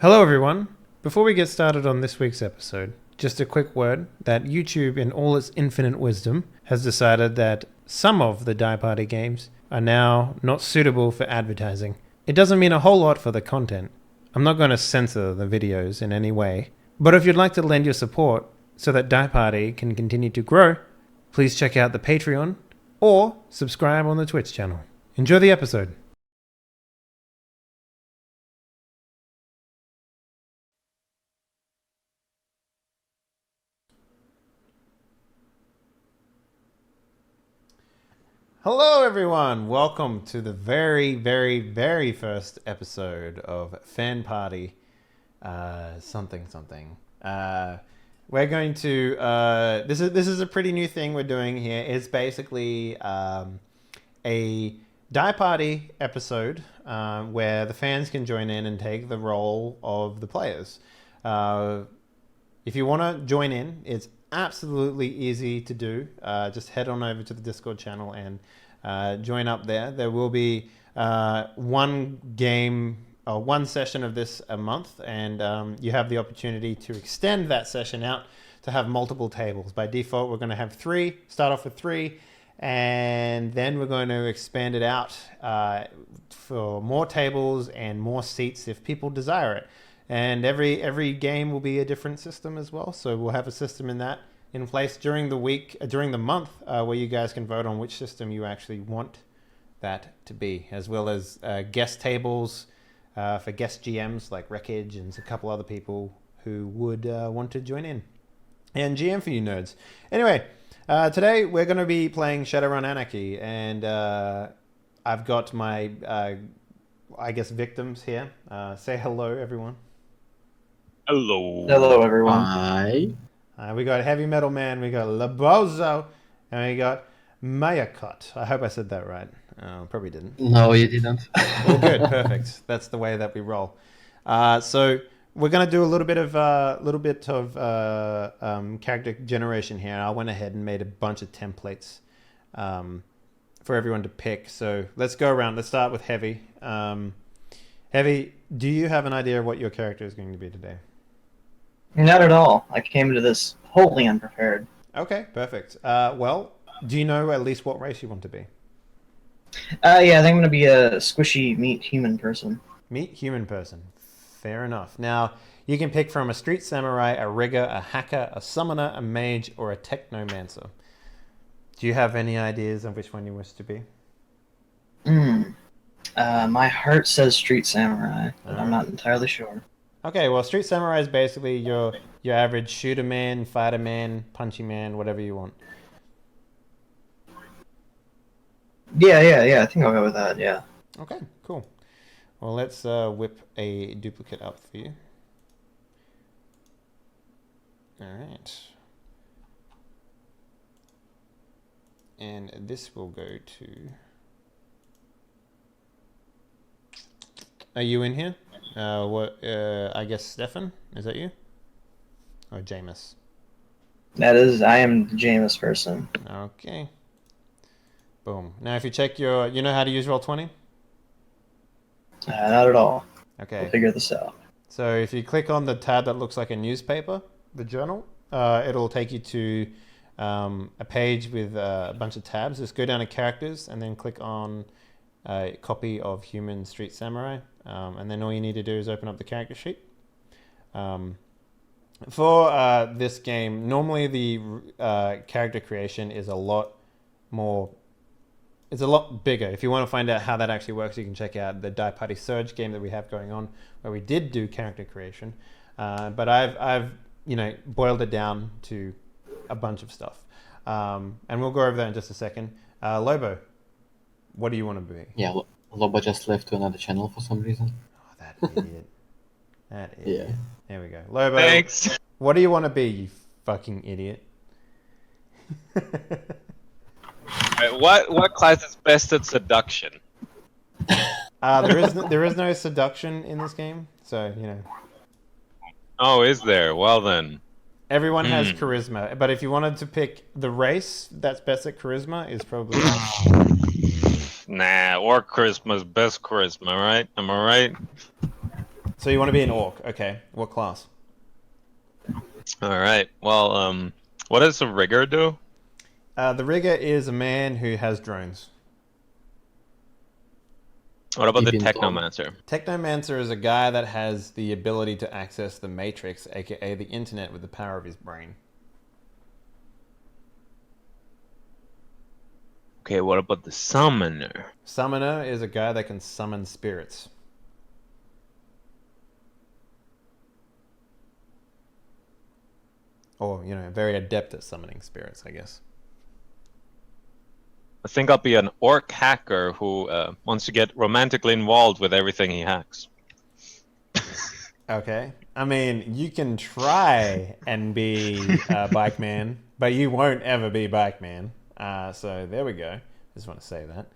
Hello, everyone. Before we get started on this week's episode, just a quick word that YouTube, in all its infinite wisdom, has decided that some of the Die Party games are now not suitable for advertising. It doesn't mean a whole lot for the content. I'm not going to censor the videos in any way, but if you'd like to lend your support so that Die Party can continue to grow, please check out the Patreon or subscribe on the Twitch channel. Enjoy the episode. Hello, everyone. Welcome to the very first episode of Fan Party. Something. We're going to. This is a pretty new thing we're doing here. It's basically a Die Party episode where the fans can join in and take the role of the players. If you want to join in, it's absolutely easy to do. Just head on over to the Discord channel and join up there. There will be one game or one session of this a month, and you have the opportunity to extend that session out to have multiple tables. By default, we're going to have three, start off with three, and then we're going to expand it out for more tables and more seats if people desire it. And every game will be a different system as well. So we'll have a system in place during the week, during the month, where you guys can vote on which system you actually want that to be, as well as guest tables for guest GMs like Wreckage and a couple other people who would want to join in. And GM for you nerds. Anyway, today we're going to be playing Shadowrun Anarchy, and I've got my, I guess, victims here. Say hello, everyone. Hello. Hello, everyone. Hi. We got Heavy Metal Man, we got Labozo, and we got Mayakot. I hope I said that right. Probably didn't. No, you didn't. Well, good, perfect. That's the way that we roll. So we're gonna do a little bit of character generation here. I went ahead and made a bunch of templates for everyone to pick. So let's go around. Let's start with Heavy. Heavy, do you have an idea of what your character is going to be today? Not at all. I came to this wholly unprepared. Okay, perfect. Well, do you know at least what race you want to be? Yeah, I think I'm going to be a squishy meat human person. Meat human person. Fair enough. Now, you can pick from a street samurai, a rigger, a hacker, a summoner, a mage, or a technomancer. Do you have any ideas on which one you wish to be? My heart says street samurai, but I'm not entirely sure. Okay, well, street samurai is basically your average shooter man, fighter man, punchy man, whatever you want. Yeah, I think I'll go with that, yeah. Okay, cool. Well, let's whip a duplicate up for you. All right. And this will go to... Are you in here? I guess Stefan? Is that you? Or Jameis? I am the Jameis person. Okay. Boom. Now, if you check you know how to use Roll20? Not at all. Okay. We'll figure this out. So if you click on the tab that looks like a newspaper, the journal, it'll take you to a page with a bunch of tabs. Just go down to characters and then click on a copy of Human Street Samurai. And then all you need to do is open up the character sheet. For this game, normally the character creation is a lot more... It's a lot bigger. If you want to find out how that actually works, you can check out the Die Party Surge game that we have going on, where we did do character creation. But I've boiled it down to a bunch of stuff. And we'll go over that in just a second. Lobo, what do you want to be? Yeah, Lobo just left to another channel for some reason. Oh, that idiot. That idiot. Yeah. There we go. Lobo, Thanks. what do you want to be, you fucking idiot? What class is best at seduction? There is no seduction in this game, so Oh, is there? Well then. everyone has charisma. But if you wanted to pick the race that's best at charisma, is probably Nah, or charisma's best charisma, right? Am I right? So you want to be an orc? Okay. What class? All right. Well, what does a rigger do? The rigger is a man who has drones. What about the Deep in technomancer? Technomancer is a guy that has the ability to access the Matrix, aka the internet, with the power of his brain. Okay, what about the summoner? Summoner is a guy that can summon spirits. Or, very adept at summoning spirits, I guess. I think I'll be an orc hacker who wants to get romantically involved with everything he hacks. Okay. I mean, you can try and be Bike Man, but you won't ever be Bike Man. So there we go. Just want to say that.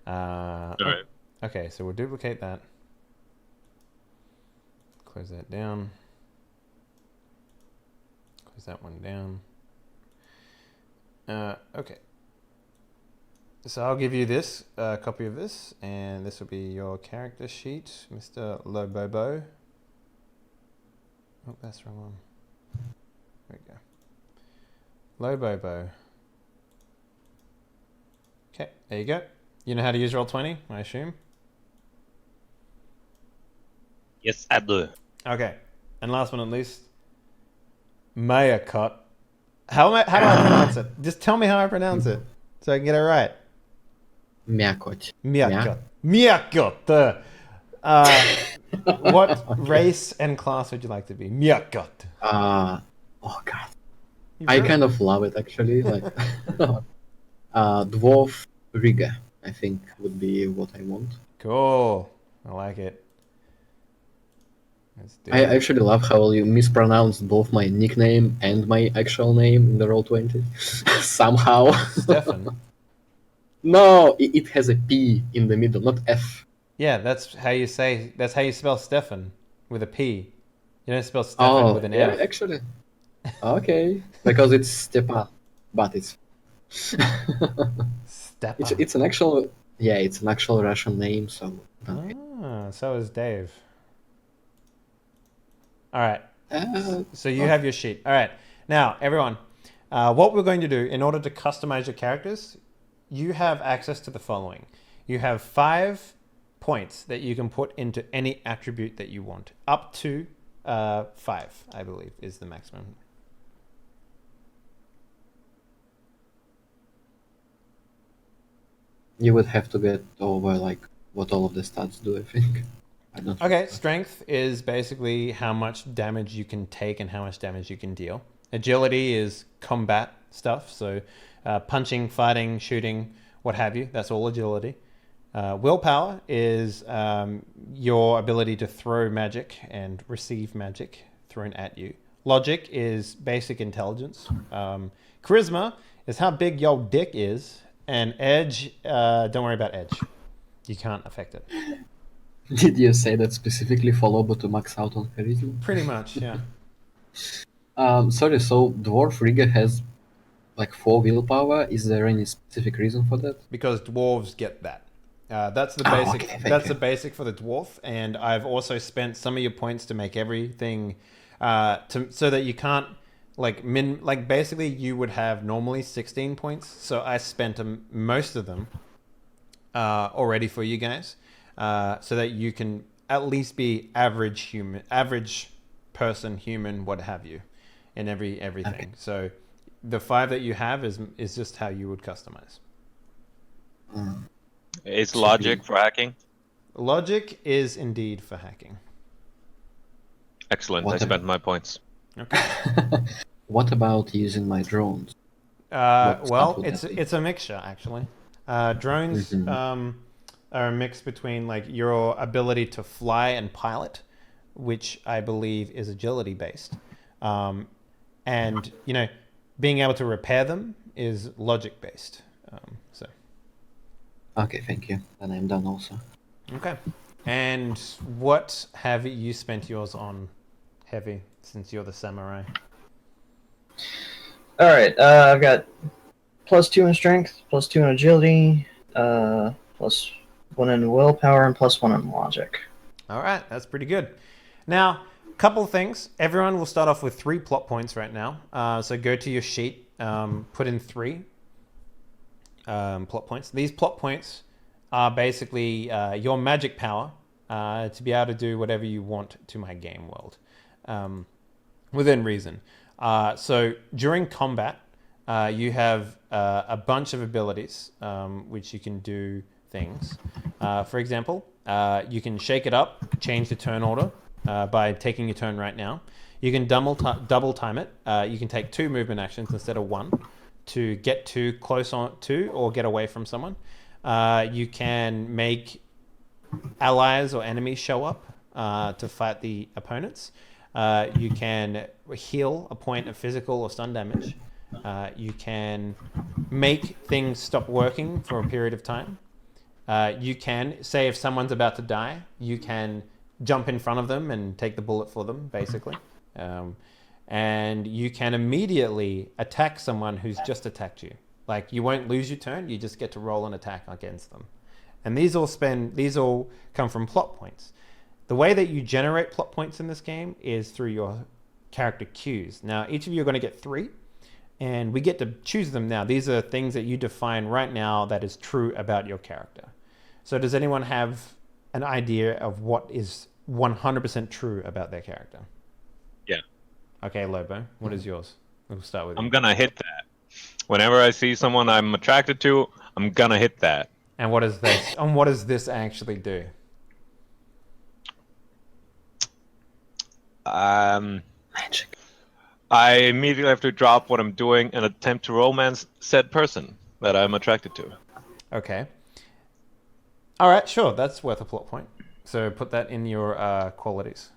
All right. Okay, so we'll duplicate that. Close that down. Close that one down. Okay. So I'll give you this, a copy of this, and this will be your character sheet, Mr. Lobobo. Oh, that's the wrong one. There we go. Lobobo. Okay, there you go. You know how to use Roll20, I assume? Yes, I do. Okay. And last but not least, Mayakot. How do I pronounce it? Just tell me how I pronounce it so I can get it right. Miakot. Miyakot. Miyakot. What race and class would you like to be? Miyakot. Oh god. I kind of love it actually. Like dwarf rigger, I think would be what I want. Cool. I like it. Let's do I it. actually love how you mispronounced both my nickname and my actual name in the Roll20. Somehow. Stefan. No, it has a P in the middle, not F. Yeah, that's how you spell Stefan with a P. You don't spell Stefan with an yeah, F. actually. Okay, because it's Stepan, but it's Stepan. it's an actual it's an actual Russian name, so So is Dave. All right. uh, So you have your sheet. All right. Now, everyone, what we're going to do in order to customize your characters, you have access to the following. You have 5 points that you can put into any attribute that you want. Up to 5, I believe, is the maximum. you would have to get over like what all of the stats do, I think. I don't Okay, strength is basically how much damage you can take and how much damage you can deal. Agility is combat stuff, so punching, fighting, shooting, what have you. That's all agility. Willpower is your ability to throw magic and receive magic thrown at you. Logic is basic intelligence. Charisma is how big your dick is. And edge, don't worry about edge. You can't affect it. Did you say that specifically for Lobo to max out on charisma? Pretty much, yeah. Sorry, so Dwarf Rigger has like 4 willpower. Is there any specific reason for that? Because dwarves get that. That's the basic. Okay, that's you. the basic for the dwarf, and I've also spent some of your points to make everything, so that you can't basically you would have normally 16 points. So I spent most of them already for you guys, so that you can at least be average person, human, what have you, in everything. Okay. So the 5 that you have is just how you would customize. Is logic for hacking? Logic is indeed for hacking. Excellent. I What spent my points. Okay. What about using my drones? Well, would that be? it's a mixture actually. Drones Mhm. are a mix between like your ability to fly and pilot, which I believe is agility based, and being able to repair them is logic based. So. Okay, thank you. Then I'm done also. Okay. And what have you spent yours on, Heavy, since you're the samurai? Alright, I've got +2 in strength, +2 in agility, +1 in willpower, and +1 in logic. All right, that's pretty good. Now, couple of things. Everyone will start off with 3 plot points right now. So go to your sheet, put in 3 plot points. These plot points are basically your magic power to be able to do whatever you want to my game world, within reason. So during combat, you have a bunch of abilities which you can do things. For example, you can shake it up, change the turn order by taking your turn right now. You can double time it. You can take 2 movement actions instead of 1 to get too close on to or get away from someone. You can make allies or enemies show up to fight the opponents. You can heal a point of physical or stun damage. You can make things stop working for a period of time. You can say if someone's about to die, you can jump in front of them and take the bullet for them, basically. And you can immediately attack someone who's just attacked you. Like, you won't lose your turn, you just get to roll an attack against them. And these all come from plot points. The way that you generate plot points in this game is through your character cues. Now, each of you are going to get 3, and we get to choose them now. These are things that you define right now that is true about your character. So does anyone have an idea of what is 100% true about their character? Yeah. Okay, Lobo, what is yours? We'll start with you. I'm gonna hit that. Whenever I see someone I'm attracted to, I'm gonna hit that. And what is this? And what does this actually do? Magic. I immediately have to drop what I'm doing and attempt to romance said person that I'm attracted to. Okay. All right, sure. That's worth a plot point. So put that in your qualities.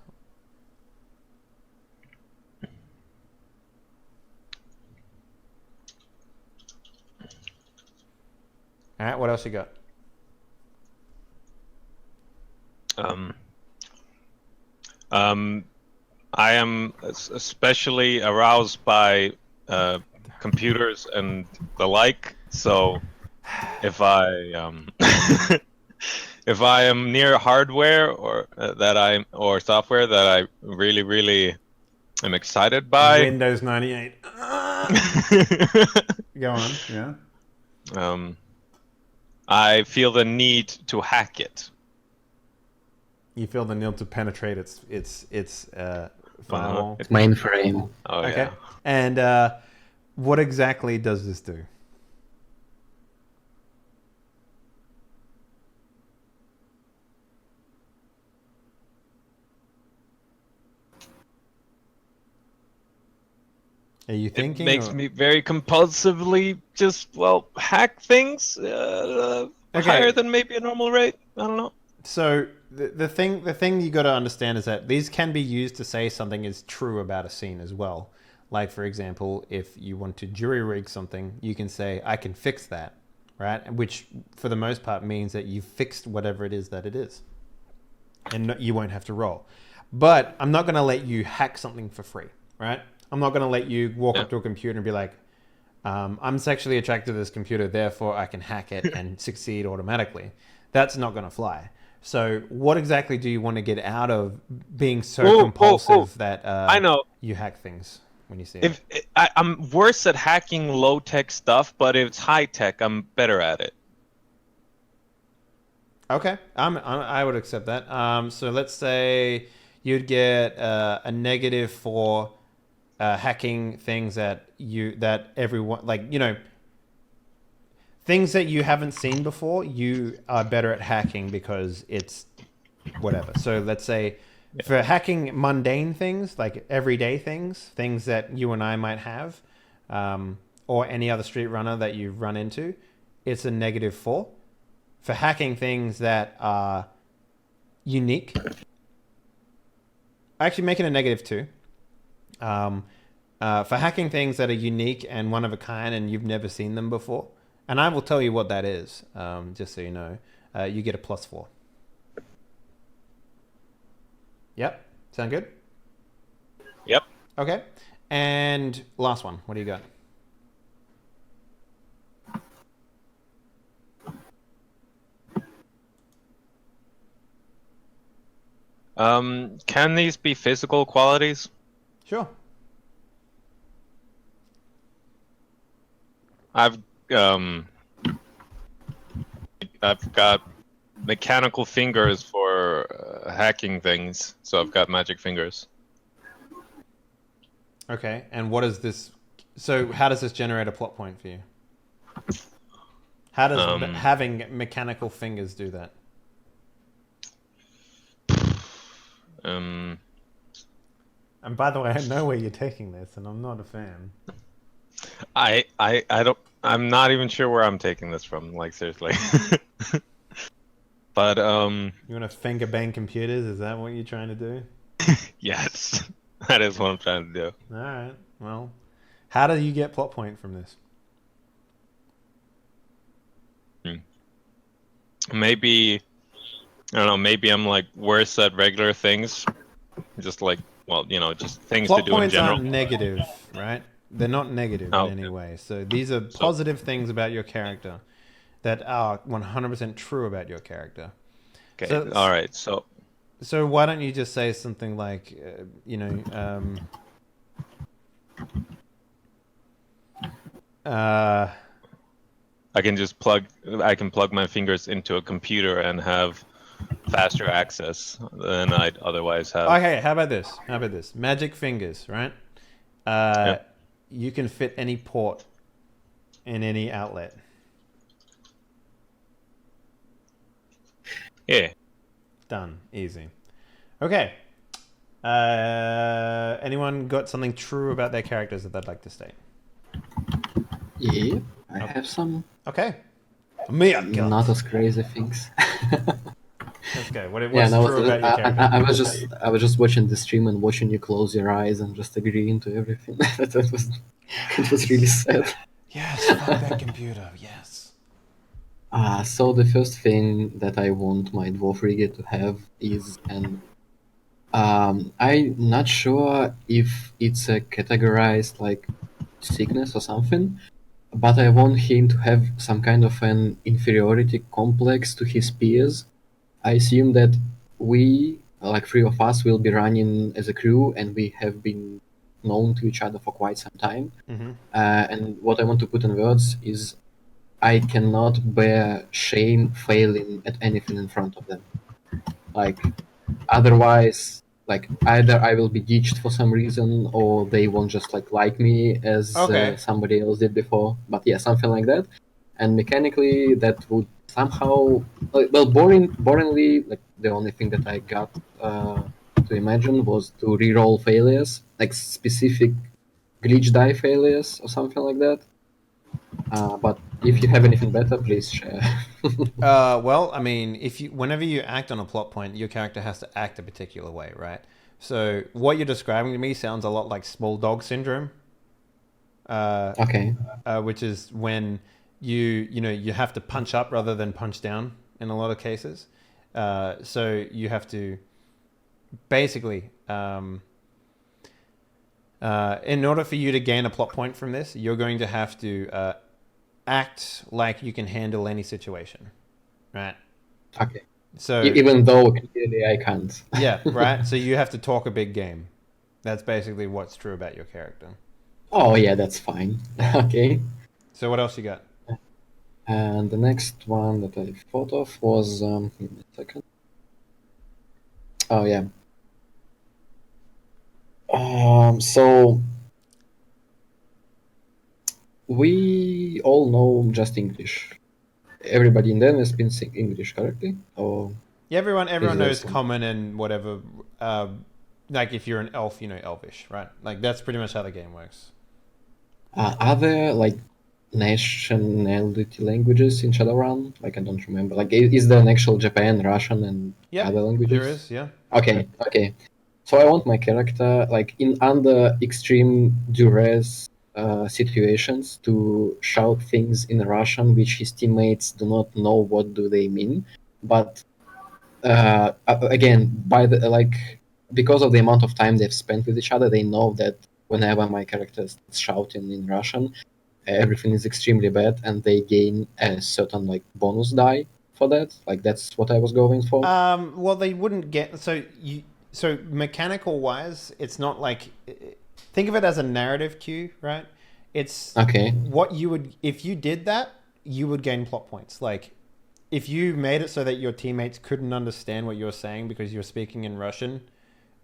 All right, what else you got? I am especially aroused by computers and the like. So, if I if I am near hardware or or software that I really am excited by, Windows 98. Go on. Yeah. I feel the need to hack it. You feel the need to penetrate its firewall. It's mainframe. Oh Okay. yeah. And what exactly does this do? Are you thinking? It makes me very compulsively just hack things higher than maybe a normal rate. I don't know. So the thing you got to understand is that these can be used to say something is true about a scene as well. Like, for example, if you want to jury rig something, you can say, I can fix that, right? Which for the most part means that you fixed whatever it is that it is. And you won't have to roll. But I'm not going to let you hack something for free, right? I'm not going to let you walk up to a computer and be like, I'm sexually attracted to this computer, therefore I can hack it and succeed automatically. That's not going to fly. So what exactly do you want to get out of being so compulsive that I know you hack things when you see it? I'm worse at hacking low-tech stuff, but if it's high-tech, I'm better at it. Okay, I would accept that. So let's say you'd get a negative for hacking things that everyone, like, you know, things that you haven't seen before. You are better at hacking because it's whatever. So let's say for hacking mundane things, like everyday things that you and I might have, or any other street runner that you run into, it's a -4. For hacking things that are unique, actually make it a -2. For hacking things that are unique and one of a kind and you've never seen them before, and I will tell you what that is, just so you know, you get a +4. Yep. Sound good? Yep. Okay. And last one. What do you got? Can these be physical qualities? Sure. I've got mechanical fingers for hacking things, so I've got magic fingers. Okay, and what is this? So how does this generate a plot point for you? How does having mechanical fingers do that? And by the way, I know where you're taking this, and I'm not a fan. I don't. I'm not even sure where I'm taking this from. Like seriously. But You want to finger bang computers? Is that what you're trying to do? yes, that is what I'm trying to do. All right. Well, how do you get plot point from this? Maybe I don't know. Maybe I'm like worse at regular things. Just like, well, just things Plot to do in points general. aren't negative, right? They're not negative in any way. So these are positive things about your character that are 100% true about your character. Okay. So, all right. So why don't you just say something like, I can plug my fingers into a computer and have faster access than I'd otherwise have. Okay, how about this? Magic fingers, right? Yep. You can fit any port in any outlet. Yeah. Done. Easy. Okay. Anyone got something true about their characters that they'd like to state? Yeah, I have some. Okay. Not as crazy things. Let's go. What's true about your character? I was just watching the stream and watching you close your eyes and just agreeing to everything. It was really sad. Yes, fuck that computer. Yes. So the first thing that I want my dwarf frigate to have is I'm not sure if it's a categorized like sickness or something, but I want him to have some kind of an inferiority complex to his peers. I assume that we, like three of us, will be running as a crew, and we have been known to each other for quite some time. Mm-hmm. And what I want to put in words is I cannot bear shame failing at anything in front of them. Like, otherwise, like either I will be ditched for some reason, or they won't just like me as somebody else did before. But yeah, something like that. And mechanically, that would somehow, boringly, like the only thing that I got to imagine was to reroll failures, like specific glitch die failures or something like that. But if you have anything better, please share. Well, I mean, whenever you act on a plot point, your character has to act a particular way, right? So what you're describing to me sounds a lot like small dog syndrome. Okay. Which is when you have to punch up rather than punch down in a lot of cases. So you have to basically, in order for you to gain a plot point from this, you're going to have to act like you can handle any situation, right? Okay. So even though clearly I can't. Yeah, right. So you have to talk a big game. That's basically what's true about your character. Oh yeah, that's fine. Okay. So what else you got? And the next one that I thought of was give me a second. Oh yeah. So we all know just English. Everybody in Denver speaks English correctly, or yeah, everyone knows common and whatever. Like if you're an elf, you know Elvish, right? Like that's pretty much how the game works. Are there like nationality languages in Shadowrun? Like I don't remember. Like is there an actual Japan, Russian, and other languages? There is, yeah. Okay. So I want my character like in under extreme duress situations to shout things in Russian which his teammates do not know what do they mean. But again, because of the amount of time they've spent with each other, they know that whenever my character is shouting in Russian, everything is extremely bad, and they gain a certain like bonus die for that? Like that's what I was going for. Well, they wouldn't get so mechanical wise, it's not like think of it as a narrative cue, right? It's Okay. what you would if you did that, you would gain plot points. Like if you made it so that your teammates couldn't understand what you're saying because you're speaking in Russian,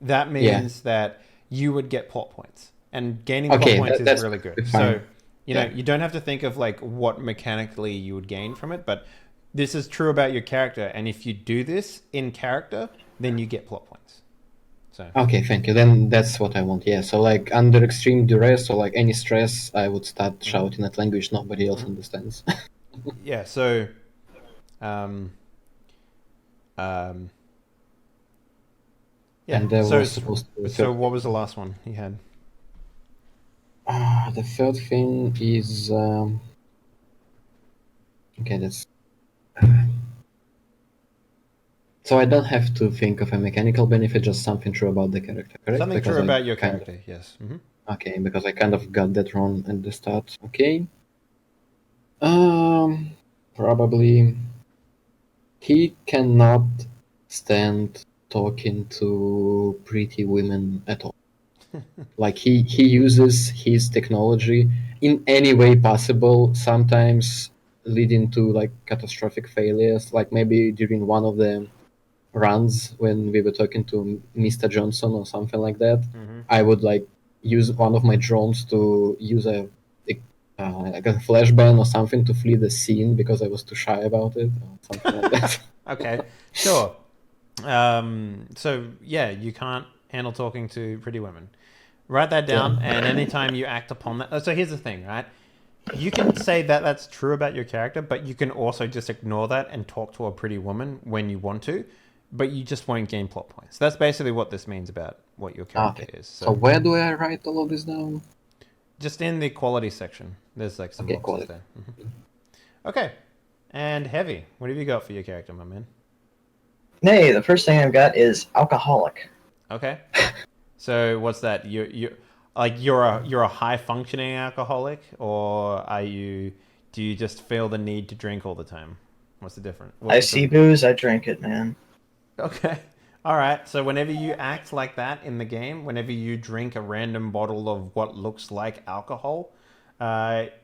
that means that you would get plot points. And gaining plot points is really good. So, you know, you don't have to think of like what mechanically you would gain from it, but this is true about your character. And if you do this in character, then you get plot points. So Okay, thank you. Then that's what I want. Yeah. So like under extreme duress or like any stress, I would start shouting at language nobody else understands. yeah, so um um yeah. And there So was supposed to be so what was the last one he had? the third thing is okay. That's so I don't have to think of a mechanical benefit, just something true about the character, correct? Something Because true I about your kind of- character, yes. Okay, because I kind of got that wrong at the start. Okay. Probably he cannot stand talking to pretty women at all. Like he uses his technology in any way possible, sometimes leading to like catastrophic failures. Like maybe during one of the runs when we were talking to Mr. Johnson or something like that, I would like use one of my drones to use like a flashbang or something to flee the scene because I was too shy about it or something like that. Okay, sure. So yeah, you can't handle talking to pretty women. Write that down, and anytime you act upon that. So here's the thing, right? You can say that that's true about your character, but you can also just ignore that and talk to a pretty woman when you want to, but you just won't gain plot points. That's basically what this means about what your character is. So where do I write all of this down? Just in the quality section. There's like some boxes quality. there. Okay. And Heavy, what have you got for your character, my man? Hey, the first thing I've got is alcoholic. Okay. So what's that? You're a high functioning alcoholic, or do you just feel the need to drink all the time? What's the difference? I see booze, I drink it, man. Okay. All right. So whenever you act like that in the game, whenever you drink a random bottle of what looks like alcohol,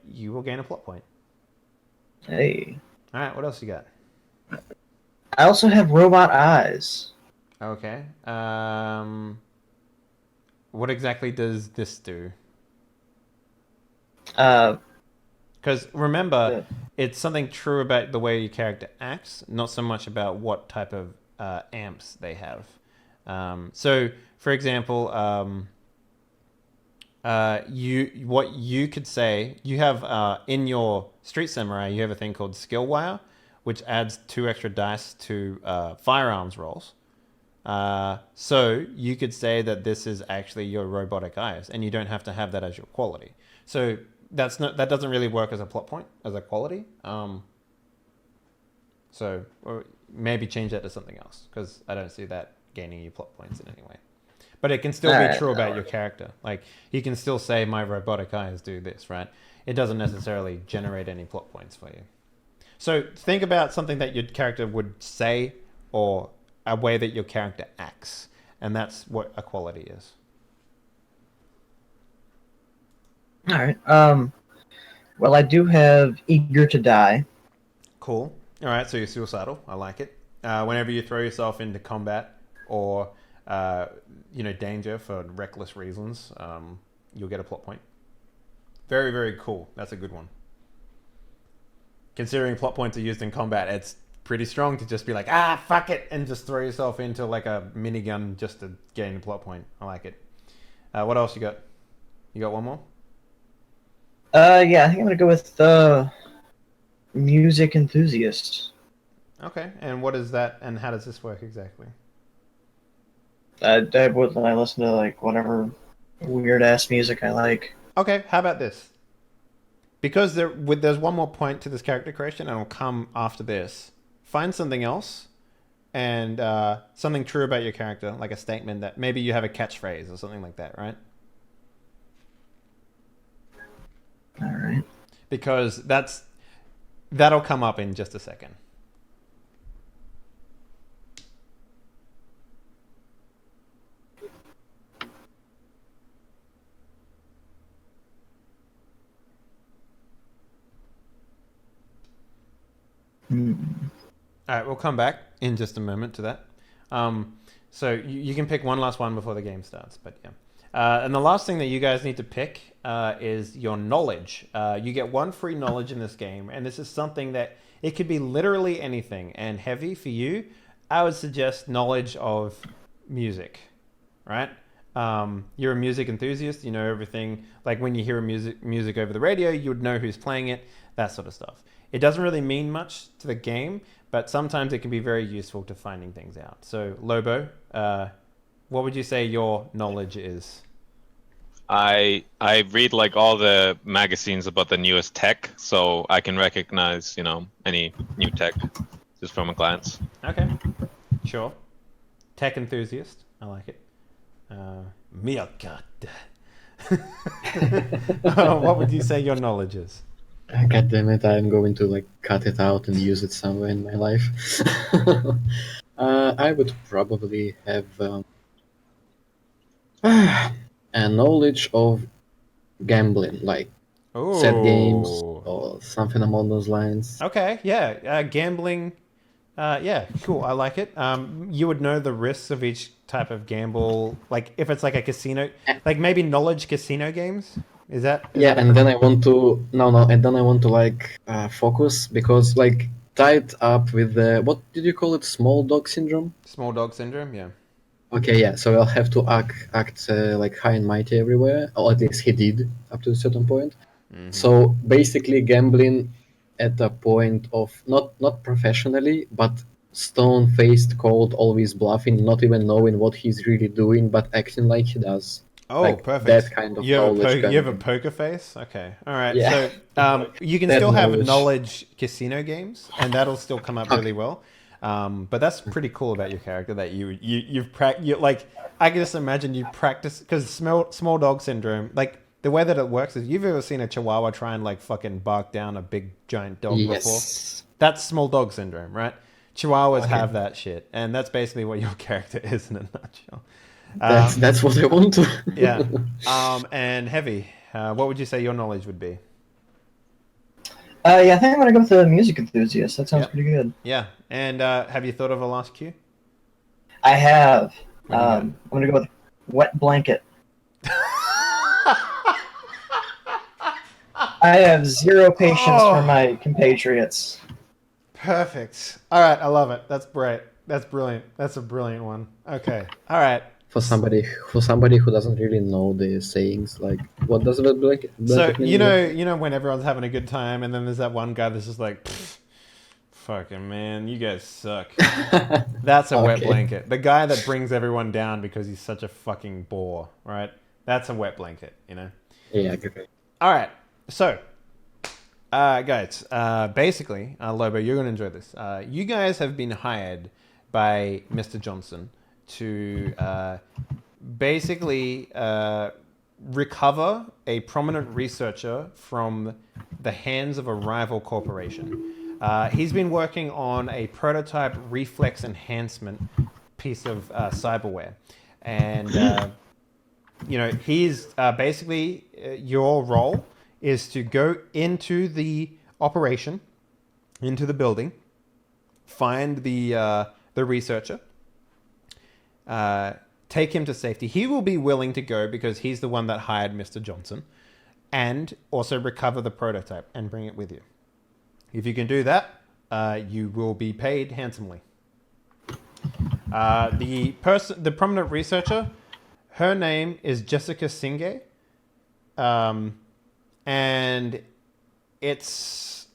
you will gain a plot point. Hey. All right. What else you got? I also have robot eyes. Okay. What exactly does this do? Because remember, it's something true about the way your character acts, not so much about what type of amps they have. So, for example, what you could say, you have in your Street Samurai, you have a thing called Skill Wire, which adds 2 extra dice to firearms rolls. So you could say that this is actually your robotic eyes, and you don't have to have that as your quality. So that doesn't really work as a plot point, as a quality. So or maybe change that to something else, because I don't see that gaining you plot points in any way. But it can still be true about your character. Like you can still say my robotic eyes do this, right? It doesn't necessarily generate any plot points for you. So think about something that your character would say or a way that your character acts, and that's what a quality is. All right. Well, I do have eager to die. Cool. All right. So you're suicidal. I like it. Whenever you throw yourself into combat or danger for reckless reasons, you'll get a plot point. Very, very cool. That's a good one. Considering plot points are used in combat, it's pretty strong to just be like, fuck it, and just throw yourself into like a minigun just to gain a plot point. I like it. What else you got? You got one more? Yeah, I think I'm gonna go with music enthusiast. Okay, and what is that, and how does this work exactly? I listen to like whatever weird ass music I like. Okay, how about this? Because there's one more point to this character creation, and it'll come after this. Find something else, and something true about your character, like a statement that maybe you have a catchphrase or something like that, right? All right. Because that'll come up in just a second. All right, we'll come back in just a moment to that. So you can pick one last one before the game starts, but yeah. And the last thing that you guys need to pick is your knowledge. You get one free knowledge in this game, and this is something that it could be literally anything. And heavy for you, I would suggest knowledge of music, right? You're a music enthusiast. You know everything. Like when you hear music over the radio, you would know who's playing it, that sort of stuff. It doesn't really mean much to the game, but sometimes it can be very useful to finding things out. So, Lobo, what would you say your knowledge is? I read like all the magazines about the newest tech, so I can recognize, any new tech just from a glance. Okay, sure. Tech enthusiast, I like it. Mia God. What would you say your knowledge is? God damn it! I'm going to like cut it out and use it somewhere in my life. I would probably have a knowledge of gambling, like set games Oh. or something along those lines. Okay, yeah. Gambling. Yeah, cool. I like it. You would know the risks of each type of gamble. Like if it's like a casino, like maybe knowledge casino games. Is that? Yeah, and then I want to and then I want to like focus because like tied up with the what did you call it? Small dog syndrome. Small dog syndrome. Yeah. Okay, yeah. So I'll have to act like high and mighty everywhere, or at least he did up to a certain point. Mm-hmm. So basically, gambling at a point of not professionally, but stone-faced, cold, always bluffing, not even knowing what he's really doing, but acting like he does. Oh, like perfect. That kind of knowledge. You have a poker face? Okay. All right. Yeah. So you can That still have knowledge. knowledge casino games, and that'll still come up really well. But that's pretty cool about your character that you've like I can just imagine you practice because small dog syndrome. Like the way that it works is you've ever seen a Chihuahua try and like fucking bark down a big giant dog before? Yes. That's small dog syndrome, right? Chihuahuas have that shit, and that's basically what your character is in a nutshell. That's what I want to. Yeah. And Heavy, what would you say your knowledge would be? Yeah, I think I'm gonna go with the music enthusiast. That sounds pretty good. Yeah. And have you thought of a last cue? I have. What do you got? I'm gonna go with wet blanket. I have zero patience for my compatriots. Perfect. All right, I love it. That's great. That's brilliant. That's a brilliant one. Okay. All right. For somebody who doesn't really know the sayings, like what does it blanket So mean? you know when everyone's having a good time, and then there's that one guy that's just like, "Fucking man, you guys suck." That's a wet Okay. blanket. The guy that brings everyone down because he's such a fucking bore, right? That's a wet blanket, you know. Yeah, okay. All right. So, guys, basically, Lobo, you're going to enjoy this. You guys have been hired by Mr. Johnson to basically recover a prominent researcher from the hands of a rival corporation. He's been working on a prototype reflex enhancement piece of cyberware. And, he's basically your role is to go into the operation, into the building, find the researcher, take him to safety. He will be willing to go because he's the one that hired Mr. Johnson, and also recover the prototype and bring it with you. If you can do that, you will be paid handsomely. The prominent researcher, her name is Jessica Singh. And it's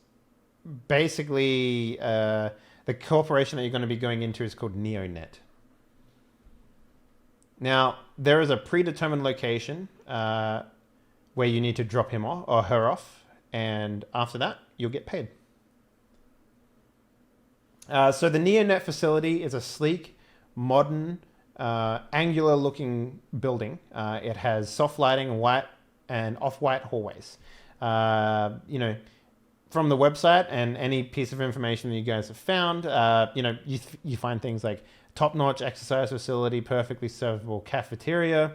basically the corporation that you're going to be going into is called Neonet. Now, there is a predetermined location where you need to drop him off or her off, and after that, you'll get paid. So the Neonet facility is a sleek, modern, angular-looking building. It has soft lighting and white and off-white hallways. From the website and any piece of information that you guys have found, you find things like top-notch exercise facility, perfectly servable cafeteria,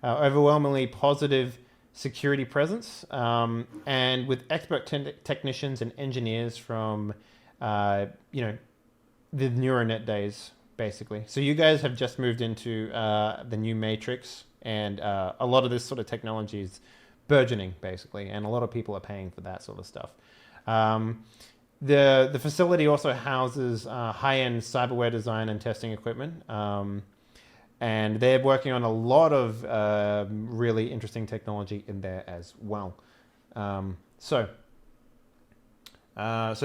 overwhelmingly positive security presence, and with expert technicians and engineers from, the neuronet days, basically. So you guys have just moved into the new Matrix, and a lot of this sort of technology is burgeoning, basically, and a lot of people are paying for that sort of stuff. The facility also houses high-end cyberware design and testing equipment, and they're working on a lot of really interesting technology in there as well. So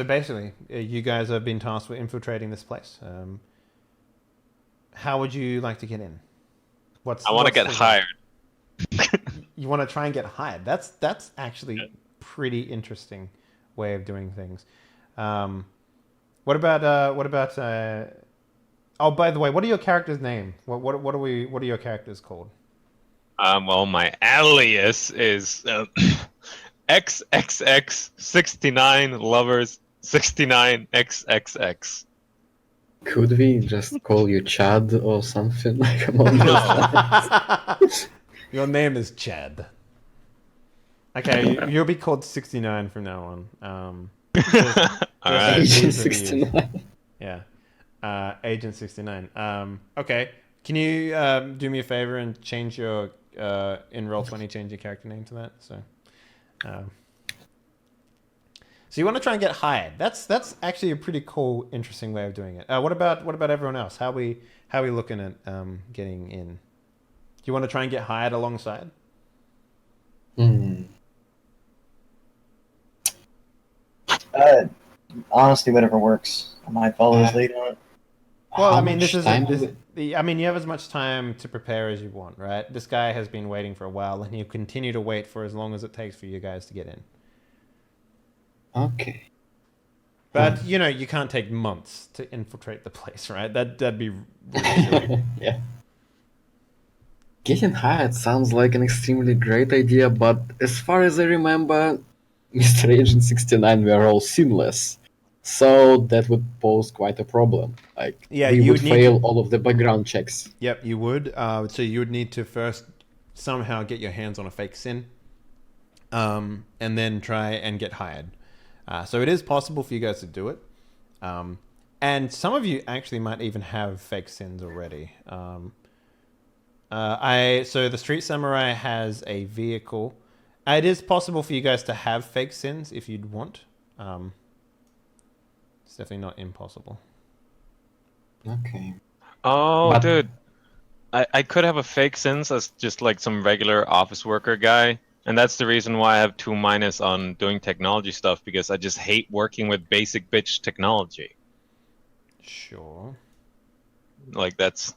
basically, you guys have been tasked with infiltrating this place. How would you like to get in? I want to get hired. You want to try and get hired? That's actually pretty interesting way of doing things. What about? Oh, by the way, what are your characters' name? What are your characters called? Well, my alias is XXX69 lovers 69XXX. Could we just call you Chad or something like among those? Your name is Chad. Okay, you'll be called 69 from now on. All right. Agent 69. Yeah. Agent 69. Okay. Can you do me a favor and change your in Roll20 change your character name to that? So you want to try and get hired. That's actually a pretty cool, interesting way of doing it. What about everyone else? How are we looking at getting in? Do you want to try and get hired alongside? Honestly, whatever works. I might follow his lead on it. Well, I mean, you have as much time to prepare as you want, right? This guy has been waiting for a while, and he'll continue to wait for as long as it takes for you guys to get in. Okay. But, you can't take months to infiltrate the place, right? That'd be really silly. Yeah. Getting hired sounds like an extremely great idea, but as far as I remember, Mr. Agent 69 were all seamless. So that would pose quite a problem. Like, we would fail all of the background checks. Yep, you would. So you would need to first somehow get your hands on a fake SIN, and then try and get hired. So it is possible for you guys to do it. And some of you actually might even have fake SINs already. So the Street Samurai has a vehicle. It is possible for you guys to have fake SINs if you'd want. It's definitely not impossible. Okay. Oh, dude. I could have a fake SINs as just like some regular office worker guy. And that's the reason why I have 2- on doing technology stuff, because I just hate working with basic bitch technology. Sure. Like that's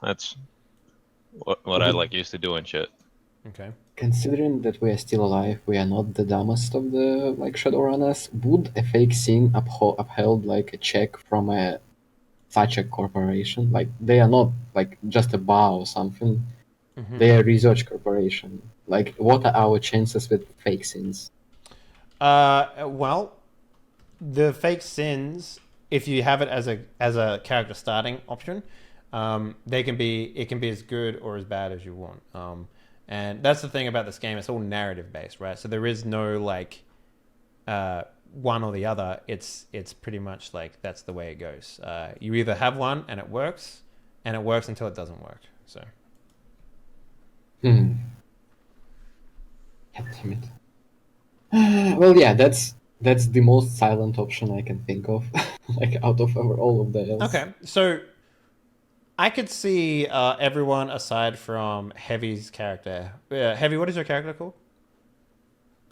what I like used to do and shit. Okay. Considering that we are still alive, we are not the dumbest of the Shadowrunners. Would a fake scene upheld like a check from such a corporation? Like, they are not like just a bar or something. Mm-hmm. They are a research corporation. Like, what are our chances with fake sins? Well, the fake sins, if you have it as a character starting option, it can be as good or as bad as you want. And that's the thing about this game. It's all narrative based, right? So there is no like one or the other. It's pretty much like that's the way it goes. You either have one and it works until it doesn't work. So. God damn it. Well, yeah, that's the most silent option I can think of, like out of all of the else. Okay, so I could see everyone aside from Heavy's character. Heavy, what is your character called?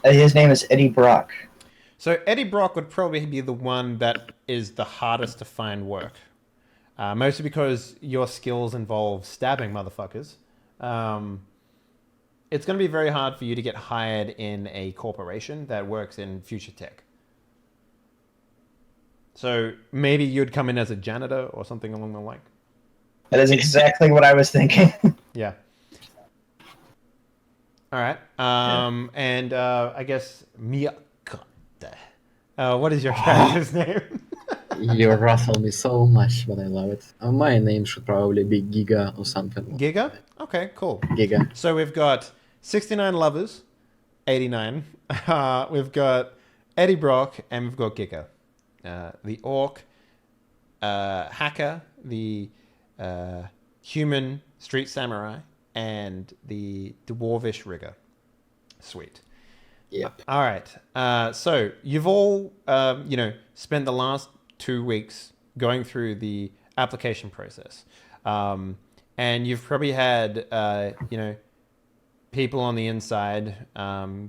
His name is Eddie Brock. So Eddie Brock would probably be the one that is the hardest to find work. Mostly because your skills involve stabbing motherfuckers. It's going to be very hard for you to get hired in a corporation that works in future tech. So maybe you'd come in as a janitor or something along the like. That is exactly what I was thinking. Yeah. All right. And I guess Miyakata. What is your character's name? You ruffle me so much, but I love it. My name should probably be Giga or something. Giga? Okay, cool. Giga. So we've got 69 lovers, 89. We've got Eddie Brock, and we've got Giga. The orc hacker, the human street samurai, and the dwarvish rigger. Sweet. Yep. All right. So you've all, spent the last 2 weeks going through the application process, and you've probably had, people on the inside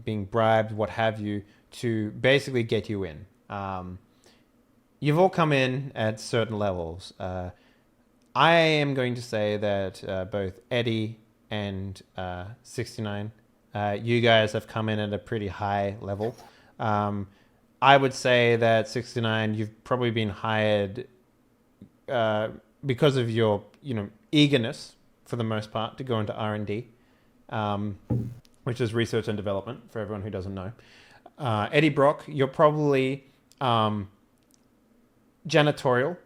being bribed, what have you, to basically get you in. You've all come in at certain levels. I am going to say that both Eddie and 69, you guys have come in at a pretty high level. I would say that 69, you've probably been hired because of your, eagerness for the most part to go into R&D, which is research and development for everyone who doesn't know. Eddie Brock, you're probably janitorial.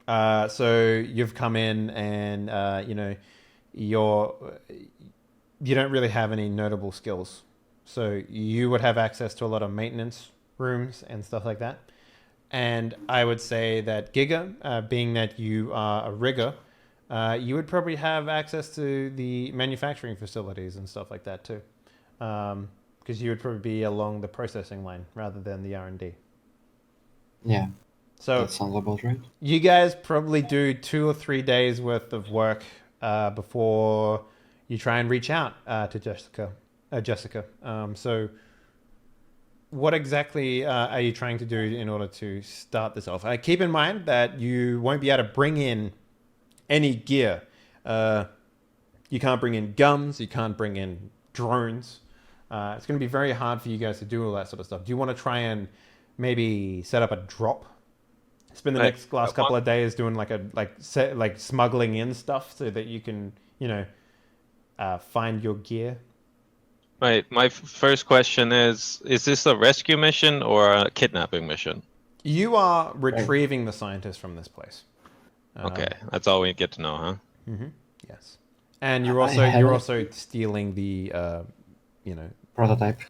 So you've come in and, you don't really have any notable skills. So you would have access to a lot of maintenance rooms and stuff like that. And I would say that Giga, being that you are a rigger, you would probably have access to the manufacturing facilities and stuff like that too. Because you would probably be along the processing line rather than the R&D. Yeah. So That sounds about right. you guys probably do 2 or 3 days worth of work before you try and reach out to Jessica. So what exactly are you trying to do in order to start this off? Keep in mind that you won't be able to bring in any gear. You can't bring in guns. You can't bring in drones. It's going to be very hard for you guys to do all that sort of stuff. Do you want to try and maybe set up a drop? Spend the last couple of days doing like smuggling in stuff so that you can, find your gear. Right. My first question is this a rescue mission or a kidnapping mission? You are retrieving the scientist from this place. Okay, that's all we get to know, huh? Mm-hmm. Yes, and you're also stealing the Prototype.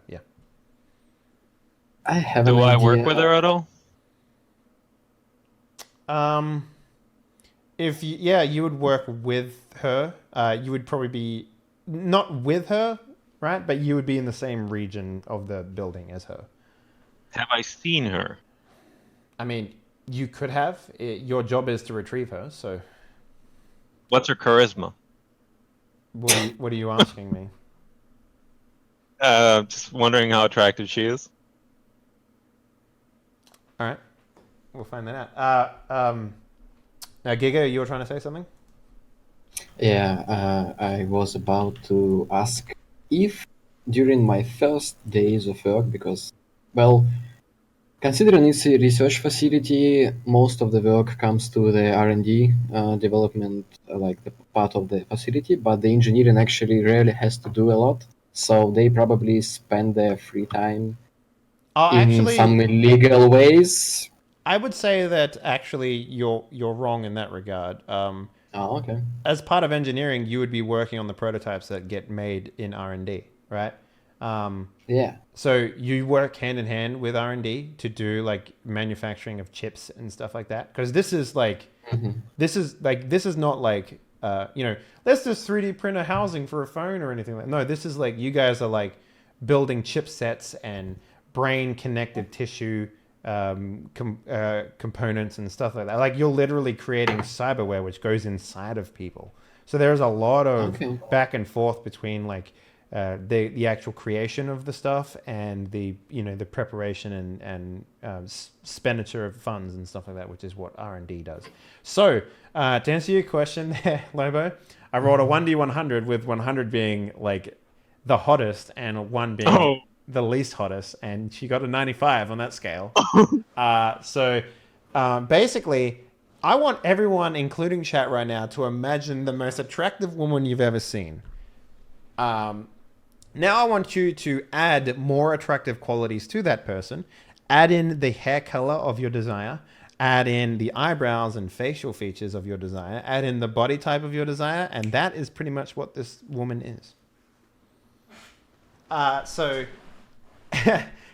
Yeah. I have Do an I idea. work with her at all? You would work with her. You would probably be not with her, right? But you would be in the same region of the building as her. Have I seen her? I mean, you could have. Your job is to retrieve her. So, What's her charisma? what are you asking me? Just wondering how attractive she is. All right, we'll find that out. Now, Giga, you were trying to say something? Yeah, I was about to ask if during my first days of work, because, well, considering it's a research facility, most of the work comes to the R&D development, like the part of the facility, but the engineering actually rarely has to do a lot. So they probably spend their free time in some illegal ways. I would say that actually you're wrong in that regard. Okay. As part of engineering, you would be working on the prototypes that get made in R&D, right? Yeah. So you work hand in hand with R&D to do like manufacturing of chips and stuff like that. Because this is not like let's just 3D print a housing for a phone or anything like. No, this is like you guys are like building chipsets and brain connected tissue components and stuff like that. Like you're literally creating cyberware which goes inside of people. So there's a lot of back and forth between like the actual creation of the stuff and the the preparation and expenditure of funds and stuff like that, which is what R&D does. So to answer your question there, Lobo, I rolled a 1d100 with 100 being like the hottest and 1 being the least hottest, and she got a 95 on that scale. Basically, I want everyone, including chat right now, to imagine the most attractive woman you've ever seen. Now I want you to add more attractive qualities to that person. Add in the hair color of your desire. Add in the eyebrows and facial features of your desire. Add in the body type of your desire. And that is pretty much what this woman is.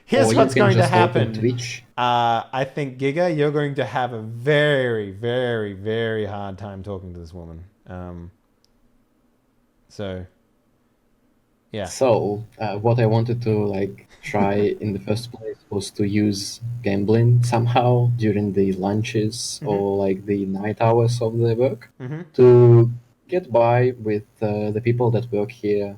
Here's or what's you can going to just open happen. Twitch. I think, Giga, you're going to have a very, very, very hard time talking to this woman. So, yeah. So, what I wanted to try in the first place was to use gambling somehow during the lunches or the night hours of the work Mm-hmm. to get by with the people that work here,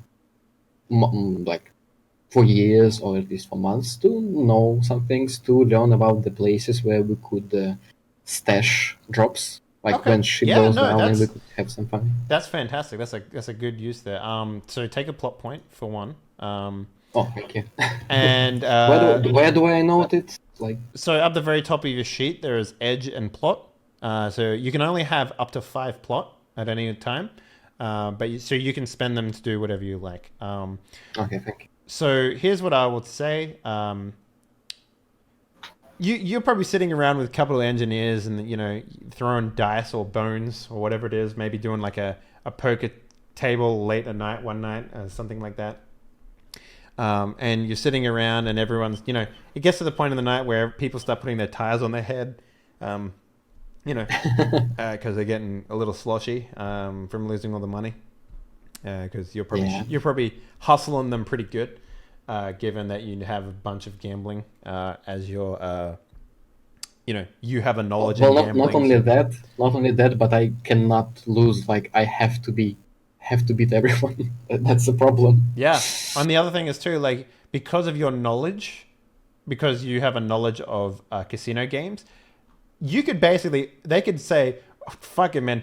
for years or at least for months, to know some things, to learn about the places where we could stash drops, Okay. when shit Yeah, goes no, down, and that's- we could have some fun. That's fantastic. That's a good use there. So take a plot point for one. Oh, thank you. And Where do I note it? so up the very top of your sheet there is edge and plot. So you can only have up to 5 plot at any time, so you can spend them to do whatever you like. Okay, thank you. So here's what I would say. You're probably sitting around with a couple of engineers and, throwing dice or bones or whatever it is, maybe doing like a poker table late at night, one night, something like that. And you're sitting around and everyone's, it gets to the point in the night where people start putting their tires on their head, because they're getting a little sloshy from losing all the money. Because you're probably hustling them pretty good, given that you have a bunch of gambling as your, you have a knowledge in gambling. Not only that, but I cannot lose. I have to beat everyone. That's the problem. Yeah. And the other thing is too, because of your knowledge, because you have a knowledge of casino games, you could they could say, oh, fuck it, man,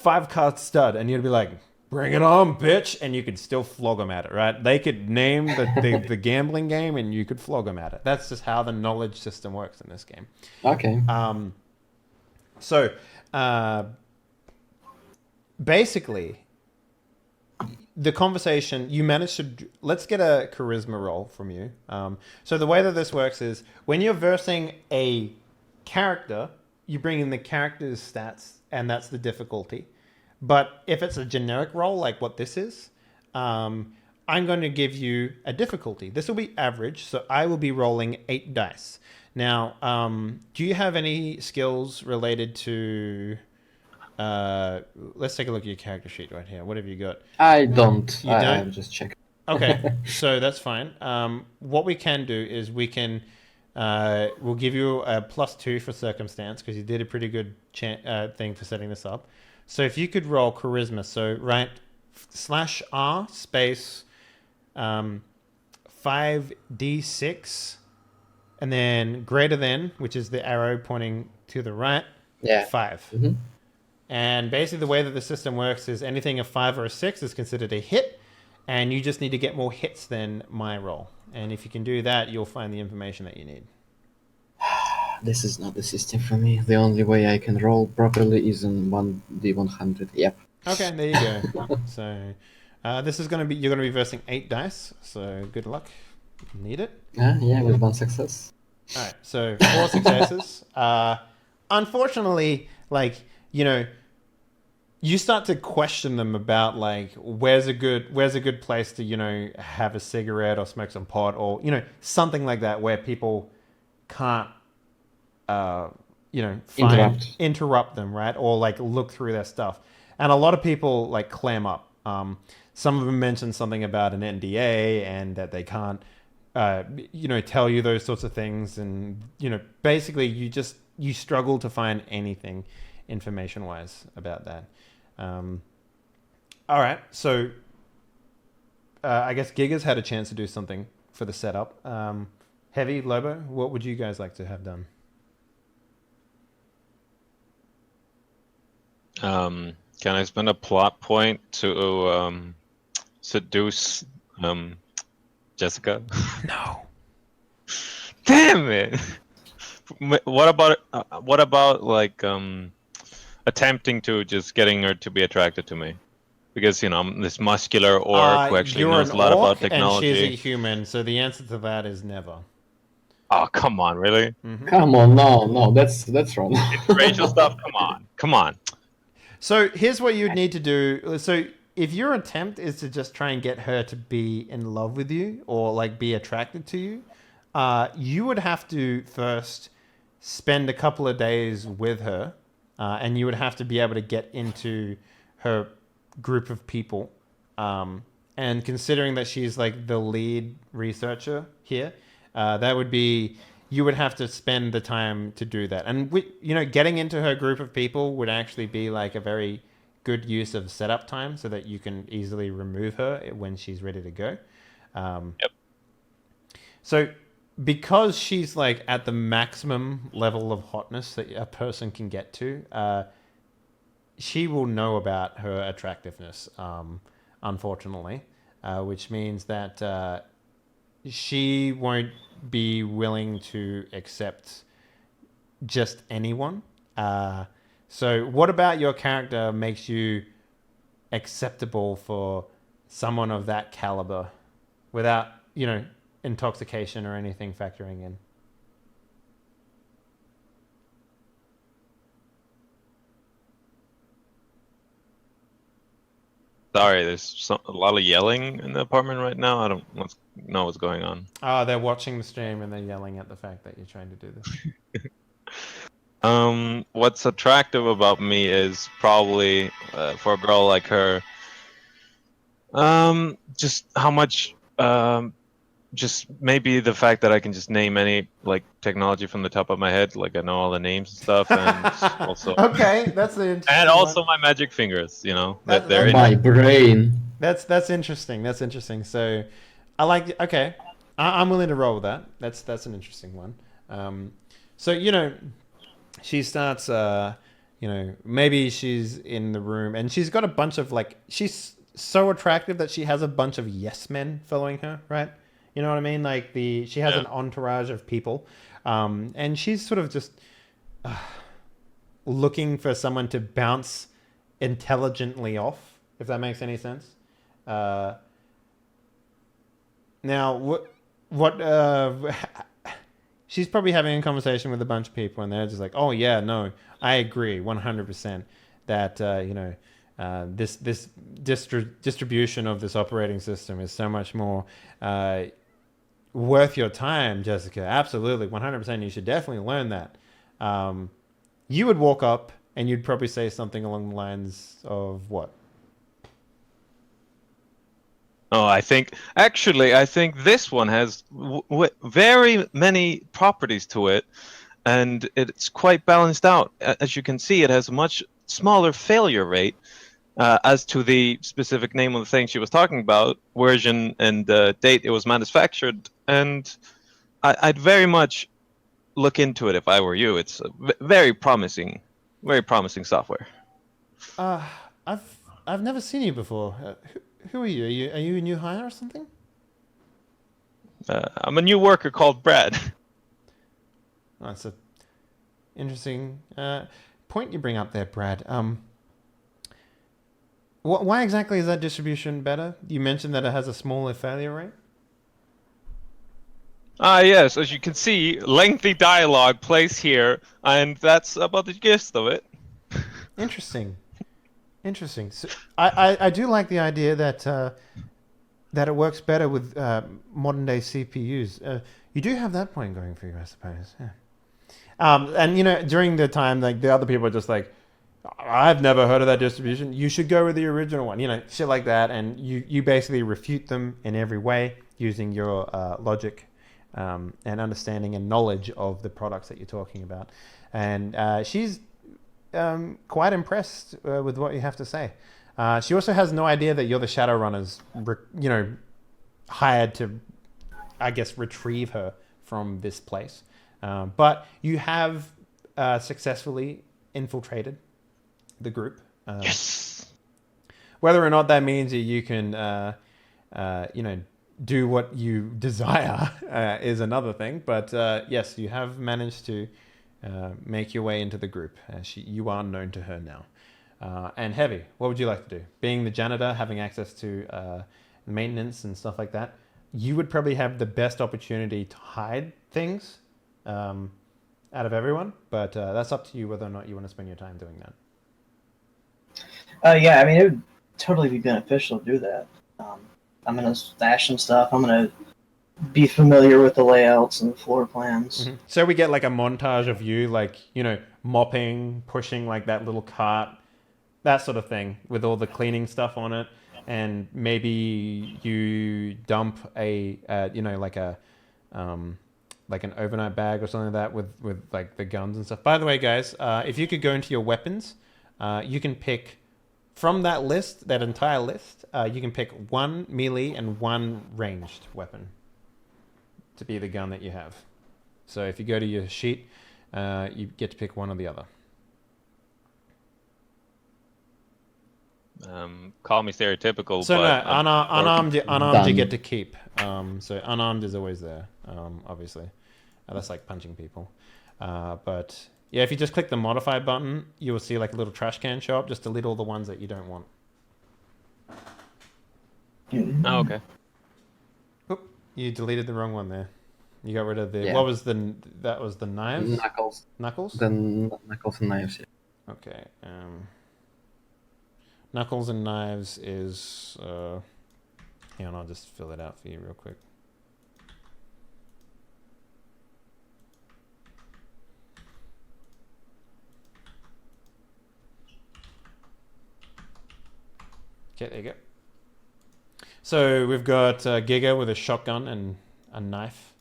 5-card stud. And you'd be like, bring it on, bitch. And you could still flog them at it, right? They could name the gambling game and you could flog them at it. That's just how the knowledge system works in this game. Okay. So, basically, the conversation you managed to let's get a charisma roll from you. So the way that this works is when you're versing a character, you bring in the character's stats, and that's the difficulty. But if it's a generic roll like what this is, I'm going to give you a difficulty. This will be average, so I will be rolling 8 dice. Now, do you have any skills related to? Let's take a look at your character sheet right here. What have you got? I don't. You don't? I'm just checking. Okay, so that's fine. What we can do is we'll give you a +2 for circumstance because you did a pretty good thing for setting this up. So if you could roll charisma, so write /R space 5d6 and then greater than, which is the arrow pointing to the right, 5. Mm-hmm. And basically the way that the system works is anything a 5 or a 6 is considered a hit, and you just need to get more hits than my roll. And if you can do that, you'll find the information that you need. This is not the system for me. The only way I can roll properly is in 1d100. Yep. Okay, there you go. So this is you're gonna be versing 8 dice. So good luck. Need it. Yeah, with 1 success. All right. So 4 successes. Unfortunately, you start to question them about where's a good place to have a cigarette or smoke some pot or something like that where people can't interrupt them, right? Or look through their stuff. And a lot of people clam up. Some of them mention something about an NDA and that they can't tell you those sorts of things, and basically you struggle to find anything information wise about that. All right, so I guess Giga's had a chance to do something for the setup. Heavy, Lobo, what would you guys like to have done? Can I spend a plot point to seduce Jessica? No. Damn it! What about attempting to just getting her to be attracted to me? Because I'm this muscular orc who actually knows a lot about technology. And she's a human, so the answer to that is never. Oh, come on, really? Mm-hmm. Come on, no, that's wrong. It's racial stuff. Come on. So here's what you'd need to do. So if your attempt is to just try and get her to be in love with you or be attracted to you, You would have to first spend a couple of days with her, and you would have to be able to get into her group of people. And considering that she's like the lead researcher here, that would be you would have to spend the time to do that. And getting into her group of people would actually be like a very good use of setup time, so that you can easily remove her when she's ready to go. Yep. So because she's like at the maximum level of hotness that a person can get to, she will know about her attractiveness, unfortunately, which means that she won't be willing to accept just anyone. So what about your character makes you acceptable for someone of that caliber without, intoxication or anything factoring in? Sorry, there's a lot of yelling in the apartment right now. I don't know what's going on. Oh, they're watching the stream and they're yelling at the fact that you're trying to do this. What's attractive about me is probably for a girl like her, just how much, just maybe the fact that I can just name any like technology from the top of my head, like I know all the names and stuff, and also Okay, that's the interesting and also one. my magic fingers, That- they're in My brain. That's interesting. That's interesting. So, I like. Okay, I'm willing to roll with that. That's an interesting one. So she starts. Maybe she's in the room and she's got a bunch of like. She's so attractive that she has a bunch of yes men following her. Right. You know what I mean? Like she has an entourage of people, and she's sort of just looking for someone to bounce intelligently off, if that makes any sense. Now, she's probably having a conversation with a bunch of people, and they're just like, "Oh yeah, no, I agree 100% that this distribution of this operating system is so much more worth your time, Jessica. Absolutely, 100%. You should definitely learn that." You would walk up and you'd probably say something along the lines of what? Oh, I think this one has very many properties to it, and it's quite balanced out. As you can see, it has a much smaller failure rate. As to the specific name of the thing she was talking about, version and date it was manufactured, and I'd very much look into it if I were you. It's very promising software. I've never seen you before. Who are you? Are you a new hire or something? I'm a new worker called Brad. Oh, that's a interesting point you bring up there, Brad. Why exactly is that distribution better? You mentioned that it has a smaller failure rate. Yes, as you can see, lengthy dialogue plays here, and that's about the gist of it. Interesting. So, I do like the idea that it works better with modern day CPUs. You do have that point going for you, I suppose. Yeah. And during the time, like the other people are just like, I've never heard of that distribution. You should go with the original one. Shit like that, and you basically refute them in every way using your logic and understanding and knowledge of the products that you're talking about. And she's quite impressed with what you have to say. She also has no idea that you're the Shadowrunners, hired to, I guess, retrieve her from this place. But you have successfully infiltrated the group. Yes. Whether or not that means that you can, do what you desire is another thing. But yes, you have managed to make your way into the group. You are known to her now. And Heavy, what would you like to do? Being the janitor, having access to maintenance and stuff like that, you would probably have the best opportunity to hide things out of everyone. But that's up to you whether or not you want to spend your time doing that. Yeah, I mean, it would totally be beneficial to do that. I'm gonna stash some stuff. I'm gonna be familiar with the layouts and the floor plans. Mhm. So we get like a montage of you, like, you know, mopping, pushing like that little cart, that sort of thing, with all the cleaning stuff on it, and maybe you dump a, you know, like an overnight bag or something like that with like the guns and stuff. By the way, guys, if you could go into your weapons, you can pick from that list, that entire list. You can pick one melee and one ranged weapon to be the gun that you have. So if you go to your sheet, you get to pick one or the other. Call me stereotypical, So but no, unarmed you Done. get to keep. So unarmed is always there, obviously. That's like punching people. But yeah, if you just click the modify button, you will see like a little trash can show up. Just delete all the ones that you don't want. Oh, okay. Oop, you deleted the wrong one there. You got rid of the. Yeah. What was the? That was the knives. Knuckles. Knuckles. Then knuckles and knives. Yeah. Okay. Knuckles and knives is. Hang on, I'll just fill it out for you real quick. Okay, there you go. So we've got Giga with a shotgun and a knife,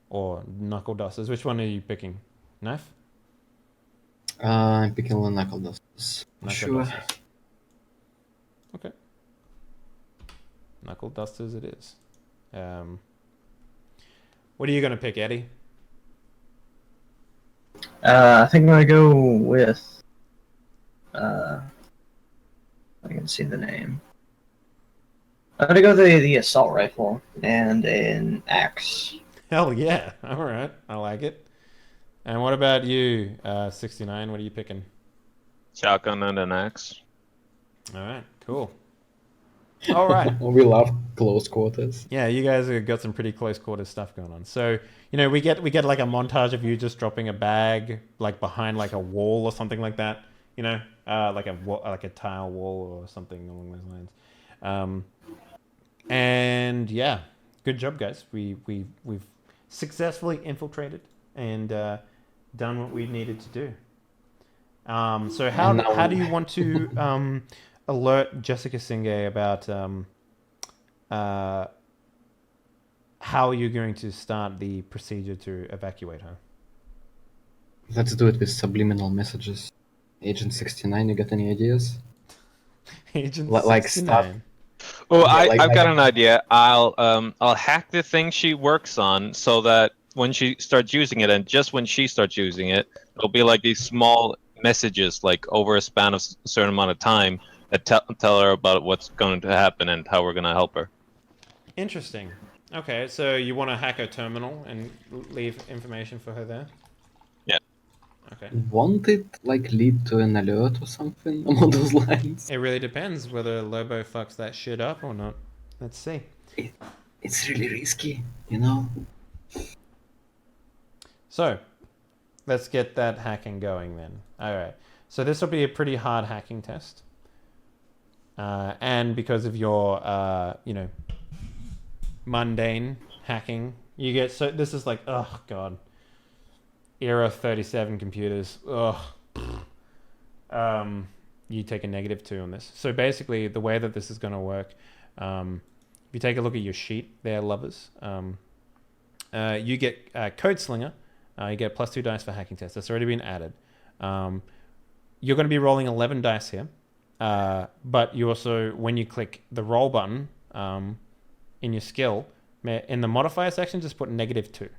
or knuckle dusters. Which one are you picking? Knife? I'm picking the knuckle dusters. Knuckle Sure. dusters. Okay. Knuckle dusters it is. What are you gonna pick, Eddie? I think I'm gonna go with. I can see the name. I'm gonna go the assault rifle and an axe. Hell yeah! All right, I like it. And what about you, 69? What are you picking? Shotgun and an axe. All right, cool. All right. We love close quarters. Yeah, you guys have got some pretty close quarters stuff going on. So, you know, we get like a montage of you just dropping a bag like behind like a wall or something like that. You know, like a tile wall or something along those lines. And yeah, good job, guys. We've successfully infiltrated and done what we needed to do. So how do you want to alert Jessica Singay about how you're going to start the procedure to evacuate her? Let's do it with subliminal messages. Agent 69, you got any ideas? Agent Like 69. Oh, Yeah, I've got an idea. I'll hack the thing she works on so that when she starts using it, and just when she starts using it, it'll be like these small messages, like over a span of a certain amount of time, that tell her about what's going to happen and how we're going to help her. Interesting. Okay, so you want to hack her terminal and leave information for her there? Yeah. Okay. Won't it like lead to an alert or something along those lines? It really depends whether Lobo fucks that shit up or not. Let's see. It's really risky, you know? So, let's get that hacking going then. All right. So this will be a pretty hard hacking test. And because of your, you know, mundane hacking, you get, so this is like, oh god, era 37 computers. Ugh. You take a -2 on this. So basically, the way that this is going to work, if you take a look at your sheet there, lovers, you get Code Slinger. You get +2 dice for hacking test. That's already been added. You're going to be rolling 11 dice here. But you also, when you click the roll button in your skill, in the modifier section, just put -2.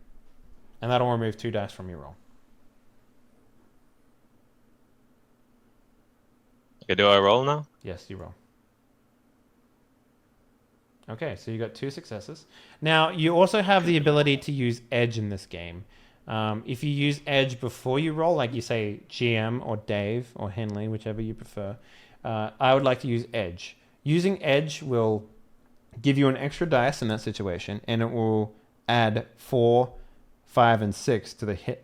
And that'll remove 2 dice from your roll. Okay, do I roll now? Yes, you roll. Okay, so you got 2 successes. Now, you also have the ability to use Edge in this game. If you use Edge before you roll, like you say GM or Dave or Henley, whichever you prefer, I would like to use Edge. Using Edge will give you an extra dice in that situation, and it will add 4, 5, and 6 to the hit.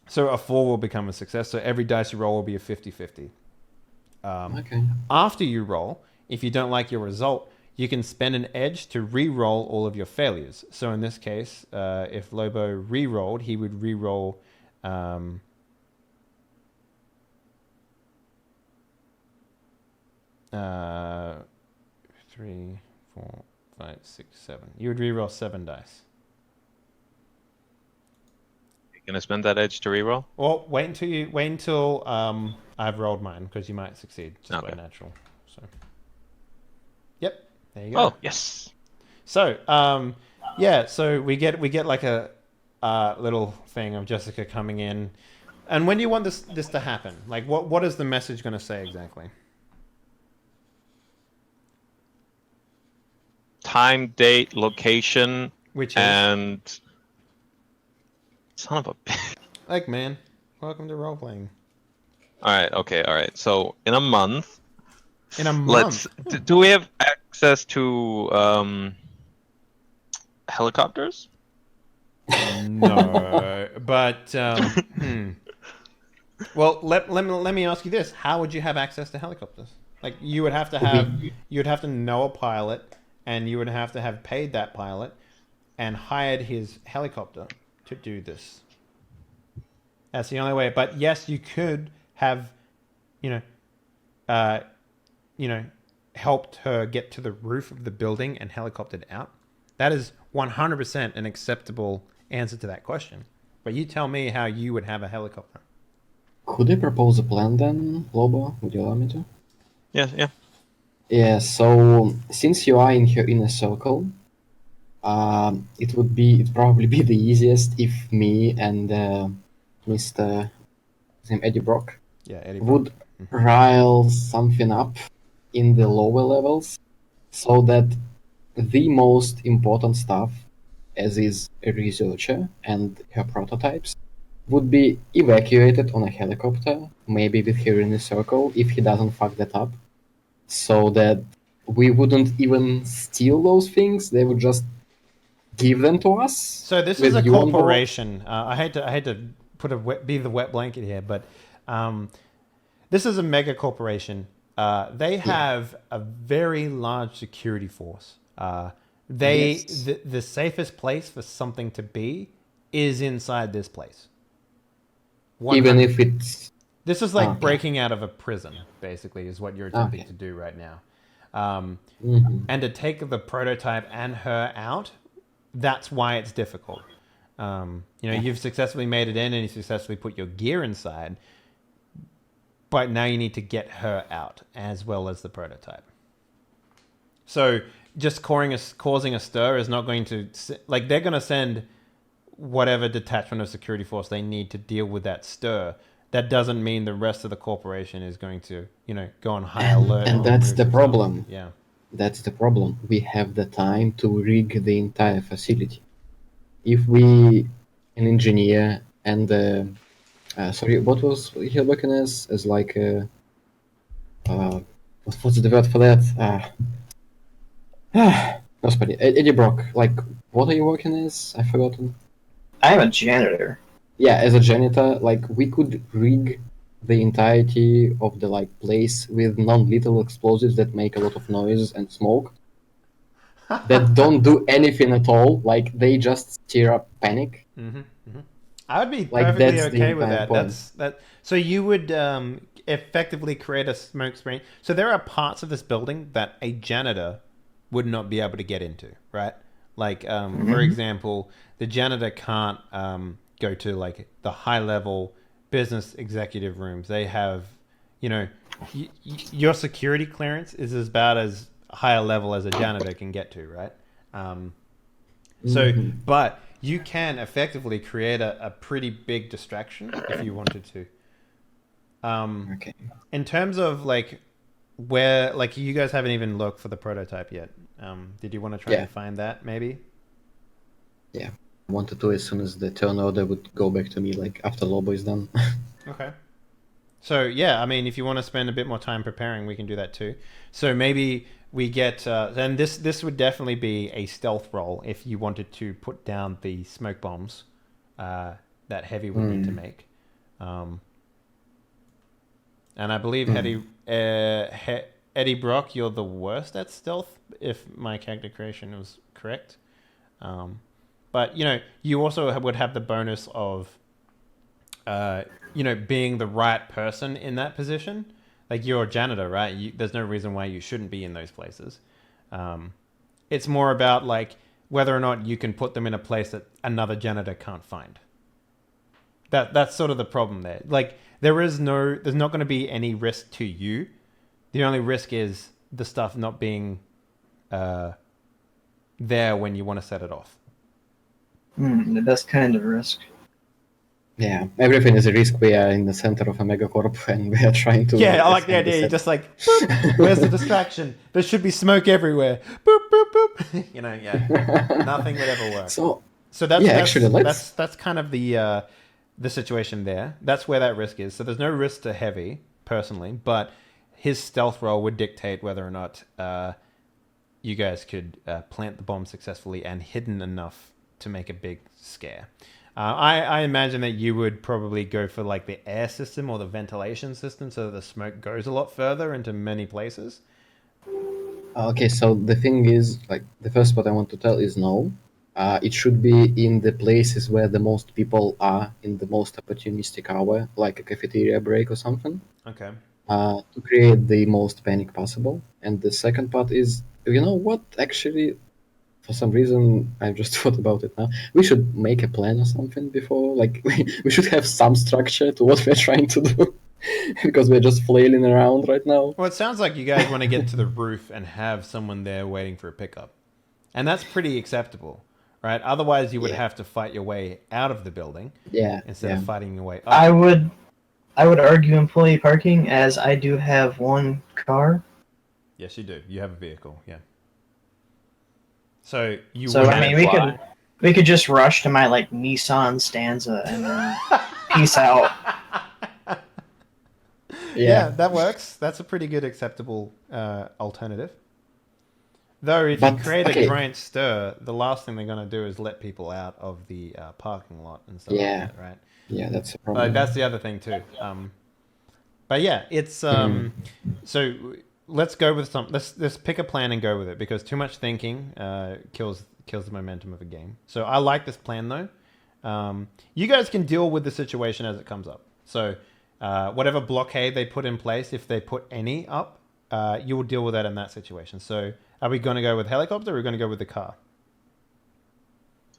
So a 4 will become a success, so every dice you roll will be a 50-50. Okay. After you roll, if you don't like your result, you can spend an edge to re-roll all of your failures. So in this case, if Lobo re-rolled, he would re-roll 3, 4, 5, 6, 7. You would re-roll 7 dice. You gonna spend that edge to reroll? Well, wait until I've rolled mine, because you might succeed just by Okay. natural. So, yep, there you go. Oh, yes. So, yeah, so we get like a little thing of Jessica coming in, and when do you want this to happen? Like, what is the message going to say exactly? Time, date, location, Which is and son of a bitch. like, man, welcome to role playing. All right. So in a month, In a month, do we have access to helicopters? no, but well, let me ask you this: how would you have access to helicopters? Like, you would have to know a pilot, and you would have to have paid that pilot and hired his helicopter to do this. That's the only way. But yes, you could have, helped her get to the roof of the building and helicoptered out. That is 100% an acceptable answer to that question. But you tell me how you would have a helicopter. Could I propose a plan then, Lobo? Would you allow me to? Yeah. Yeah, so since you are in her inner circle, it'd probably be the easiest if me and Mr. his name Eddie Brock Yeah, Eddie. would rile something up in the lower levels so that the most important stuff, as is a researcher and her prototypes, would be evacuated on a helicopter, maybe with her inner circle, if he doesn't fuck that up, so that we wouldn't even steal those things. They would just give them to us. So this with is a you on board. corporation. I hate to be the wet blanket here, but this is a mega corporation. They have a very large security force. Yes. The safest place for something to be is inside this place. Even if it's This is like Okay. breaking out of a prison, basically, is what you're attempting Okay. to do right now. And to take the prototype and her out, that's why it's difficult. You've successfully made it in and you successfully put your gear inside, but now you need to get her out as well as the prototype. So just causing a stir is not going to, like, they're going to send whatever detachment of security force they need to deal with that stir. That doesn't mean the rest of the corporation is going to, go on high alert. and that's the problem. Yeah. That's the problem. We have the time to rig the entire facility. If we, an engineer, and sorry, what was he working as? As like what's the word for that? Господи, Eddie Brock. Like, what are you working as? I've forgotten. I am a janitor. Yeah, as a janitor, like, we could rig the entirety of the place with non-lethal explosives that make a lot of noise and smoke that don't do anything at all. Like, they just stir up panic. I would be Like, perfectly that's the okay with entire that. point. So you would effectively create a smoke screen. So there are parts of this building that a janitor would not be able to get into, right? Like, for example, the janitor can't go to like the high level business executive rooms. They have, your security clearance is about as high a level as a janitor can get to, right? But you can effectively create a pretty big distraction if you wanted to. Okay. In terms of like where, like, you guys haven't even looked for the prototype yet. Did you want to try and find that maybe? Yeah. I wanted to as soon as the turn order would go back to me, like after Lobo is done. Okay. So yeah, I mean, if you want to spend a bit more time preparing, we can do that too. So maybe we get then this would definitely be a stealth roll if you wanted to put down the smoke bombs that Heavy would need to make. And I believe Eddie Brock, you're the worst at stealth, if my character creation was correct. But, you also would have the bonus of, being the right person in that position. Like, you're a janitor, right? There's no reason why you shouldn't be in those places. It's more about, like, whether or not you can put them in a place that another janitor can't find. That's sort of the problem there. Like, there's not going to be any risk to you. The only risk is the stuff not being there when you want to set it off. The best kind of risk. Yeah, everything is a risk. We are in the center of a megacorp and we are trying to... Yeah, I like the idea. You're just like, boop, where's the distraction? There should be smoke everywhere. Boop, boop, boop. Yeah. Nothing would ever work. So that's kind of the situation there. That's where that risk is. So there's no risk to Heavy, personally, but his stealth roll would dictate whether or not you guys could plant the bomb successfully and hidden enough to make a big scare. I imagine that you would probably go for like the air system or the ventilation system so that the smoke goes a lot further into many places. Okay, so the thing is, like, the first part I want to tell is no. It should be in the places where the most people are in the most opportunistic hour, like a cafeteria break or something. Okay. To create the most panic possible. And the second part is, you know what, actually, for some reason, I just thought about it now. We should make a plan or something before. Like, we should have some structure to what we're trying to do. Because we're just flailing around right now. Well, it sounds like you guys want to get to the roof and have someone there waiting for a pickup. And that's pretty acceptable, right? Otherwise, you would have to fight your way out of the building instead of fighting your way up. I would argue employee parking, as I do have one car. Yes, you do. You have a vehicle, yeah. So we could just rush to my like Nissan Stanza and then peace out. Yeah, that works. That's a pretty good acceptable alternative. Though if you create a giant stir, the last thing they're going to do is let people out of the parking lot and stuff like that, right? Yeah, that's a problem. That's the other thing too. But yeah, it's so let's go with let's pick a plan and go with it, because too much thinking kills the momentum of a game. So I like this plan though. You guys can deal with the situation as it comes up. So whatever blockade they put in place, if they put any up, you will deal with that in that situation. So are we going to go with helicopter or are we going to go with the car?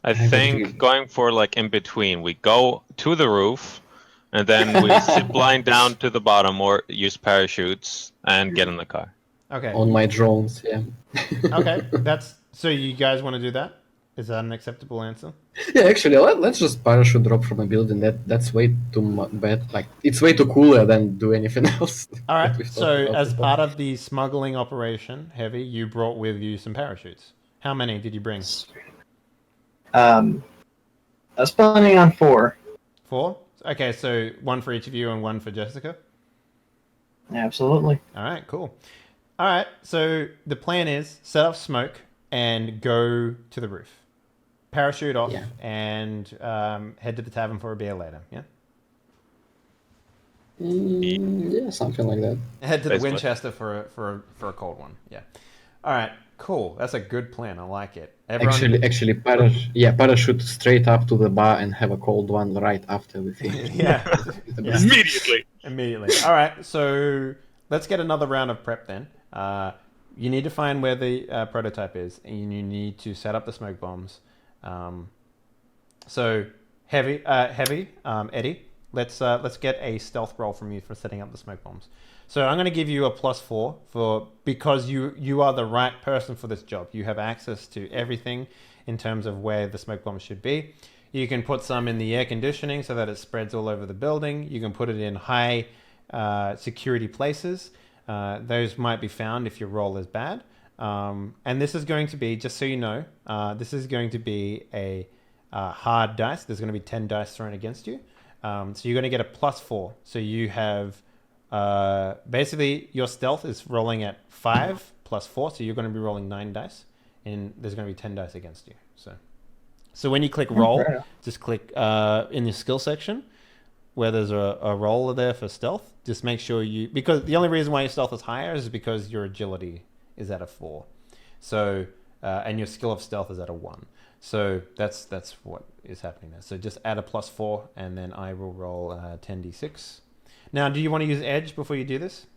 I think going for like in between. We go to the roof and then we sit blind down to the bottom or use parachutes and get in the car. Okay. On my drones, yeah. Okay, so you guys want to do that? Is that an acceptable answer? Yeah, actually, let's just parachute drop from a building. That's way too bad. Like, it's way too cooler than do anything else. All right. So as part of the smuggling operation, Heavy, you brought with you some parachutes. How many did you bring? I was planning on 4. 4? Okay, so 1 for each of you and 1 for Jessica? Absolutely. All right, cool. All right, so the plan is set up smoke and go to the roof. Parachute off and head to the tavern for a beer later, yeah? Yeah, something like that. Head to the Winchester for a cold one, yeah. All right, cool. That's a good plan. I like it. Everyone... Actually, parachute straight up to the bar and have a cold one right after we finish. Yeah. Immediately. All right, so let's get another round of prep then. You need to find where the prototype is, and you need to set up the smoke bombs. So Heavy, Eddie, let's get a stealth roll from you for setting up the smoke bombs. So I'm going to give you a +4 because you are the right person for this job. You have access to everything in terms of where the smoke bombs should be. You can put some in the air conditioning so that it spreads all over the building. You can put it in high security places. Those might be found if your roll is bad. And this is going to be, just so you know, this is going to be a hard dice. There's going to be 10 dice thrown against you. So you're going to get a +4. So you have, basically your stealth is rolling at 5 + 4. So you're going to be rolling 9 dice. And there's going to be 10 dice against you. So when you click roll, just click in the skill section. where there's a roller there for stealth, just make sure because the only reason why your stealth is higher is because your agility is at a 4. So, and your skill of stealth is at a 1. So that's what is happening there. So just add a +4, and then I will roll 10d6. Now, do you want to use edge before you do this?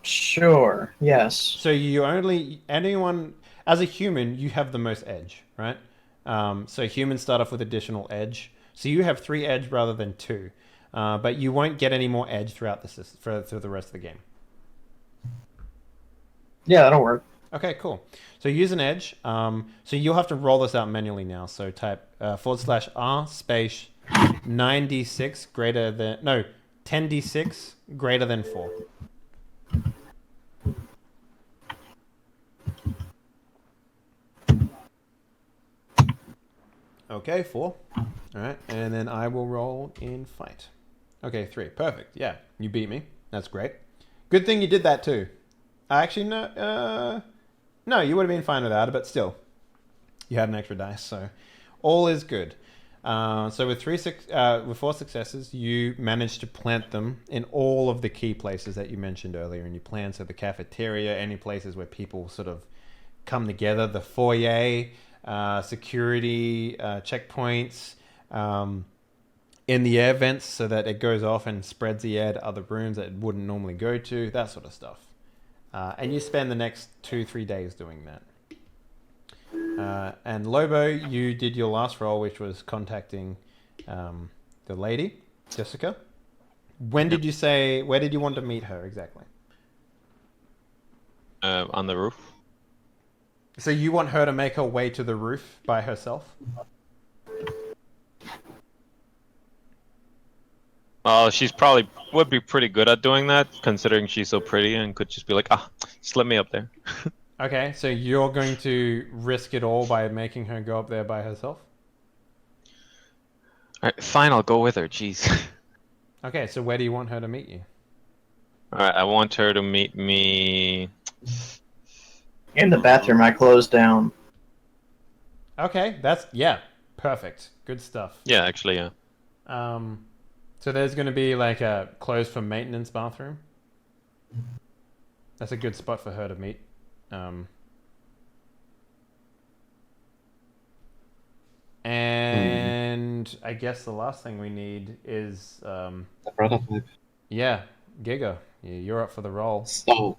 Sure. Yes. So anyone as a human, you have the most edge, right? So humans start off with additional edge. So you have 3 edge rather than 2, but you won't get any more edge throughout through the rest of the game. Yeah, that'll work. Okay, cool. So use an edge. So you'll have to roll this out manually now. So type /R space 9d6 greater than 10d6 greater than 4. Okay, 4. All right, and then I will roll in fight. Okay, 3. Perfect. Yeah, you beat me. That's great. Good thing you did that too. Actually, no. No, you would have been fine without it, but still, you had an extra dice, so all is good. So with 4 successes, you managed to plant them in all of the key places that you mentioned earlier in your plan. So the cafeteria, any places where people sort of come together, the foyer, security checkpoints, in the air vents, so that it goes off and spreads the air to other rooms that it wouldn't normally go to, that sort of stuff. And you spend the next 2-3 days doing that. And Lobo, you did your last role, which was contacting the lady, Jessica. Where did you want to meet her exactly? On the roof. So you want her to make her way to the roof by herself? Well, she's probably would be pretty good at doing that, considering she's so pretty and could just be like, just let me up there. Okay, so you're going to risk it all by making her go up there by herself? Alright, fine, I'll go with her, jeez. Okay, so where do you want her to meet you? Alright, I want her to meet me... In the bathroom, I closed down. Okay, perfect. Good stuff. Yeah, actually, yeah. So there's going to be like a closed for maintenance bathroom. That's a good spot for her to meet. And I guess the last thing we need is The prototype. yeah, Giga. You're up for the role. So,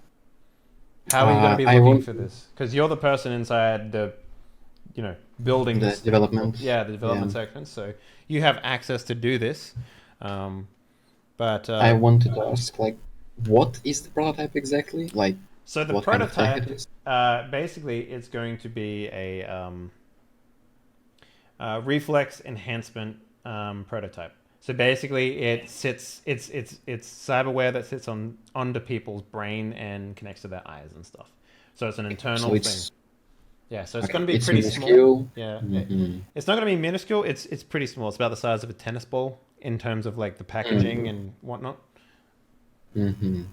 How are you going to be I looking want- for this? Because you're the person inside the, building the this development. Yeah, the development Yeah. section. So you have access to do this. But I wanted to ask, what is the prototype exactly? so the what kind of tech prototype, it is? basically, it's going to be a reflex enhancement prototype. So basically, it's cyberware that sits onto people's brain and connects to their eyes and stuff. So it's an internal So it's thing. Yeah, so it's okay, going to be it's pretty minuscule. small. Yeah, Mhm. it's not going to be minuscule. It's pretty small. It's about the size of a tennis ball in terms of like the packaging and whatnot. Mm-hmm.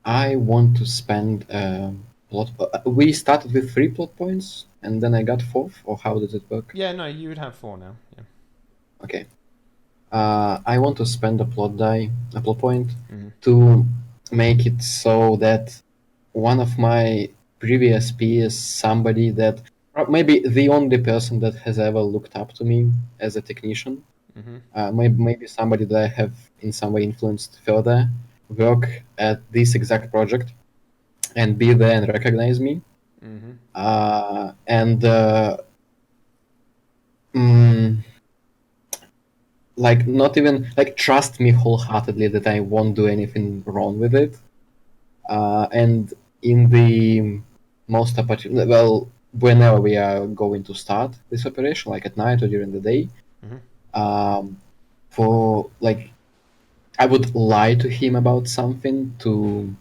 I want to spend plot. We started with 3 plot points, and then I got 4th, or how does it work? Yeah, no, you would have 4 now. Yeah. Okay. I want to spend a plot point, Mhm. to make it so that one of my previous peers, somebody that maybe the only person that has ever looked up to me as a technician, maybe somebody that I have in some way influenced further, work at this exact project and be there and recognize me. And not even trust me wholeheartedly that I won't do anything wrong with it. And in the most opportune, whenever we are going to start this operation, like at night or during the day, I would lie to him about something to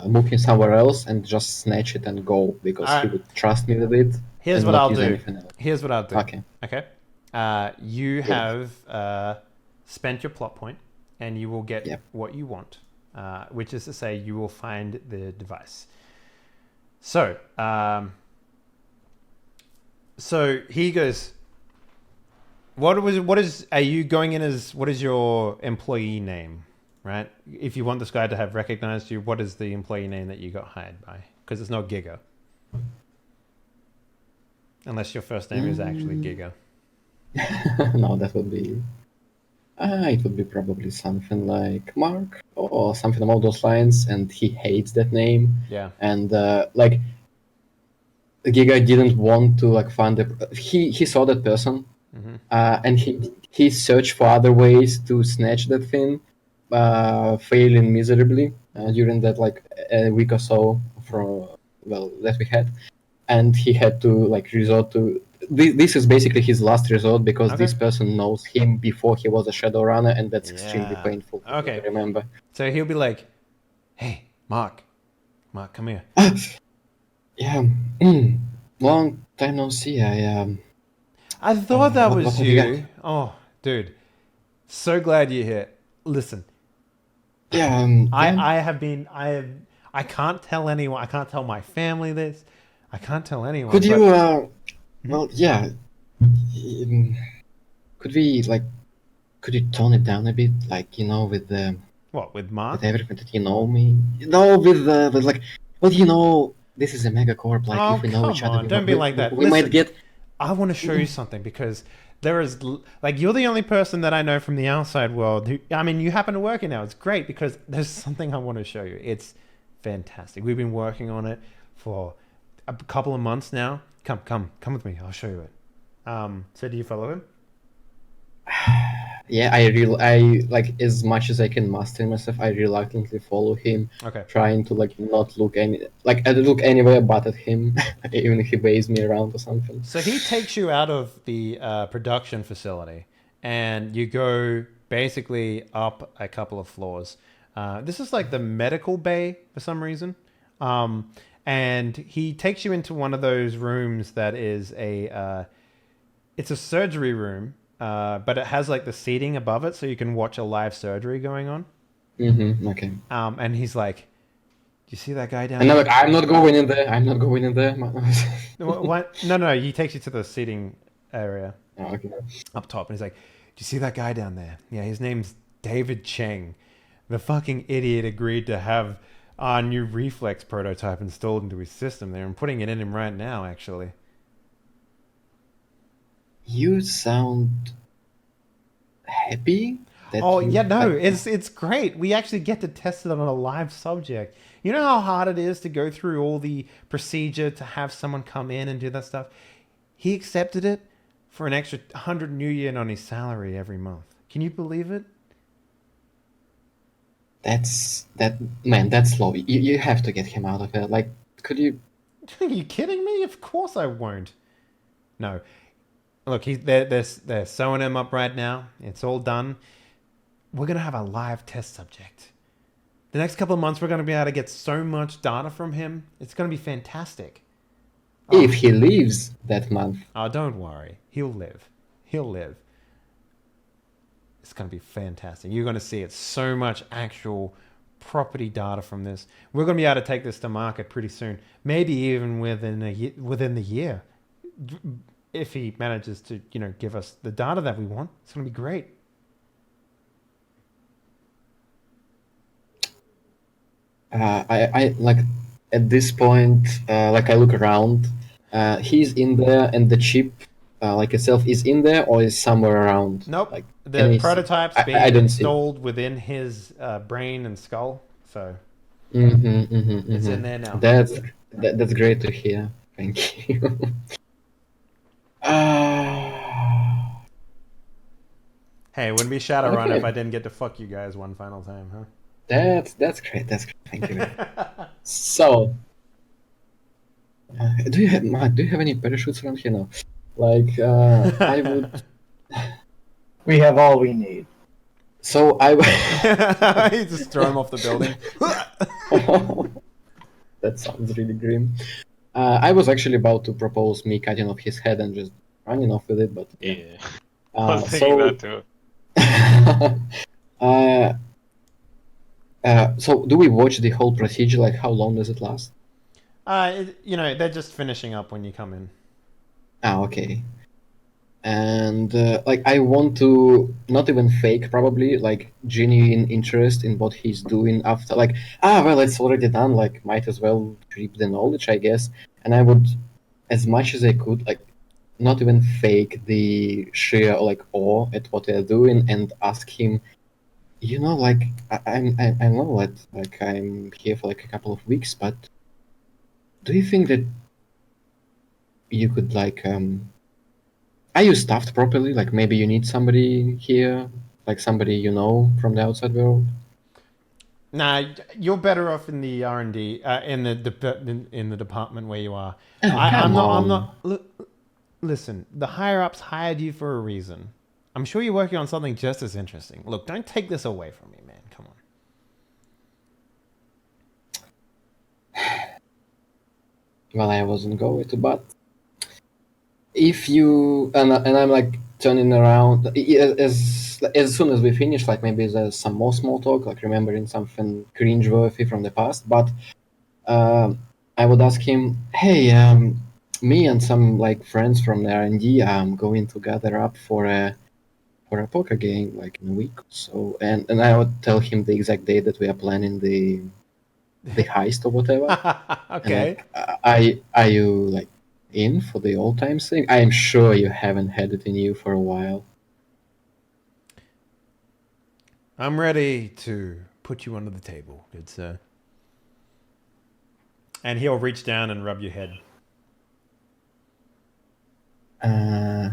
move him somewhere else and just snatch it and go, because he would trust me with it. Here's and what not I'll use do. anything else. Here's what I'll do. Okay. Okay. You have spent your plot point, and you will get what you want, which is to say, you will find the device. So, So he goes, are you going in as, what is your employee name, right? If you want this guy to have recognized you, what is the employee name that you got hired by? Because it's not Giga. Unless your first name is actually Giga. No, that would be. It would be probably something like Mark or something along those lines, and he hates that name. Yeah. And like, Giga didn't want to like find the. He saw that person, and he searched for other ways to snatch that thing, failing miserably during that like a week or so from that we had, and he had to like resort to. This is basically his last resort because Okay. this person knows him before he was a Shadowrunner, and that's extremely Yeah. painful for me Okay. to remember. So he'll be like, hey, Mark, come here. Yeah, long time no see. I thought that what was have you got? you. Oh, dude. So glad you're here. Listen, Yeah, I can't tell anyone. I can't tell my family this. I can't tell anyone. could you? but- Well, yeah. Could we like? Could you tone it down a bit, like with the What, with Mark? with everything that you know me? No, with like, well, this is a megacorp. Like, Oh, if we know each come other, on. Don't be like that. we might Listen, get. I want to show you something because there is, like, you're the only person that I know from the outside world who, I mean, you happen to work here now. It's great because there's something I want to show you. It's fantastic. We've been working on it for a couple of months now. Come with me. I'll show you it. So do you follow him? Yeah, I like as much as I can master myself. I reluctantly follow him, Okay. trying to like not look I look anywhere but at him, even if he waves me around or something. So he takes you out of the production facility and you go basically up a couple of floors. This is like the medical bay for some reason. And he takes you into one of those rooms that is it's a surgery room, but it has like the seating above it so you can watch a live surgery going on. Okay. And he's like, do you see that guy down And there? I'm like, I'm not going in there. I'm not going in there. What? No, he takes you to the seating area. Oh, okay. Up top, and he's like, do you see that guy down there? Yeah, his name's David Cheng. The fucking idiot agreed to have our new reflex prototype installed into his system there. I'm putting it in him right now, actually. You sound happy? Oh, yeah, no, it's great. We actually get to test it on a live subject. You know how hard it is to go through all the procedure to have someone come in and do that stuff? He accepted it for an extra 100 New Yen on his salary every month. Can you believe it? That's low. You have to get him out of here. Like, could you? Are you kidding me? Of course I won't. No. Look, they're sewing him up right now. It's all done. We're going to have a live test subject. The next couple of months, we're going to be able to get so much data from him. It's going to be fantastic. If he leaves that month. Oh, don't worry. He'll live. He'll live. It's going to be fantastic. You're going to see it. So much actual property data from this. We're going to be able to take this to market pretty soon. Maybe even within the year. If he manages to, give us the data that we want. It's going to be great. I like at this point, like I look around. He's in there, and the chip, like itself, is in there or is somewhere around. Nope. Like, The prototype's being I don't see. installed within his brain and skull. So It's it's in there now. That's great to hear. Thank you. Hey, it wouldn't be Shadowrun Okay. if I didn't get to fuck you guys one final time, huh? That's great. That's great. Thank you. So, do you have any parachutes around here? No. Like, I would. We have all we need. So I. You just throw him off the building. That sounds really grim. I was actually about to propose me cutting off his head and just running off with it, but Yeah. I was thinking that too. So do we watch the whole procedure? Like, how long does it last? They're just finishing up when you come in. Okay. And like I want to not even fake probably like genuine interest in what he's doing after like well it's already done like might as well reap the knowledge I guess, and I would as much as I could like not even fake the sheer like awe at what they're doing and ask him, like I know that like I'm here for like a couple of weeks, but do you think that you could like are you staffed properly? Like maybe you need somebody here, like somebody you know from the outside world. Nah, you're better off in the R&D, in the department where you are. Oh, come I'm on. not. Listen, the higher ups hired you for a reason. I'm sure you're working on something just as interesting. Look, don't take this away from me, man. Come on. Well, I wasn't going to, but if you and I'm like turning around as soon as we finish, like maybe there's some more small talk, like remembering something cringeworthy from the past. But I would ask him, "Hey, me and some like friends from the R&D, going to gather up for a poker game like in a week or so," and I would tell him the exact day that we are planning the heist or whatever. And Okay. like, are you like in for the old times thing? I am sure you haven't had it in you for a while. I'm ready to put you under the table, good sir. And he'll reach down and rub your head.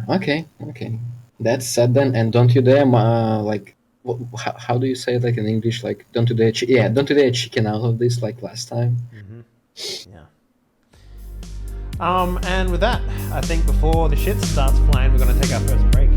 Okay. That's said then. And don't you dare like how do you say it like in English? Like don't you dare don't you dare chicken out of this like last time. Yeah. And with that, I think before the shit starts flying, we're gonna take our first break.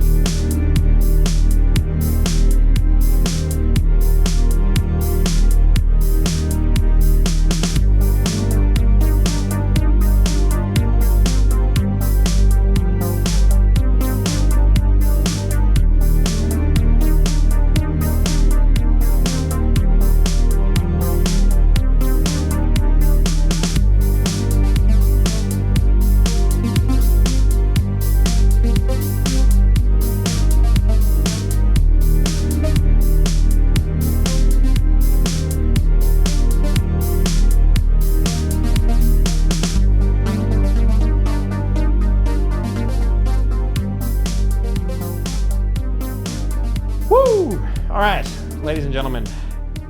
Woo! All right, ladies and gentlemen,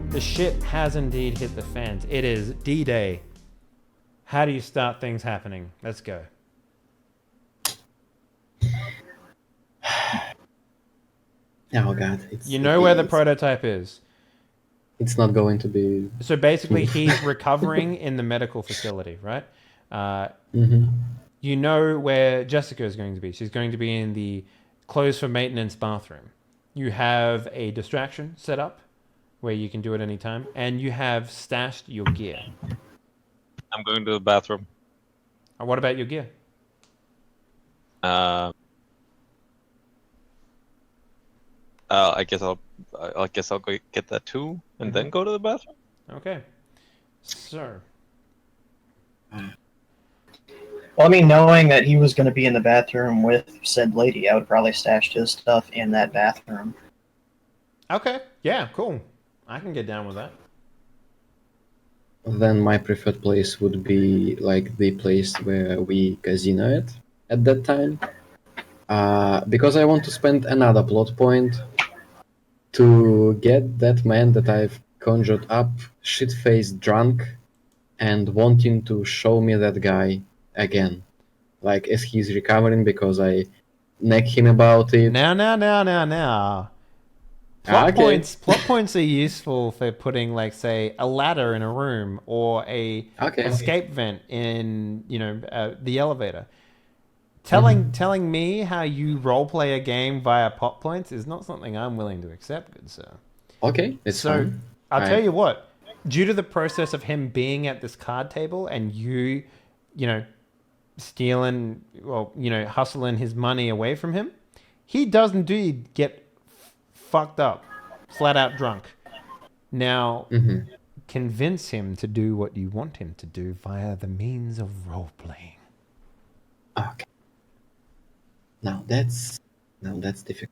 the shit has indeed hit the fans. It is D-Day. How do you start things happening? Let's go. Oh god, You know where the prototype is. it's not going to be. So basically, he's recovering in the medical facility, right? Mm-hmm. You know where Jessica is going to be. She's going to be in the closed for maintenance bathroom. You have a distraction set up where you can do it anytime, and you have stashed your gear. I'm going to the bathroom. What about your gear? I guess I'll go get that too, and then go to the bathroom. Okay. So, Well, I mean, knowing that he was going to be in the bathroom with said lady, I would probably stash his stuff in that bathroom. okay. Yeah, cool. I can get down with that. Then my preferred place would be like the place where we casino at that time. Because I want to spend another plot point to get that man that I've conjured up shit-faced drunk and wanting to show me that guy again. Like as he's recovering because I neck him about it. Now. Plot Okay. points are useful for putting, like, say, a ladder in a room or a escape vent in, the elevator. Telling me how you roleplay a game via plot points is not something I'm willing to accept, good sir. Okay, it's So, fine. I'll tell you what. Due to the process of him being at this card table and you stealing, hustling his money away from him, he does indeed get fucked up, flat out drunk. Now, convince him to do what you want him to do via the means of role playing. Okay. Now that's difficult.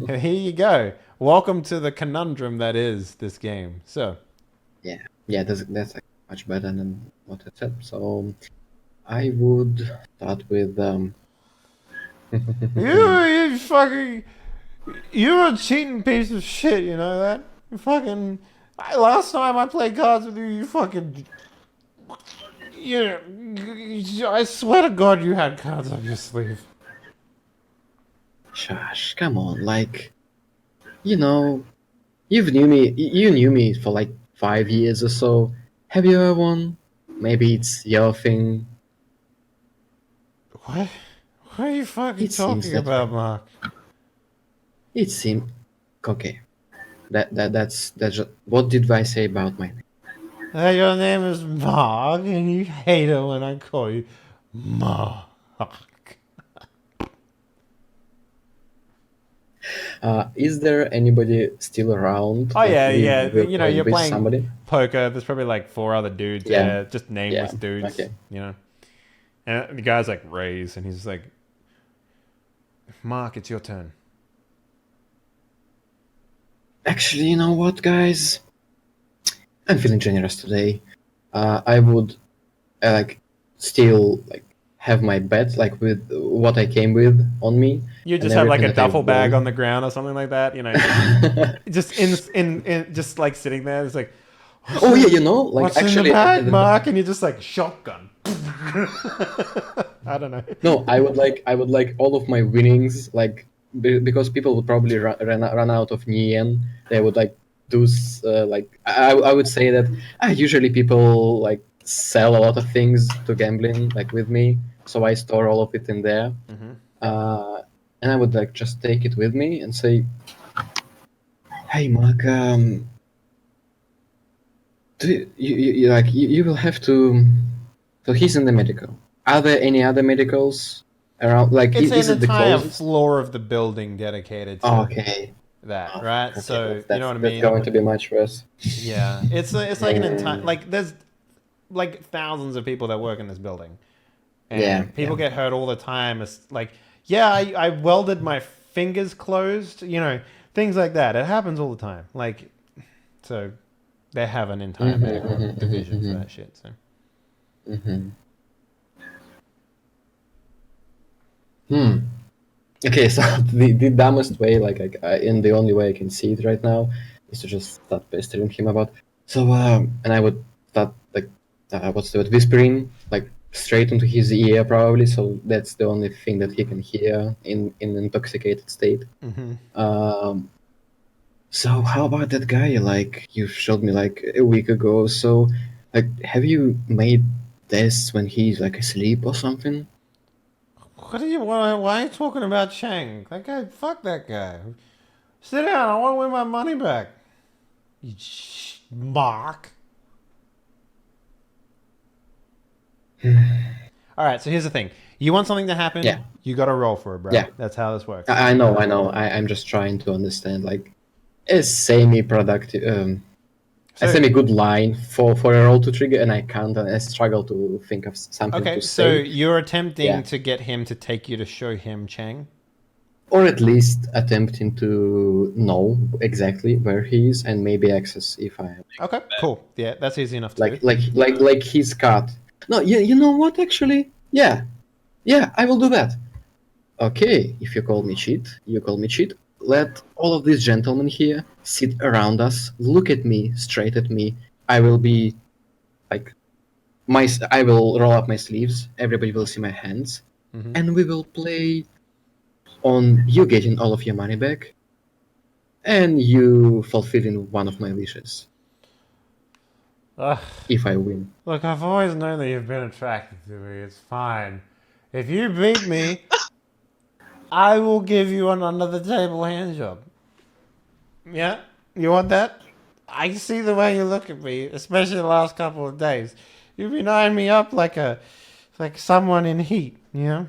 Here you go. Welcome to the conundrum that is this game. So, Yeah, that's like much better than what I said. So I would start with you fucking, you're a cheating piece of shit. You know that? You fucking. Last time I played cards with you, you fucking. I swear to God, you had cards up your sleeve. Shush, come on, like you know, you knew me for like 5 years or so. Have you ever won? Maybe it's your thing. What? What are you fucking It seems talking that about, way. Mark? It seems okay. That's just, what did I say about my name? Your name is Mark, and you hate it when I call you Mark. Is there anybody still around? Oh Like yeah, we yeah. were You know, playing you're with playing somebody? poker. There's probably like 4 other dudes Yeah. there, just nameless Yeah, dudes. okay. You know, and the guy's like raised, and he's like, "Mark, it's your turn." Actually, you know what, guys? I'm feeling generous today. I would like still like have my bet like with what I came with on me. You and just have like everything a that I duffel bag won. on the ground or something like that. You know, just in just like sitting there. It's like, Oh yeah, you know, like what's in the actually, bag, Mark? And you're just like shotgun. I don't know. no, I would like all of my winnings, like because people would probably run out of Nian. They would like do like I would say that usually people like sell a lot of things to gambling like with me, so I store all of it in there. Mm-hmm. And I would like just take it with me and say, "Hey, Mark, you like you will have to." So he's in the medical. Are there any other medicals around? Like, It's is an it the entire closest? floor of the building dedicated to Okay. that, Oh, right? okay, So you know what I that's mean? going to be much worse. Yeah, it's like an entire Mm, like there's like thousands of people that work in this building, yeah, and yeah. people get hurt all the time. It's like, yeah, I welded my fingers closed, you know, things like that. It happens all the time. Like, so they have an entire medical division for that shit. So Mm-hmm. Hmm. Okay, so the dumbest way, like and the only way I can see it right now, is to just start pestering him about. So, and I would start like, what's the word, whispering like straight into his ear probably. So that's the only thing that he can hear in intoxicated state. mm-hmm. So how about that guy like you showed me like a week ago? So, like, have you made this when he's like asleep or something? What do you want? Why are you talking about Chang? That guy, fuck that guy. Sit down. I want to win my money back. You Mark. All right, so here's the thing. You want something to happen, Yeah. you got to roll for it, bro. Yeah. That's how this works. I know. I'm just trying to understand like a semi-productive, a So, semi-good line for a roll to trigger, and I can't. And I struggle to think of something okay, to so say, you're attempting Yeah. to get him to take you to show him Chang? or at least attempting to know exactly where he is and maybe access if I Okay, cool. Yeah, that's easy enough to do. like his card. No, yeah, you know what? Actually, yeah, I will do that. Okay, if you call me cheat, you call me cheat. Let all of these gentlemen here sit around us, look at me, straight at me. I will be like I will roll up my sleeves. Everybody will see my hands, Mm-hmm. and we will play on you getting all of your money back, and you fulfilling one of my wishes if I win. Look, I've always known that you've been attracted to me. It's fine. If you beat me, I will give you an under the table hand job. Yeah? You want that? I see the way you look at me, especially the last couple of days. You've been eyeing me up like someone in heat, you know?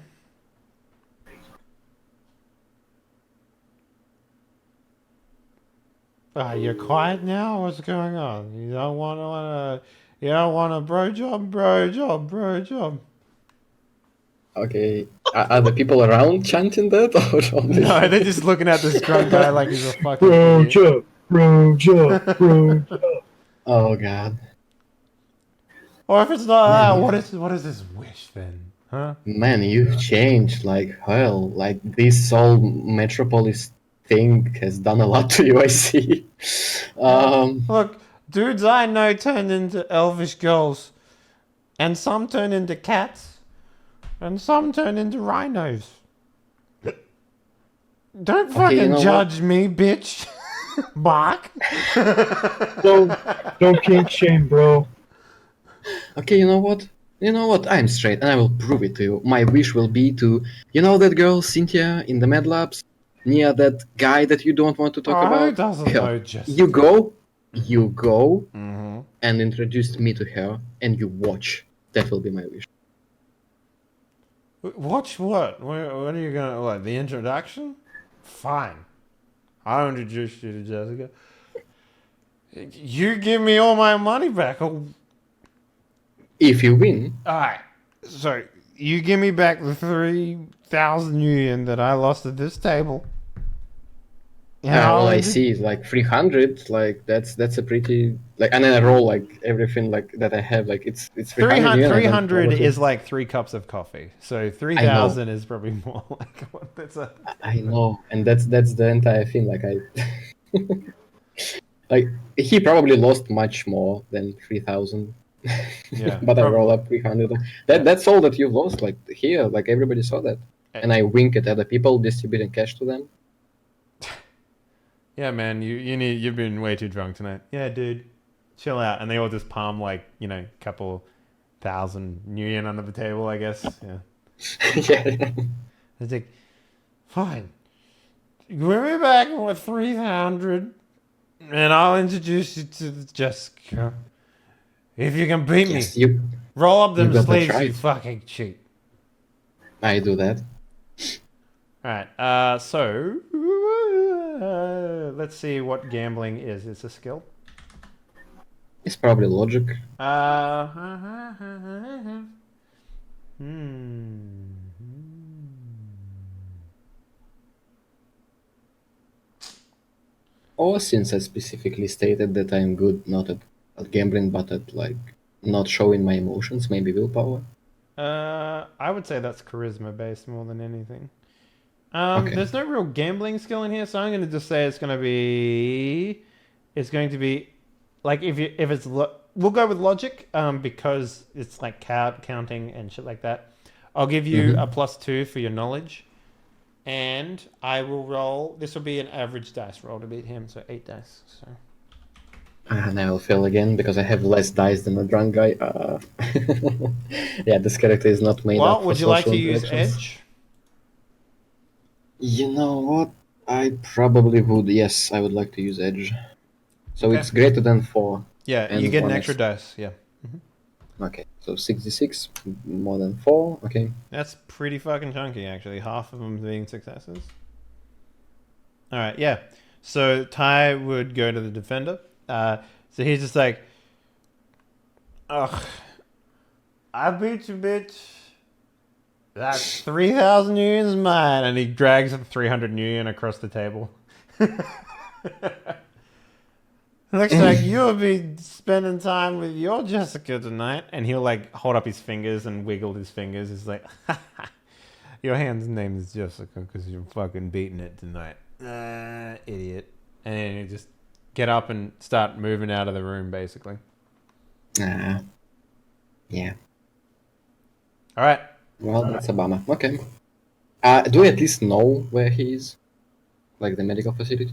You're quiet now? What's going on? You don't want a bro job? Okay. Are the people around chanting that? Or only No, you? they're just looking at this drunk guy like he's a fucking idiot. Bro. Oh god. Or if it's not Man, that, what is this wish then? Huh? man, you've changed like hell. Like this whole Metropolis thing has done a lot to you, I see. Look, dudes I know turned into elvish girls, and some turn into cats, and some turn into rhinos. Don't Okay, fucking you know judge me, bitch. Mark. Don't kink shame, bro. Okay, you know what? You know what? I'm straight, and I will prove it to you. My wish will be to, you know, that girl Cynthia in the Med Labs, near that guy that you don't want to talk Oh, who about. doesn't Hell, know Jessica? you go, Mm-hmm. and introduce me to her, and you watch. That will be my wish. Watch what? What are you gonna? What, the introduction? Fine. I'll introduce you to Jessica. You give me all my money back. Oh, If you win, alright. So you give me back the 3,000 yuan that I lost at this table. And all I'll I intro- see is like 300. Like that's a pretty like, and then I roll like everything like that I have. Like it's 300 300, yen. I don't know what is like 3 cups of coffee. So 3,000 is probably more like what that's a. I know, and that's the entire thing. Like I, like he probably lost much more than 3,000. Yeah, But I roll probably. up 300. That's all that you've lost. Like here, like everybody saw that, and I wink at other people distributing cash to them. Yeah, man, you've been way too drunk tonight. Yeah, dude, chill out. And they all just palm like couple thousand yuan under the table, I guess. Yeah, Yeah. it's like fine. Give me back with 300, and I'll introduce you to Jessica. If you can beat Yes, me, you roll up them got that sleeves, right. you fucking cheat. I do that. All right. So let's see what gambling is. It's a skill. It's probably logic. Hmm. Or since I specifically stated that I'm good not at gambling, but at like not showing my emotions, maybe willpower. I would say that's charisma based more than anything. Okay. There's no real gambling skill in here, so I'm going to just say it's going to be like if it's we'll go with logic because it's like counting and shit like that. I'll give you a +2 for your knowledge, and I will roll. This will be an average dice roll to beat him, so 8 dice. So And I will fail again because I have less dice than a drunk guy. Yeah, this character is not made up for would you like social to use interactions. edge? You know what? I probably would. Yes, I would like to use edge. So Okay. it's greater than 4. Yeah, and you get an one extra dice. Yeah, Okay, so 66 more than 4. Okay. that's pretty fucking chunky actually. Half of them being successes. All right, yeah. So Ty would go to the defender. So he's just like, ugh, I beat you, bitch. That 3,000 yuan is mine. And he drags the 300 yuan across the table. Looks like you'll be spending time with your Jessica tonight. And he'll like hold up his fingers and wiggle his fingers. He's like, your hand's name is Jessica because you're fucking beating it tonight. Idiot. And then you just get up and start moving out of the room, basically. Yeah. All right. Well, that's a bummer. Okay. Do we at least know where he is? Like the medical facility?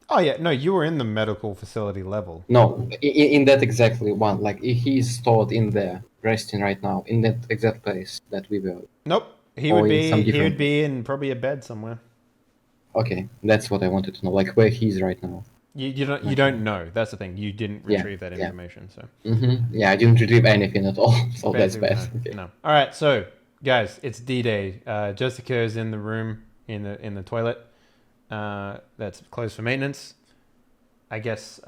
Oh, yeah. No, you were in the medical facility level. No, in that exactly one. Like he's stored in there, resting right now, in that exact place that we were. Nope. He Or would in some be different- in probably a bed somewhere. Okay, that's what I wanted to know. Like where he's right now. You don't know. That's the thing. You didn't retrieve that yeah. information, so Yeah, I didn't retrieve anything at all, so that's basically, bad. Okay. no. All right, so guys, it's D-Day. Jessica is in the room in the toilet. That's closed for maintenance. I guess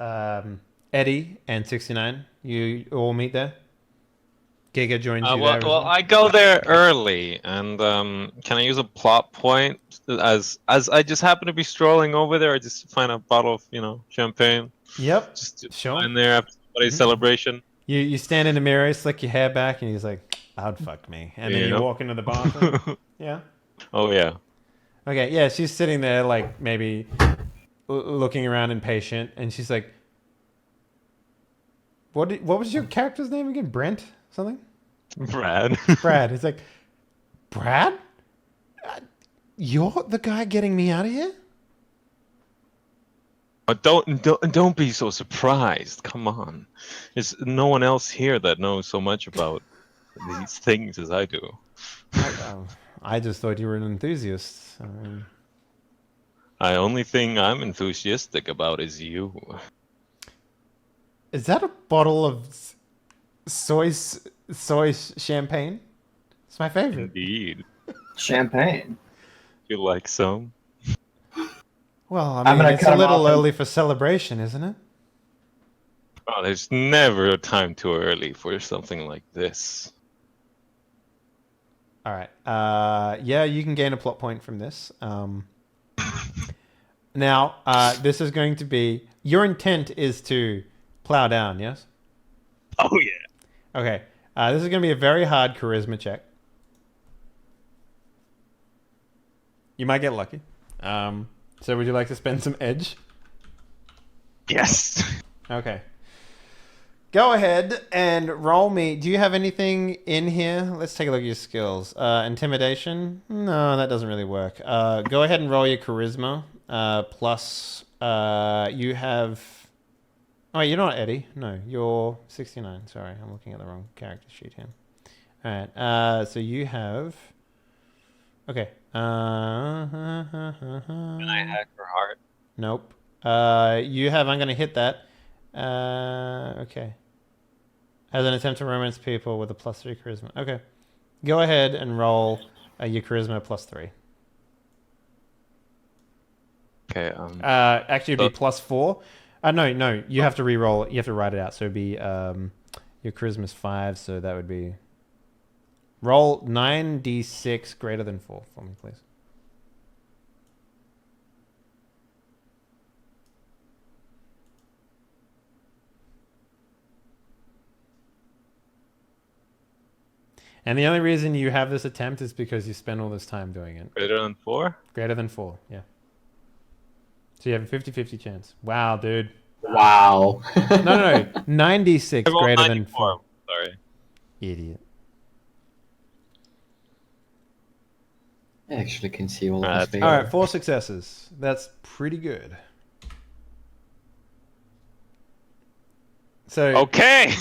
Eddie and 69, you all meet there. Giga joins you well, there. as well, I go there early, and can I use a plot point as I just happen to be strolling over there? I just find a bottle of champagne, Yep. just Sure. find there after somebody's Mhm. celebration. You stand in the mirror, slick your hair back, and he's like, "I'd fuck me," and then you walk into the bathroom. Yeah. Oh yeah. Okay. Yeah. She's sitting there, like maybe looking around, impatient, and she's like, "What was your character's name again? Brent something? Brad. Brad." He's like, "Brad, you're the guy getting me out of here." But don't be so surprised. Come on, there's no one else here that knows so much about these things as I do. I just thought you were an enthusiast. The only thing I'm enthusiastic about is you. Is that a bottle of soy champagne? It's my favorite. Indeed. Champagne. You like some? Well, I I'm mean, gonna it's cut a him little off and- early for celebration, isn't it? Oh, there's never a time too early for something like this. All right. Yeah, you can gain a plot point from this. Now, this is going to be your intent is to plow down. Yes. Oh yeah. Okay. This is going to be a very hard charisma check. You might get lucky. So, would you like to spend some edge? Yes. Okay. Go ahead and roll me. Do you have anything in here? Let's take a look at your skills. Intimidation? No, that doesn't really work. Go ahead and roll your charisma. Plus, you have... Oh, wait, you're not Eddie. No, you're 69. Sorry, I'm looking at the wrong character sheet here. All right. So you have... Okay. Can I hack her heart? Nope. You have... I'm going to hit that. Okay. As an attempt to romance people with a +3 charisma. Okay. Go ahead and roll your charisma +3. Okay. Actually, it'd be +4. No. You have to re-roll it. You have to write it out. So it'd be your charisma's 5. So that would be roll 9d6 greater than 4 for me, please. And the only reason you have this attempt is because you spend all this time doing it. Greater than 4? Greater than 4, yeah. So you have a 50-50 chance. Wow, dude. Wow. No. 96 greater than 4. Sorry. Idiot. I actually can see all of Alright. this. All right, 4 successes. That's pretty good. So Okay.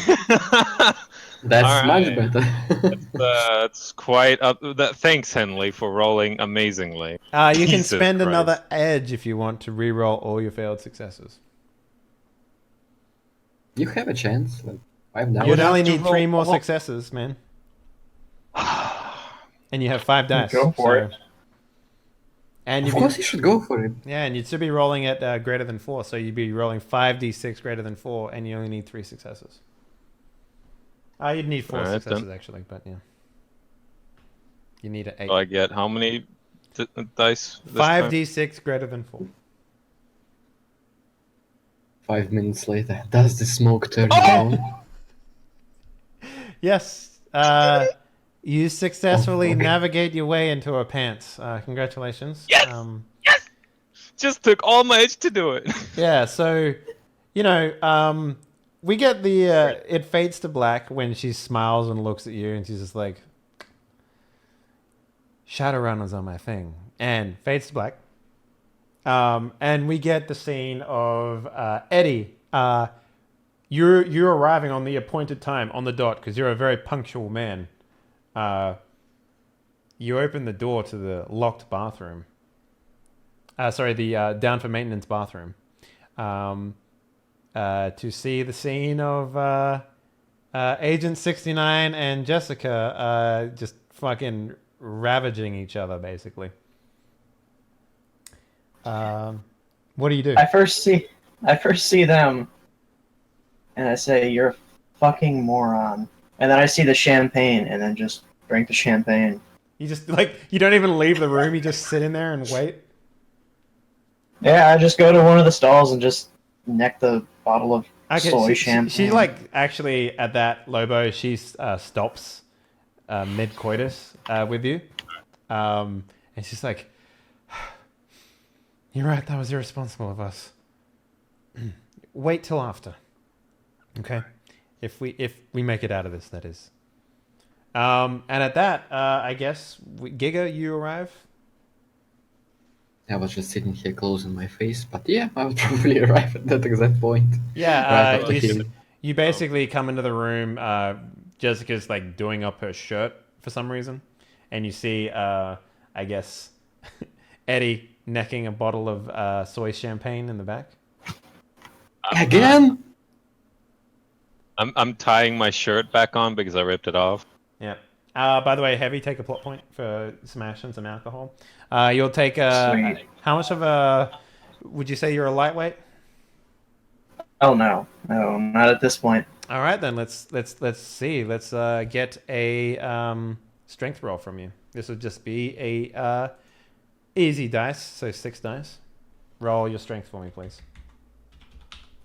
That's All much right. better. That's quite up. Thanks, Henley, for rolling amazingly. you can Jesus spend Christ. another edge if you want to re-roll all your failed successes. You have a chance. Like, 5 down. You'd have only to need roll 3 more all- successes, man. And you have 5 dice. Go for it. And Of you'd course, you should go for it. yeah, and you'd still be rolling at greater than 4, so you'd be rolling 5d6 greater than 4, and you only need 3 successes. You'd need 4 Alright, successes, then. actually, but yeah. You need an 8. So I get how many dice? this time? 5d6 greater than 4. 5 minutes later, does the smoke turn Oh! down? Yes. You successfully okay. navigate your way into her pants. Congratulations. Yes! Just took all my edge to do it. Yeah, so, we get the, it fades to black when she smiles and looks at you, and she's just like, Shadowrun was on my thing. And fades to black. And we get the scene of Eddie. You're arriving on the appointed time, on the dot, because you're a very punctual man. You open the door to the locked bathroom. The down for maintenance bathroom. To see the scene of Agent 69 and Jessica just fucking ravaging each other, basically. What do you do? I first see them, and I say, "You're a fucking moron." And then I see the champagne, and then just drink the champagne. You just you don't even leave the room. You just sit in there and wait. Yeah, I just go to one of the stalls and just neck the bottle of soy champagne. She actually at that Lobo, she stops mid coitus with you, and she's like, "You're right. That was irresponsible of us. Wait till after, okay? If we make it out of this, that is." And at that, I guess Giga, you arrive. I was just sitting here closing my face, but yeah, I would probably arrive at that exact point. Yeah, Right after him. you basically come into the room. Jessica's like doing up her shirt for some reason, and you see, I guess, Eddie necking a bottle of soy champagne in the back. Again? I'm tying my shirt back on because I ripped it off. Yeah. By the way, Heavy, take a plot point for smash and some alcohol. You'll take Sweet. how much of a? Would you say you're a lightweight? Oh no, not at this point. All right, then let's see. Let's get a strength roll from you. This would just be a easy dice, so 6 dice. Roll your strength for me, please.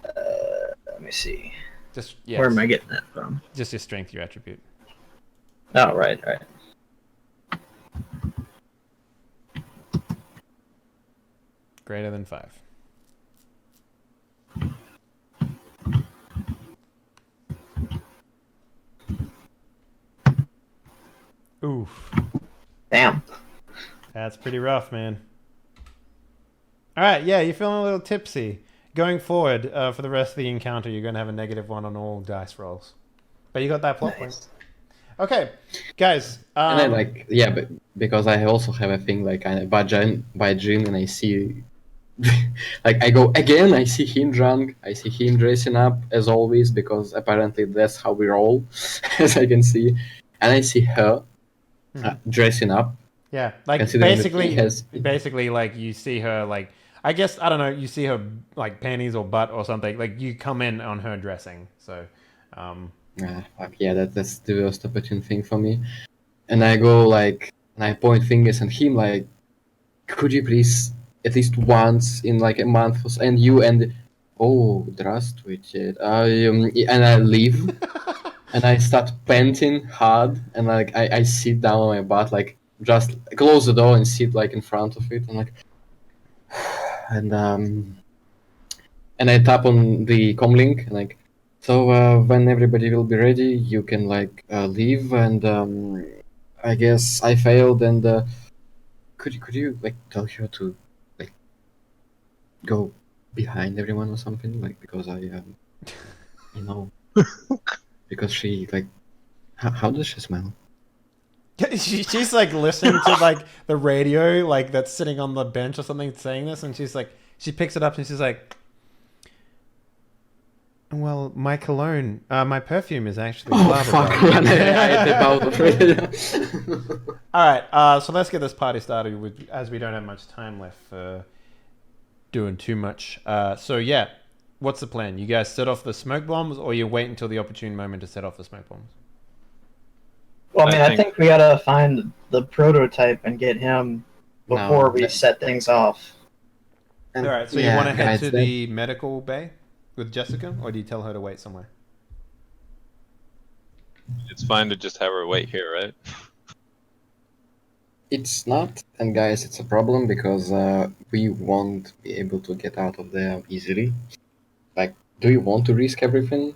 Let me see. Just yeah. Where am I getting that from? Just your strength, your attribute. Oh, right. Greater than 5. Oof. Damn. That's pretty rough, man. All right, yeah, you're feeling a little tipsy. Going forward, for the rest of the encounter, you're going to have a -1 on all dice rolls. But you got that plot point. Okay, guys. And I but because I also have a thing like I by Jin and I see I go again, I see him drunk, I see him dressing up as always because apparently that's how we roll, as I can see, and I see her dressing up. Yeah, like Considering that basically, he has- basically, like you see her, like I guess I don't know, you see her like panties or butt or something. Like you come in on her dressing, so. Fuck yeah, that's the worst opportune thing for me. And I go and I point fingers at him like, could you please at least once in like a month and you and oh, здравствуйте. And I leave and I start panting hard and like I sit down on my butt like just close the door and sit like in front of it and like and I tap on the comlink and like so when everybody will be ready you can like leave and I guess I failed and could you like tell her to like go behind everyone or something like because I you know because she like how does she smell? She's like listening to like the radio, like that's sitting on the bench or something, saying this, and she's like, she picks it up and she's like, "Well, my cologne, my perfume is actually." Oh blah, blah, fuck! blah. All right, so let's get this party started with, as we don't have much time left for doing too much. So yeah, what's the plan? You guys set off the smoke bombs, or you wait until the opportune moment to set off the smoke bombs? Well, I think we gotta find the prototype and get him before we set things off. All right, so you want to head to the medical bay with Jessica, or do you tell her to wait somewhere? It's fine to just have her wait here, right? It's not, and guys, it's a problem because we won't be able to get out of there easily. Like, do you want to risk everything?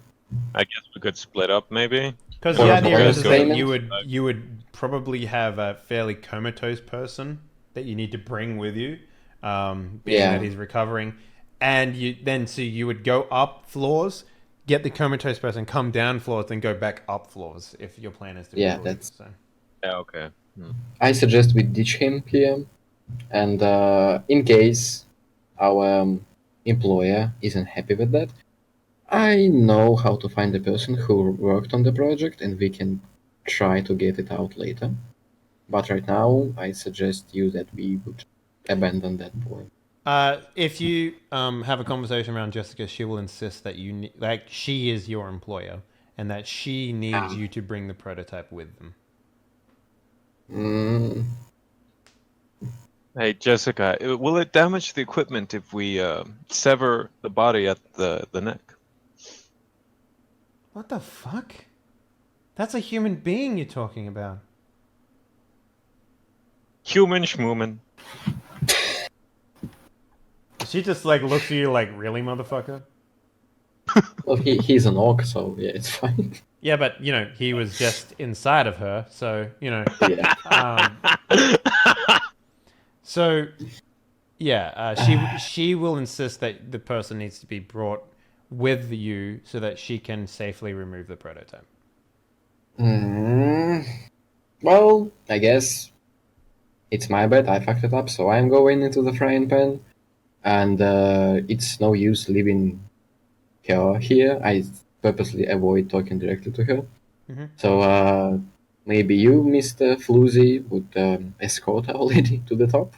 I guess we could split up, maybe. Because Or the idea bonus is that payment? you would probably have a fairly comatose person that you need to bring with you, being that he's recovering, and you would go up floors, get the comatose person, come down floors, then go back up floors if your plan is to. Yeah, avoid that's- it, so. Yeah, okay. I suggest we ditch him here, and in case our employer isn't happy with that, I know how to find the person who worked on the project, and we can try to get it out later. But right now, I suggest you that we would abandon that point. If you have a conversation around Jessica, she will insist that she is your employer, and that she needs you to bring the prototype with them. Mm, Hey, Jessica, will it damage the equipment if we sever the body at the neck? What the fuck? That's a human being you're talking about. Human schmooman. She just like looks at you like, really, motherfucker? well, he's an orc, so yeah, it's fine. Yeah, but you know, he was just inside of her, so you know. Yeah. So yeah, she will insist that the person needs to be brought with you so that she can safely remove the prototype. Mm, well, I guess it's my bad. I fucked it up, so I'm going into the frying pan, and it's no use leaving her here. I purposely avoid talking directly to her. Mm-hmm. So maybe you, Mr. Floozy, would escort our lady to the top,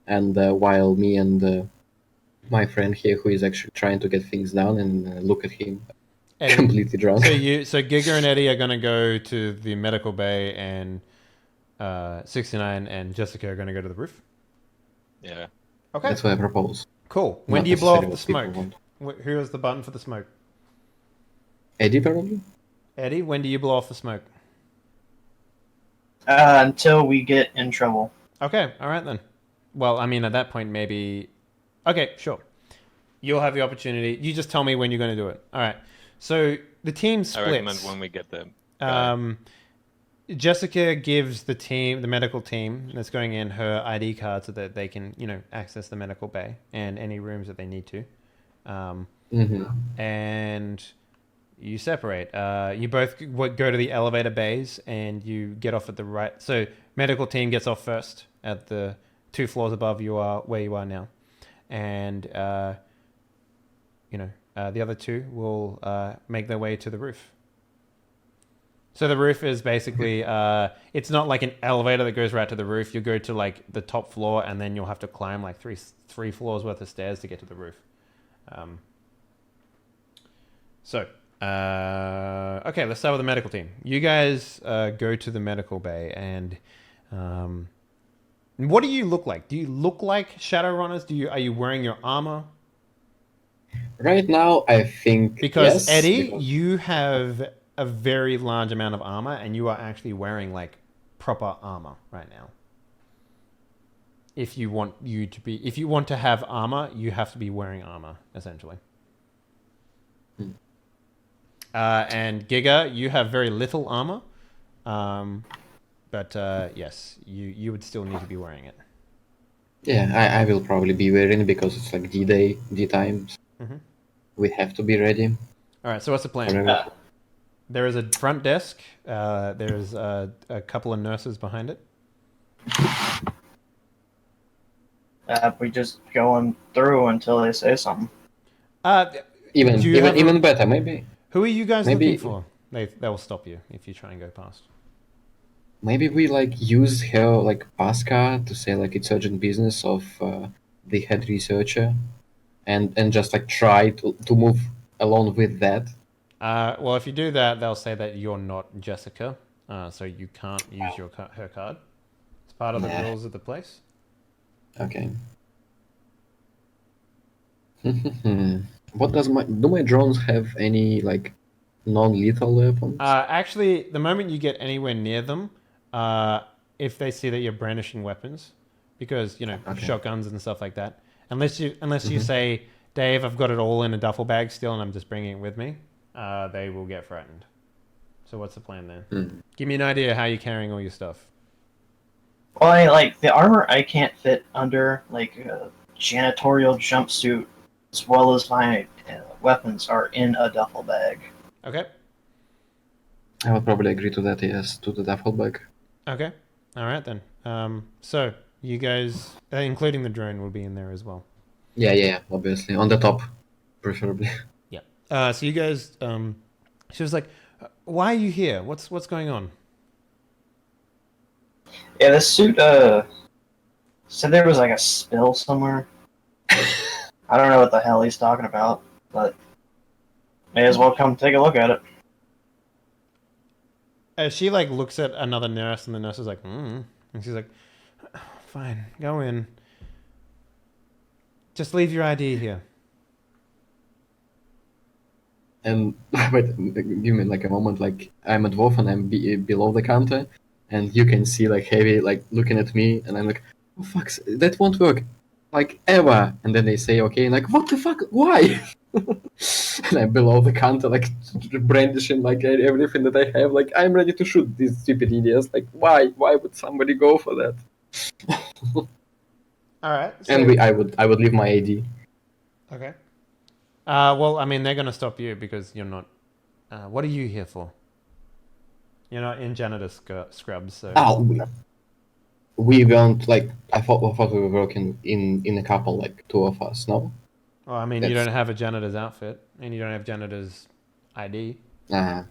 and while me and my friend here, who is actually trying to get things done, and look at him Eddie, completely drunk. so Giga and Eddie are gonna go to the medical bay, and 69 and Jessica are gonna go to the roof. Yeah. Okay, That's what I propose. cool. When Not do you blow off necessarily the what people smoke? want. Who has the button for the smoke? Eddie, probably? Eddie, when do you blow off the smoke? Until we get in trouble. Okay, all right then. Well, I mean, at that point, maybe. Okay, sure. You'll have the opportunity. You just tell me when you're going to do it. All right. So the team I splits. recommend when we get the. Jessica gives the medical team that's going in, her ID card so that they can, you know, access the medical bay and any rooms that they need to. And you separate. You both go to the elevator bays and you get off at the right. So medical team gets off first at the 2 floors above where you are now, and the other 2 will make their way to the roof. So the roof is basically it's not like an elevator that goes right to the roof. You go to like the top floor and then you'll have to climb like three floors worth of stairs to get to the roof. Okay, let's start with the medical team. You guys go to the medical bay, and what do you look like? Do you look like Shadowrunners? Are you wearing your armor? Right now, I think Because yes, Eddie, because- you have a very large amount of armor, and you are actually wearing like proper armor right now. If you want to have armor, you have to be wearing armor essentially. And Giga, you have very little armor, but yes, you would still need to be wearing it. Yeah, I will probably be wearing it because it's like D-Day, D-time. Mhm. We have to be ready. All right, so what's the plan? Whatever. There is a front desk. There's a couple of nurses behind it. We just going through until they say something. Even Do you have even better, maybe. Who are you guys Maybe- looking for? They will stop you if you try and go past. Maybe we like use her like pass card to say like it's urgent business of the head researcher, and just like try to move along with that. Well, if you do that, they'll say that you're not Jessica, so you can't use her card. It's part of the Nah. rules of the place. Okay. What do my drones have any like non-lethal weapons? Actually, the moment you get anywhere near them, if they see that you're brandishing weapons, because Okay. shotguns and stuff like that, unless you say, Dave, I've got it all in a duffel bag still, and I'm just bringing it with me, they will get frightened. So what's the plan there? Give me an idea how you're carrying all your stuff. Well, like the armor, I can't fit under like a janitorial jumpsuit, as well as my weapons are in a duffel bag. Okay. I would probably agree to that. Yes, to the duffel bag. Okay. All right then. So you guys, including the drone, will be in there as well. Yeah, obviously on the top, preferably. Yeah. So you guys, she was like, "Why are you here? What's going on?" Yeah, this suit said there was like a spill somewhere. I don't know what the hell he's talking about, but may as well come take a look at it. she like looks at another nurse, and the nurse is like, and she's like, fine, go in. Just leave your ID here. And wait, give me like a moment. Like I'm a dwarf and I'm below the counter, and you can see like Heavy like looking at me, and I'm like, oh fuck, that won't work, like ever. And then they say okay, and like what the fuck, why? And I'm below the counter, like brandishing like everything that I have. Like I'm ready to shoot these stupid idiots. Like why? Why would somebody go for that? All right. So, And I would leave my ID. okay. Well, I mean, they're gonna stop you because you're not. What are you here for? You're not in janitor scrubs, so. Oh, we weren't like I thought we were working in a couple, like two of us. No. Well, I mean, you That's- don't have a janitor's outfit, and you don't have janitor's ID. My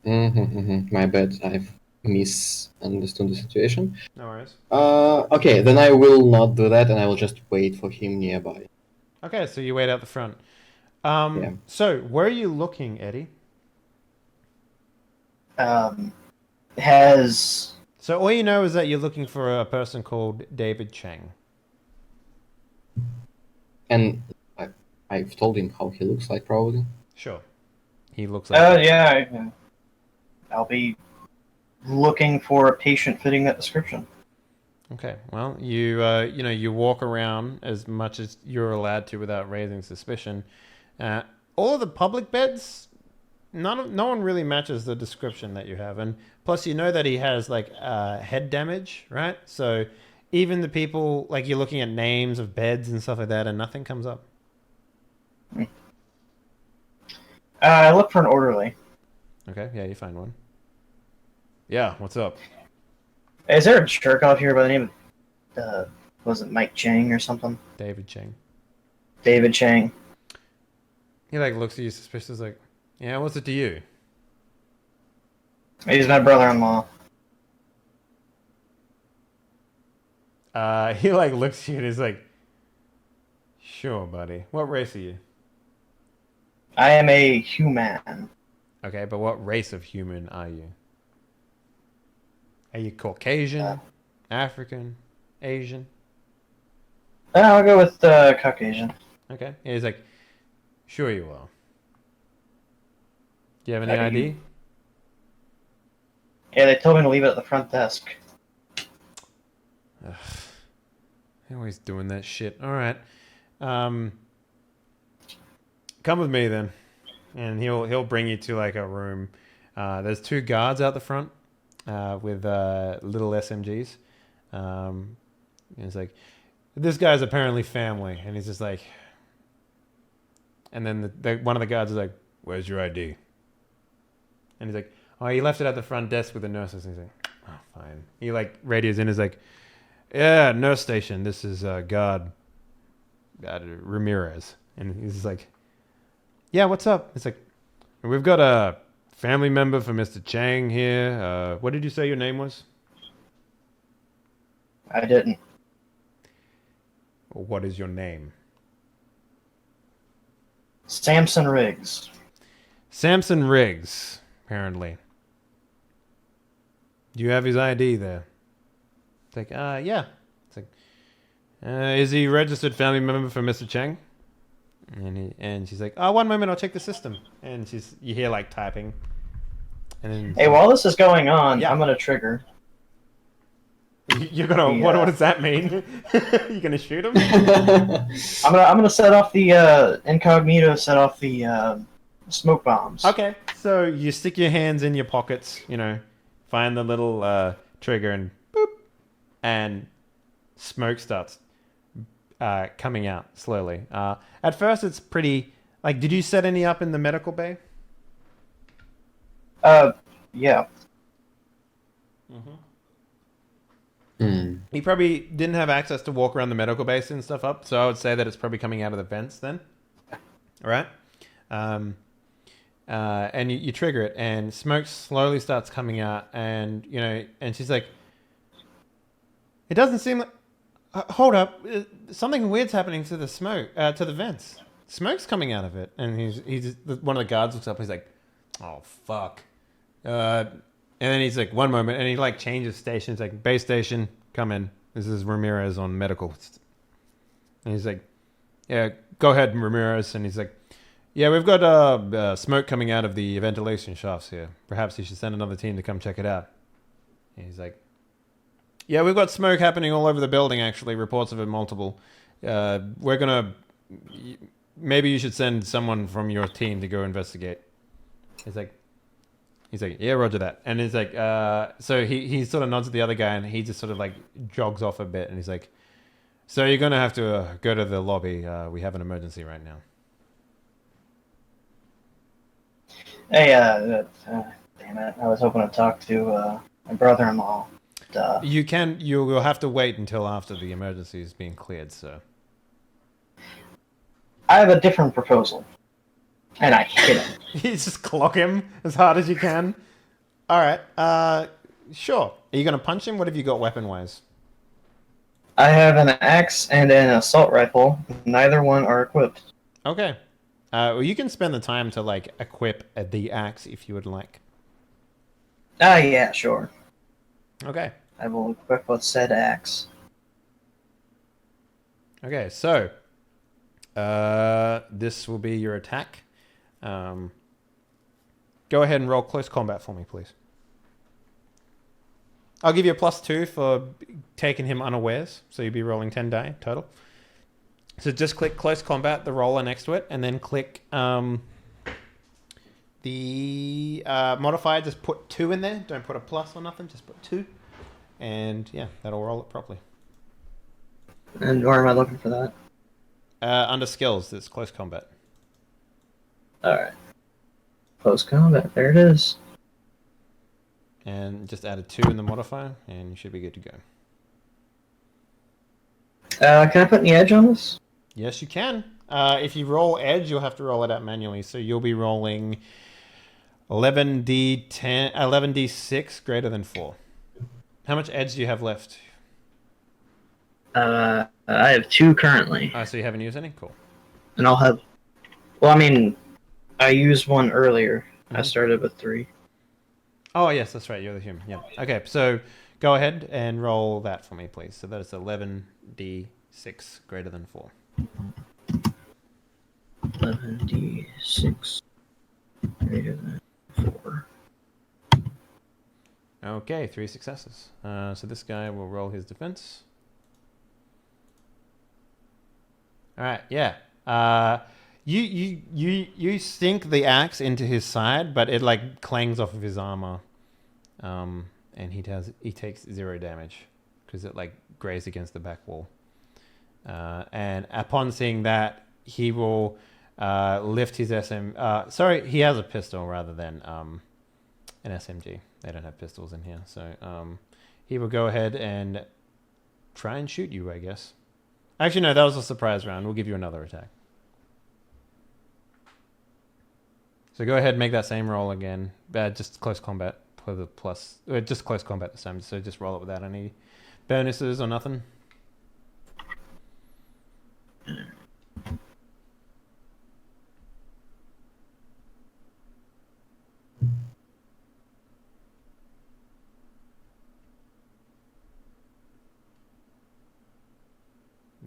bad. I've misunderstood the situation. No worries. Okay, then I will not do that, and I will just wait for him nearby. Okay, so you wait out the front. Yeah. So where are you looking, Eddie? Has So all you know is that you're looking for a person called David Chang. And I've told him how he looks like, probably. Sure. He looks like. yeah, I'll be looking for a patient fitting that description. Okay. Well, you you walk around as much as you're allowed to without raising suspicion. All of the public beds, no one really matches the description that you have, and plus you know that he has like head damage, right? So even the people, like, you're looking at names of beds and stuff like that, and nothing comes up. I look for an orderly. Okay. Yeah, you find one. Yeah. What's up? Is there a jerk off here by the name of was it Mike Chang or something? David Chang. David Chang. He like looks at you suspicious, like, yeah, what's it to you? He's my brother-in-law. He like looks at you and he's like, sure, buddy. What race are you? I am a human. Okay, but what race of human are you? Are you Caucasian, African, Asian? I'll go with Caucasian. Okay. Yeah, he's like, sure you are. Do you have any How do you- ID? Yeah, they told me to leave it at the front desk. Ugh. They're always doing that shit. All right. Come with me then, and he'll bring you to like a room. There's two guards out the front with little SMGs. And it's like, this guy's apparently family, and he's just like, and then one of the guards is like, where's your ID? And he's like, oh, he left it at the front desk with the nurses. And he's like, oh, fine. He like radios in, is like, yeah, nurse station. This is guard Ramirez. And he's just like, yeah, what's up? It's like, we've got a family member for Mr. Chang here. What did you say your name was? I didn't. What is your name? Samson Riggs. Samson Riggs, apparently. Do you have his ID there? It's like, yeah. It's like, is he registered family member for Mr. Chang? And she's like, oh, one moment, I'll check the system. And you hear like typing. And then Hey, while this is going on, Yeah. I'm gonna trigger. you're gonna, Yeah. what does that mean? You're gonna shoot him? I'm gonna set off the incognito. Set off the smoke bombs. Okay, so you stick your hands in your pockets, find the little trigger, and boop, and smoke starts coming out slowly. At first, it's pretty. Like, did you set any up in the medical bay? Yeah. He probably didn't have access to walk around the medical base and stuff up, so I would say that it's probably coming out of the vents then. All right. And you trigger it, and smoke slowly starts coming out, and and she's like, "It doesn't seem like. Hold up, something weird's happening to the smoke, to the vents. Smoke's coming out of it." And he's one of the guards looks up. He's like, "Oh fuck!" And then he's like, one moment, and he like changes stations. Like, base station, come in. This is Ramirez on medical. And he's like, yeah, go ahead, Ramirez. And he's like, yeah, we've got smoke coming out of the ventilation shafts here. Perhaps you should send another team to come check it out. And he's like, yeah, we've got smoke happening all over the building, actually. Reports of it multiple. We're going to... Maybe you should send someone from your team to go investigate. He's like, yeah, roger that. And he's like, so he sort of nods at the other guy, and he just sort of like jogs off a bit. And he's like, so you're going to have to go to the lobby. We have an emergency right now. Hey, damn it. I was hoping to talk to my brother-in-law. You'll have to wait until after the emergency is being cleared, so. I have a different proposal. And I hit him. You just clock him as hard as you can. All right. Sure. Are you going to punch him? What have you got weapon-wise? I have an axe and an assault rifle. Neither one are equipped. Okay. Well, you can spend the time to, like, equip the axe if you would like. Yeah, sure. Okay. I will equip a said axe. Okay, so... this will be your attack. Go ahead and roll close combat for me, please. I'll give you a +2 for taking him unawares, so you'll be rolling 10 die total. So just click close combat, the roller next to it, and then click the modifier. Just put 2 in there. Don't put a plus or nothing. Just put 2, and yeah, that'll roll it properly. And where am I looking for that? Under skills, it's close combat. Alright. Close combat, there it is. And just add a 2 in the modifier, and you should be good to go. Can I put any edge on this? Yes, you can. If you roll edge, you'll have to roll it out manually. So you'll be rolling 11d6 greater than 4. How much edge do you have left? I have 2 currently. So you haven't used any? Cool. And I'll have... Well, I mean, I used one earlier. I started with 3. Oh, yes, that's right. You're the human. Yeah. Okay, so go ahead and roll that for me, please. So that is 11d6 greater than 4. 11d6 greater than 4. Okay, 3 successes. So this guy will roll his defense. All right, yeah. You sink the axe into his side, but it like clangs off of his armor, and he takes 0 damage because it like grazed against the back wall. And upon seeing that, he will lift his sorry, he has a pistol rather than an SMG. They don't have pistols in here, so he will go ahead and try and shoot you, I guess. Actually, no, that was a surprise round. We'll give you another attack. So go ahead and make that same roll again. Just close combat with a plus. Just close combat this time. So just roll it without any bonuses or nothing.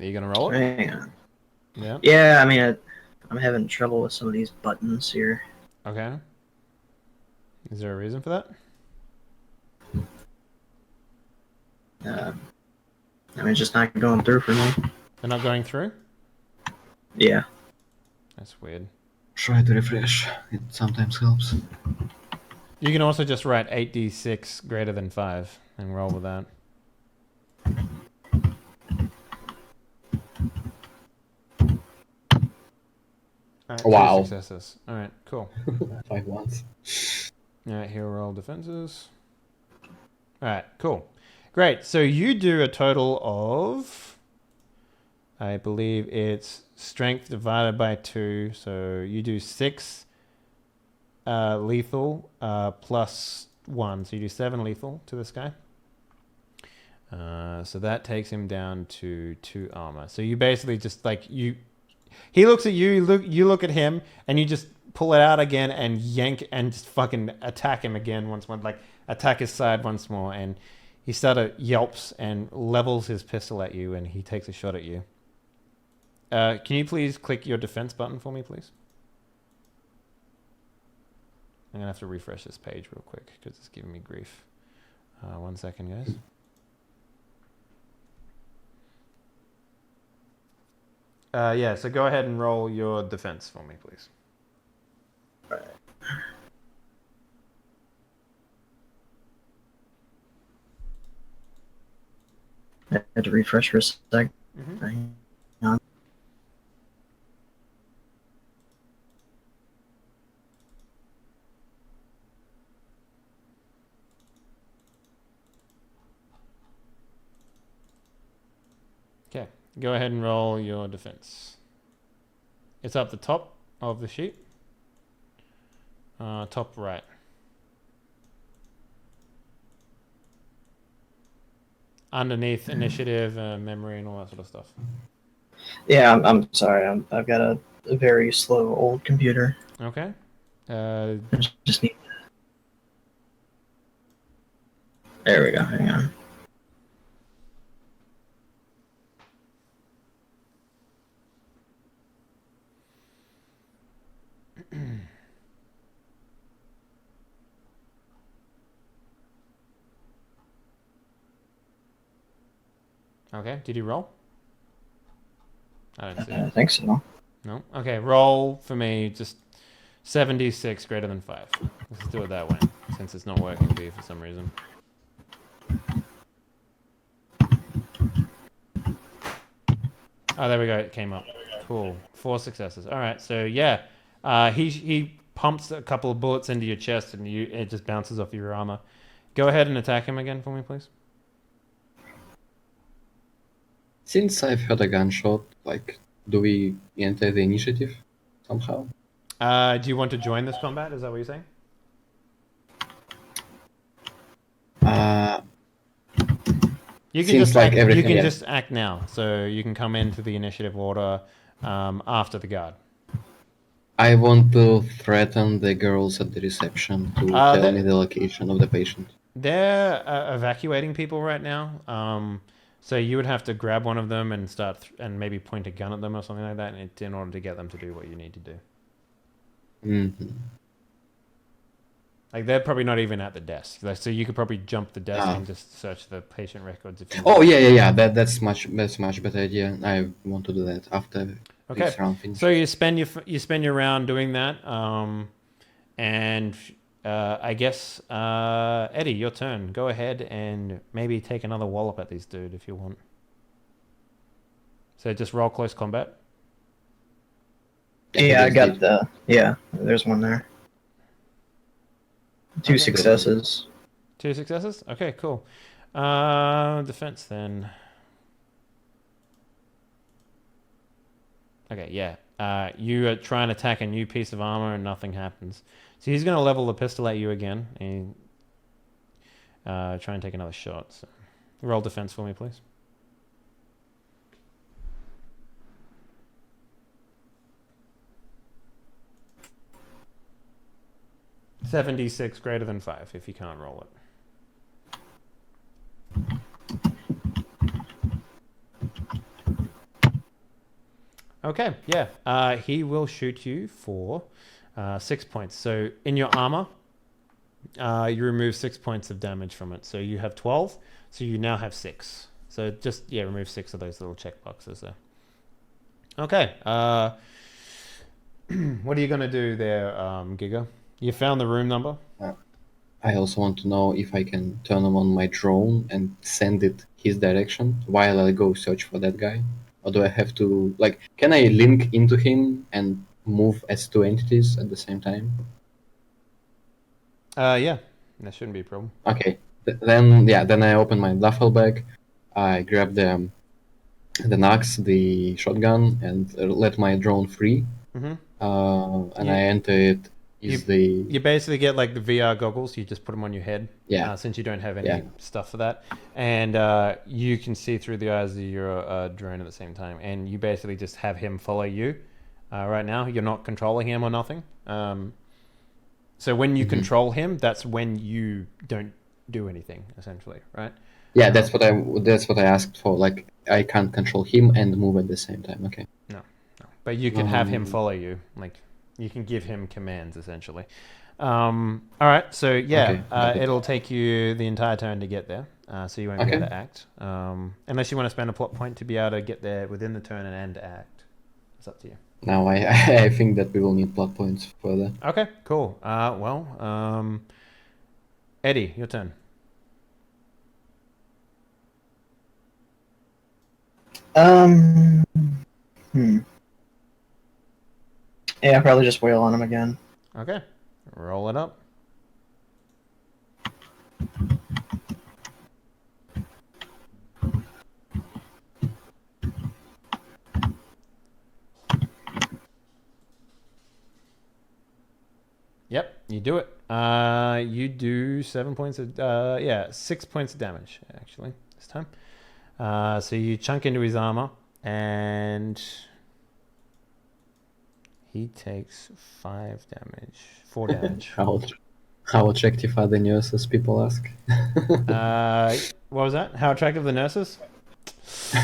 Are you gonna roll it? Hang on. Yeah. Yeah, I mean, I'm having trouble with some of these buttons here. Okay. Is there a reason for that? I mean, it's just not going through for me. They're not going through? Yeah. That's weird. Try to refresh. It sometimes helps. You can also just write 8d6 greater than 5 and roll with that. Right, wow. 2 successes. Alright, cool. 5 once. Alright, he'll roll defenses. Alright, cool. Great. So you do a total of, I believe it's strength divided by 2. So you do 6 lethal plus 1. So you do 7 lethal to this guy. So that takes him down to 2 armor. So you basically just like he looks at you, you look at him, and you just pull it out again and yank and just fucking attack him again once more, like attack his side once more, and he yelps and levels his pistol at you, and he takes a shot at you. Can you please click your defense button for me, please? I'm gonna have to refresh this page real quick because it's giving me grief. 1 second, guys. Yeah, so go ahead and roll your defense for me, please. Right. I had to refresh for a sec. Mm-hmm. Hang on. Okay, go ahead and roll your defense. It's up the top of the sheet. Top right. Underneath initiative, memory, and all that sort of stuff. Yeah, I'm sorry. I've got a very slow old computer. Okay. I just need. There we go. Hang on. Okay, did you roll? I don't see I it. think so. No? Okay, roll for me just 76 greater than 5. Let's do it that way, since it's not working for you for some reason. Oh, there we go, it came up. Cool. 4 successes. Alright, so yeah. He pumps a couple of bullets into your chest and it just bounces off your armor. Go ahead and attack him again for me, please. Since I've heard a gunshot, like, do we enter the initiative somehow? Do you want to join this combat? Is that what you're saying? You can Seems just like act, everything. you can Yeah. just act now, so you can come into the initiative order after the guard. I want to threaten the girls at the reception to tell me the location of the patient. They're evacuating people right now. So you would have to grab one of them and start and maybe point a gun at them or something like that, in order to get them to do what you need to do. Mm-hmm. Like they're probably not even at the desk, so you could probably jump the desk and just search the patient records. If you Oh want. yeah. That's much better idea. I want to do that after this round finishes. So you spend your round doing that, and I guess Eddie, your turn. Go ahead and maybe take another wallop at these dude if you want. So just roll close combat. Yeah, I got the. Yeah, there's one there. 2 successes. 2 successes? Okay, cool. Defense then. Okay, yeah. You try and attack a new piece of armor and nothing happens. So he's going to level the pistol at you again and try and take another shot. So roll defense for me, please. $76 greater than 5 if you can't roll it. Okay, yeah. He will shoot you for 6 points. So in your armor, you remove 6 points of damage from it. So you have 12, so you now have 6. So just, remove 6 of those little check boxes there. Okay. What are you going to do there, Giga? You found the room number? I also want to know if I can turn on my drone and send it his direction while I go search for that guy. Or do I have to, can I link into him and move as 2 entities at the same time? Yeah, that shouldn't be a problem. Okay, then I open my duffel bag, I grab the Nox, the shotgun, and let my drone free. Mm-hmm. And I enter it. You basically get like the VR goggles. You just put them on your head. Yeah. Since you don't have any stuff for that, and you can see through the eyes of your drone at the same time, and you basically just have him follow you, Right now, you're not controlling him or nothing. So when you control him, that's when you don't do anything, essentially, right? Yeah, that's what I asked for. Like, I can't control him and move at the same time. Okay. No. But you can have him follow you. Like, you can give him commands, essentially. All right, so yeah, Okay, it'll take you the entire turn to get there. So you won't be able to act. Unless you want to spend a plot point to be able to get there within the turn and end to act. It's up to you. Now I think that we will need plot points further. Okay, cool. Eddie, your turn. Yeah, probably just wail on him again. Okay, roll it up. Yep, you do it. You do 7 points of 6 points of damage actually this time. So you chunk into his armor, and he takes 4 damage. How attractive are the nurses? People ask. What was that? How attractive the nurses?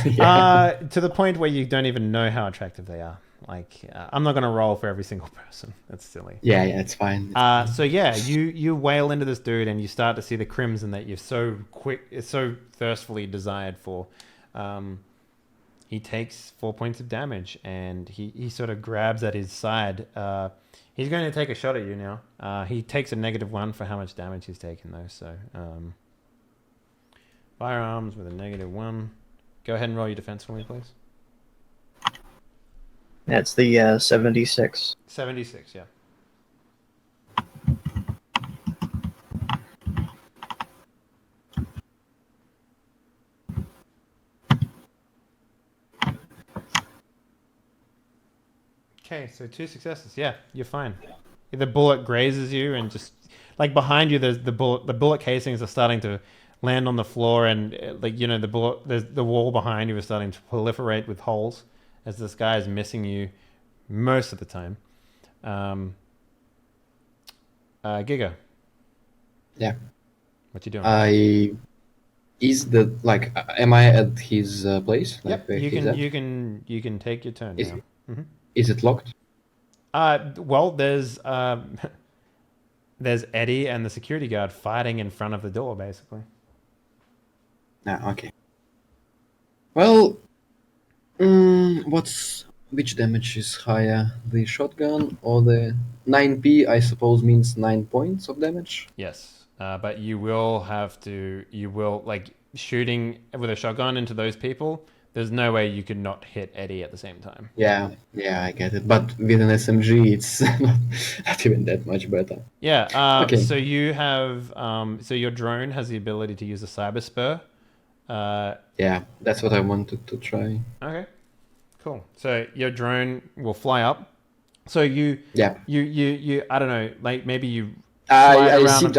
Yeah. To the point where you don't even know how attractive they are. Like, I'm not going to roll for every single person. That's silly. Yeah, it's fine. So yeah, you wail into this dude, and you start to see the crimson that you've so thirstfully desired for. He takes 4 points of damage, and he sort of grabs at his side. He's going to take a shot at you now. He takes a -1 for how much damage he's taken, though. So firearms with a -1. Go ahead and roll your defense for me, please. That's the 76. 76, yeah. Okay, so 2 successes. Yeah, you're fine. The bullet grazes you, and just like behind you, there's the bullet casings are starting to land on the floor, and the wall behind you is starting to proliferate with holes as this guy is missing you most of the time. Giga. Yeah. What you doing? Am I at his place? Yep. Where You he's at? can take your turn now. Is it locked? Well, there's Eddie and the security guard fighting in front of the door, basically. Okay. Well, which damage is higher, the shotgun or the 9p? I suppose means 9 points of damage. Yes, but you will like shooting with a shotgun into those people. There's no way you could not hit Eddie at the same time. Yeah, I get it. But with an SMG, it's not even that much better. Yeah. Okay. So you have so your drone has the ability to use a cyber spur. Yeah, that's what I wanted to try. Okay. Cool. So your drone will fly up. So you I don't know, like maybe you I just sit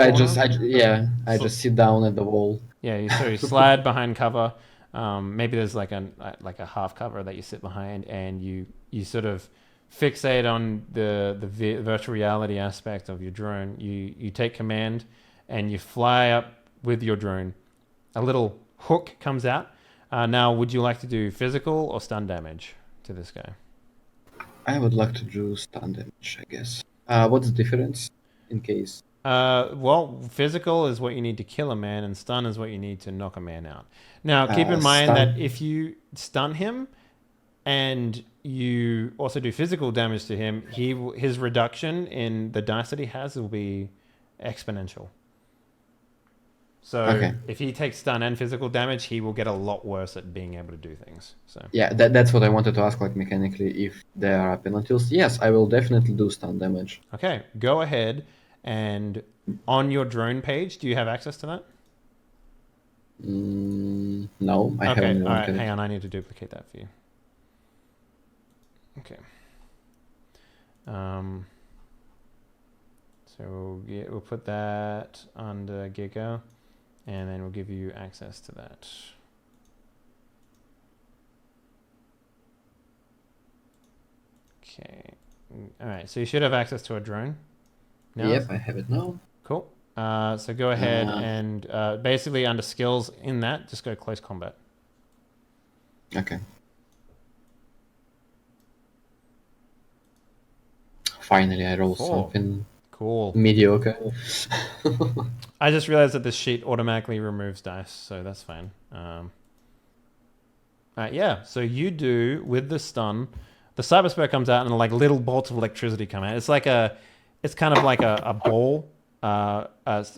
down at the wall. Yeah, you slide behind cover. Maybe there's like a half cover that you sit behind, and you sort of fixate on the virtual reality aspect of your drone. You take command, and you fly up with your drone. A little hook comes out. Now, would you like to do physical or stun damage to this guy? I would like to do stun damage, I guess. What's the difference in case? Well, physical is what you need to kill a man, and stun is what you need to knock a man out. Now, keep in mind that if you stun him and you also do physical damage to him, his reduction in the dice that he has will be exponential. So if he takes stun and physical damage, he will get a lot worse at being able to do things. So yeah, that's what I wanted to ask, like mechanically, if there are penalties. Yes, I will definitely do stun damage. Okay, go ahead, and on your drone page, do you have access to that? No, I haven't. Okay, all right, hang on, I need to duplicate that for you. Okay. So we'll put that under Giga, and then we'll give you access to that. Okay. All right. So you should have access to a drone. Now? Yep, I have it now. Cool. So go ahead Uh, and basically under skills in that, just go close combat. Okay. Finally, I roll 4. something Cool. mediocre. I just realized that this sheet automatically removes dice, so that's fine. Yeah, so you do with the stun. The cyber spur comes out and like little bolts of electricity come out. It's kind of like a ball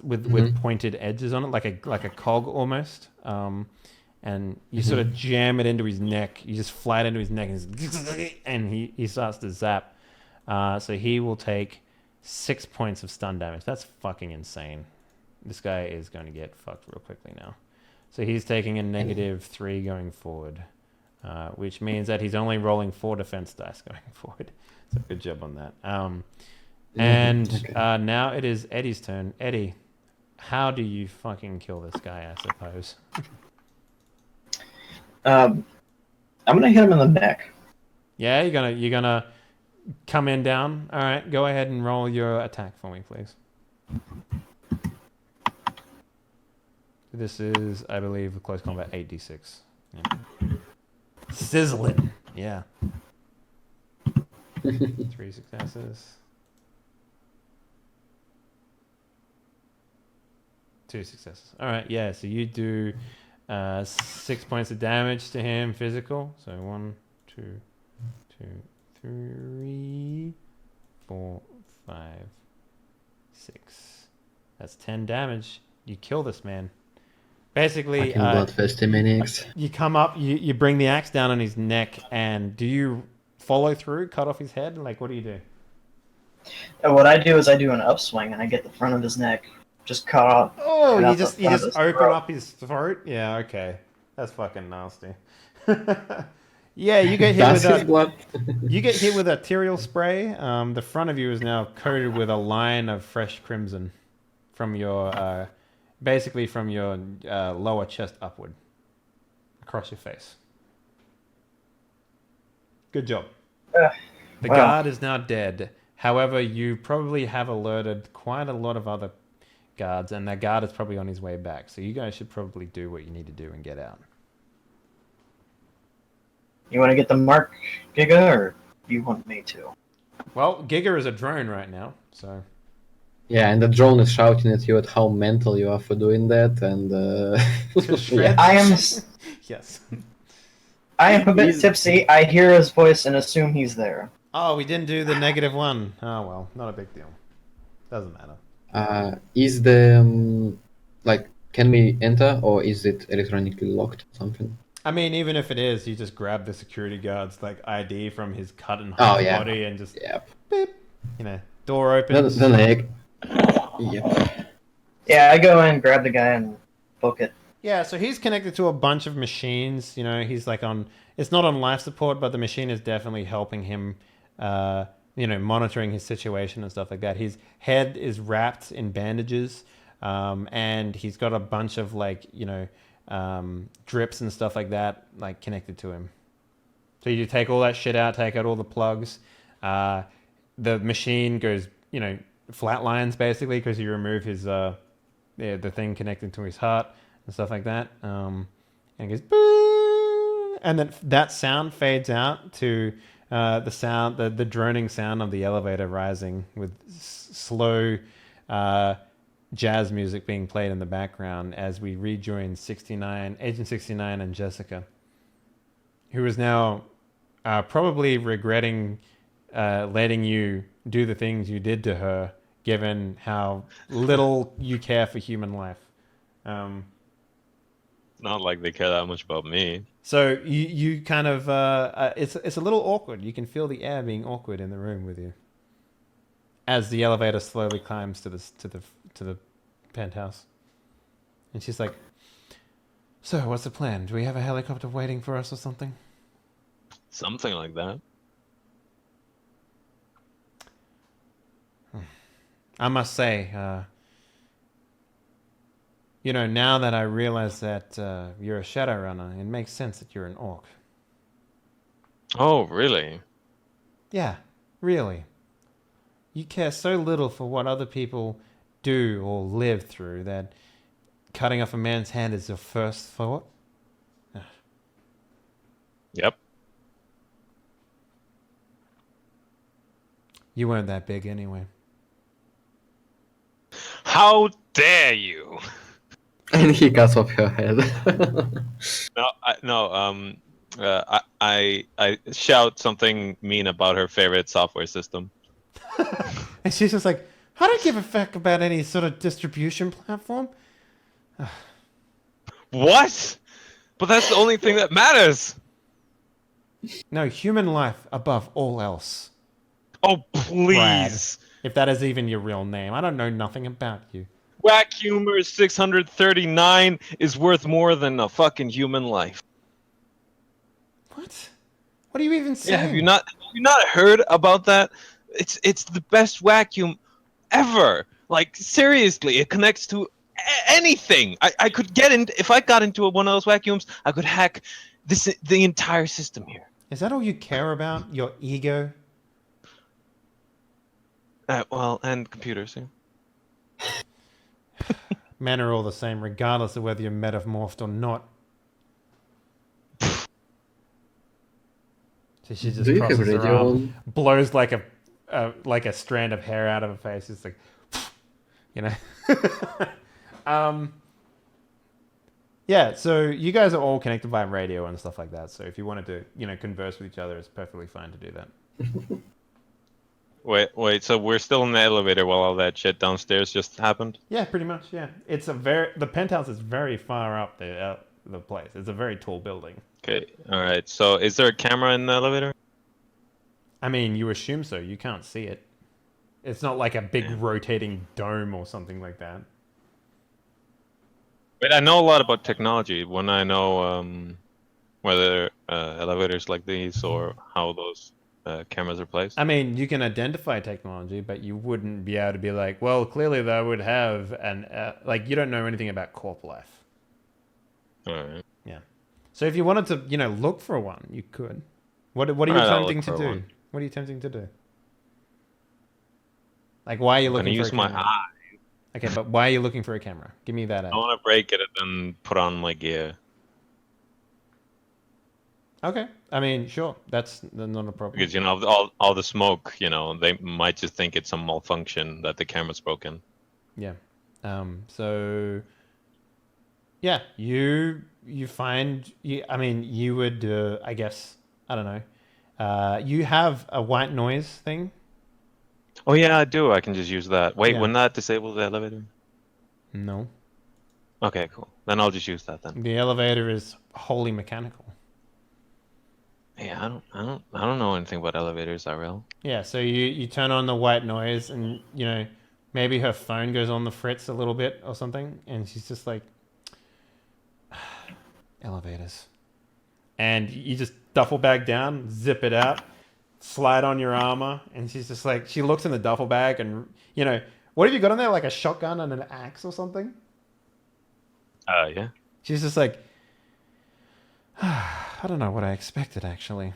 with pointed edges on it, like a cog almost. And you sort of jam it into his neck. You just fly it into his neck, and he starts to zap. So he will take 6 points of stun damage. That's fucking insane. This guy is going to get fucked real quickly now. So he's taking a -3 going forward, which means that he's only rolling 4 defense dice going forward. So good job on that. Now it is Eddie's turn. Eddie, how do you fucking kill this guy, I suppose? I'm gonna hit him in the neck. Yeah, you're gonna come in down. All right, go ahead and roll your attack for me, please. This is, I believe, close combat 8d6. Yeah. Sizzling. Yeah. 3 successes. 2 successes. All right, yeah. So you do 6 points of damage to him, physical. So 1, 2, 3, 4, 5, 6. That's 10 damage. You kill this man. Basically, bloodthirsty maniacs. You come up, you bring the axe down on his neck, and do you follow through, cut off his head? Like, what do you do? What I do is I do an upswing and I get the front of his neck, just cut off. Oh, you just open throat. up his throat? Yeah, okay. That's fucking nasty. Yeah, you get hit with blood. you get hit with arterial spray. The front of you is now coated with a line of fresh crimson from your basically from your lower chest upward across your face. Good job. The guard is now dead. However, you probably have alerted quite a lot of other guards, and that guard is probably on his way back. So you guys should probably do what you need to do and get out. You want to get the mark, Giga, or you want me to? Well, Giga is a drone right now, so... Yeah, and the drone is shouting at you at how mental you are for doing that, and Yeah. I am. Yes. I am a bit tipsy. I hear his voice and assume he's there. Oh, we didn't do the -1. Oh, well, not a big deal. Doesn't matter. Is the can we enter, or is it electronically locked or something? I mean, even if it is, you just grab the security guard's ID from his cut and body and just beep, door opens. The leg. Yep. Yeah, I go in, grab the guy, and book it. Yeah, so he's connected to a bunch of machines. He's like it's not on life support, but the machine is definitely helping him, monitoring his situation and stuff like that. His head is wrapped in bandages, and he's got a bunch of drips and stuff like that, connected to him. So you take all that shit out, take out all the plugs. The machine goes, flatlines basically because you remove his, the thing connected to his heart and stuff like that. And it goes boo, and then that sound fades out to the sound, the droning sound of the elevator rising with slow jazz music being played in the background as we rejoin Agent 69 and Jessica, who is now probably regretting letting you do the things you did to her, given how little you care for human life. Not like they care that much about me. So you kind of it's a little awkward. You can feel the air being awkward in the room with you as the elevator slowly climbs to the penthouse. And she's like, "So, what's the plan? Do we have a helicopter waiting for us or something?" Something like that. I must say, now that I realize that you're a Shadowrunner, it makes sense that you're an orc. Oh, really? Yeah, Really? You care so little for what other people do or live through that cutting off a man's hand is your first thought? Yep. You weren't that big anyway. How dare you? And he cuts off her head. I shout something mean about her favorite software system. And she's just like, I don't give a fuck about any sort of distribution platform. What? But that's the only thing that matters. No, human life above all else. Oh, please. If that is even your real name. I don't know nothing about you. Whack Humor 639 is worth more than a fucking human life. What? What are you even saying? Yeah, have you not heard about that? It's the best vacuum ever. Like, seriously, it connects to anything. I could get in if I got into one of those vacuums, I could hack the entire system here. Is that all you care about? Your ego? Well, and computers, yeah. Men are all the same, regardless of whether you're metamorphed or not. So she just Do you have crosses her radio arm, on? blows like a strand of hair out of her face. It's like, you know. Yeah. So you guys are all connected by radio and stuff like that. So if you wanted to, converse with each other, it's perfectly fine to do that. Wait. So we're still in the elevator while all that shit downstairs just happened? Yeah, pretty much. Yeah, the penthouse is very far up the place. It's a very tall building. Okay. All right. So is there a camera in the elevator? I mean, you assume so. You can't see it. It's not like a big rotating dome or something like that. Wait, I know a lot about technology. When I know whether elevators like these or how those cameras are placed. I mean, you can identify technology, but you wouldn't be able to be like, well, clearly they would have you don't know anything about corp life. All right. Yeah. So if you wanted to, look for one, you could. What are you Alright, I'll attempting to look for do? one. What are you attempting to do? Like, why are you I'm looking gonna for use a my camera? eye. Okay, but why are you looking for a camera? Give me that. I want to break it and then put on my gear. Okay. I mean, sure. That's not a problem. Because all the smoke, they might just think it's some malfunction that the camera's broken. Yeah. So yeah, you find I mean, you would I guess, I don't know. You have a white noise thing. Oh yeah, I do. I can just use that. Wait, Yeah. wouldn't that disable the elevator? No. Okay, cool. Then I'll just use that then. The elevator is wholly mechanical. Yeah, I don't know anything about elevators, Ariel. Yeah, so you turn on the white noise and, maybe her phone goes on the fritz a little bit or something, and she's just like, elevators. And you just duffel bag down, zip it out, slide on your armor, and she's just like, she looks in the duffel bag and, what have you got on there? Like a shotgun and an axe or something? Yeah. She's just like, I don't know what I expected, actually.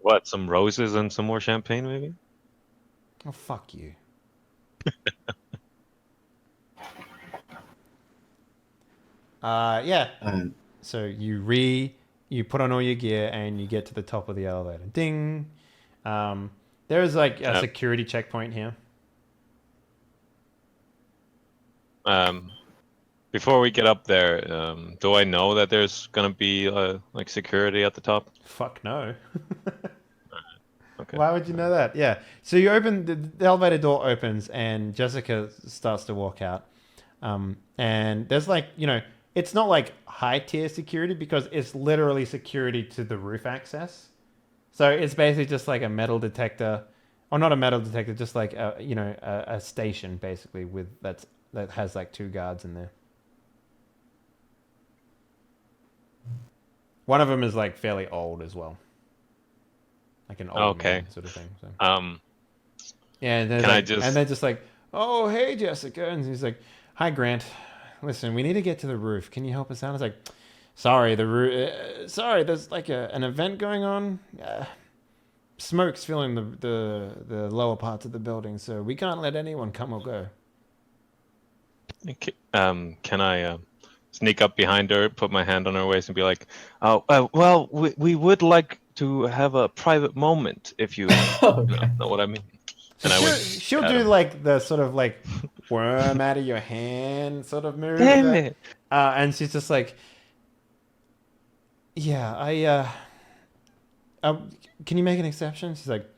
What, some roses and some more champagne, maybe? Oh, fuck you. Yeah. So you put on all your gear and you get to the top of the elevator. Ding. There is like a security checkpoint here. Before we get up there, do I know that there's gonna be like security at the top? Fuck no. Okay. Why would you know that? Yeah. So you open the elevator door opens and Jessica starts to walk out. And there's like, it's not like high tier security because it's literally security to the roof access. So it's basically just like a metal detector, or not a metal detector, just like a station basically that has like 2 guards in there. One of them is like fairly old as well. Like an old man sort of thing. So. Yeah, and they're just like, oh, hey, Jessica. And he's like, hi, Grant. Listen, we need to get to the roof. Can you help us out? I was like, sorry, there's like an event going on. smoke's filling the lower parts of the building, so we can't let anyone come or go. Can I sneak up behind her, put my hand on her waist, and be like, "Oh, well, we would like to have a private moment, if you know what I mean." So And I would she'll at do him. like the sort of like worm out of your hand sort of move. Damn it! And she's just like, yeah, can you make an exception? She's like,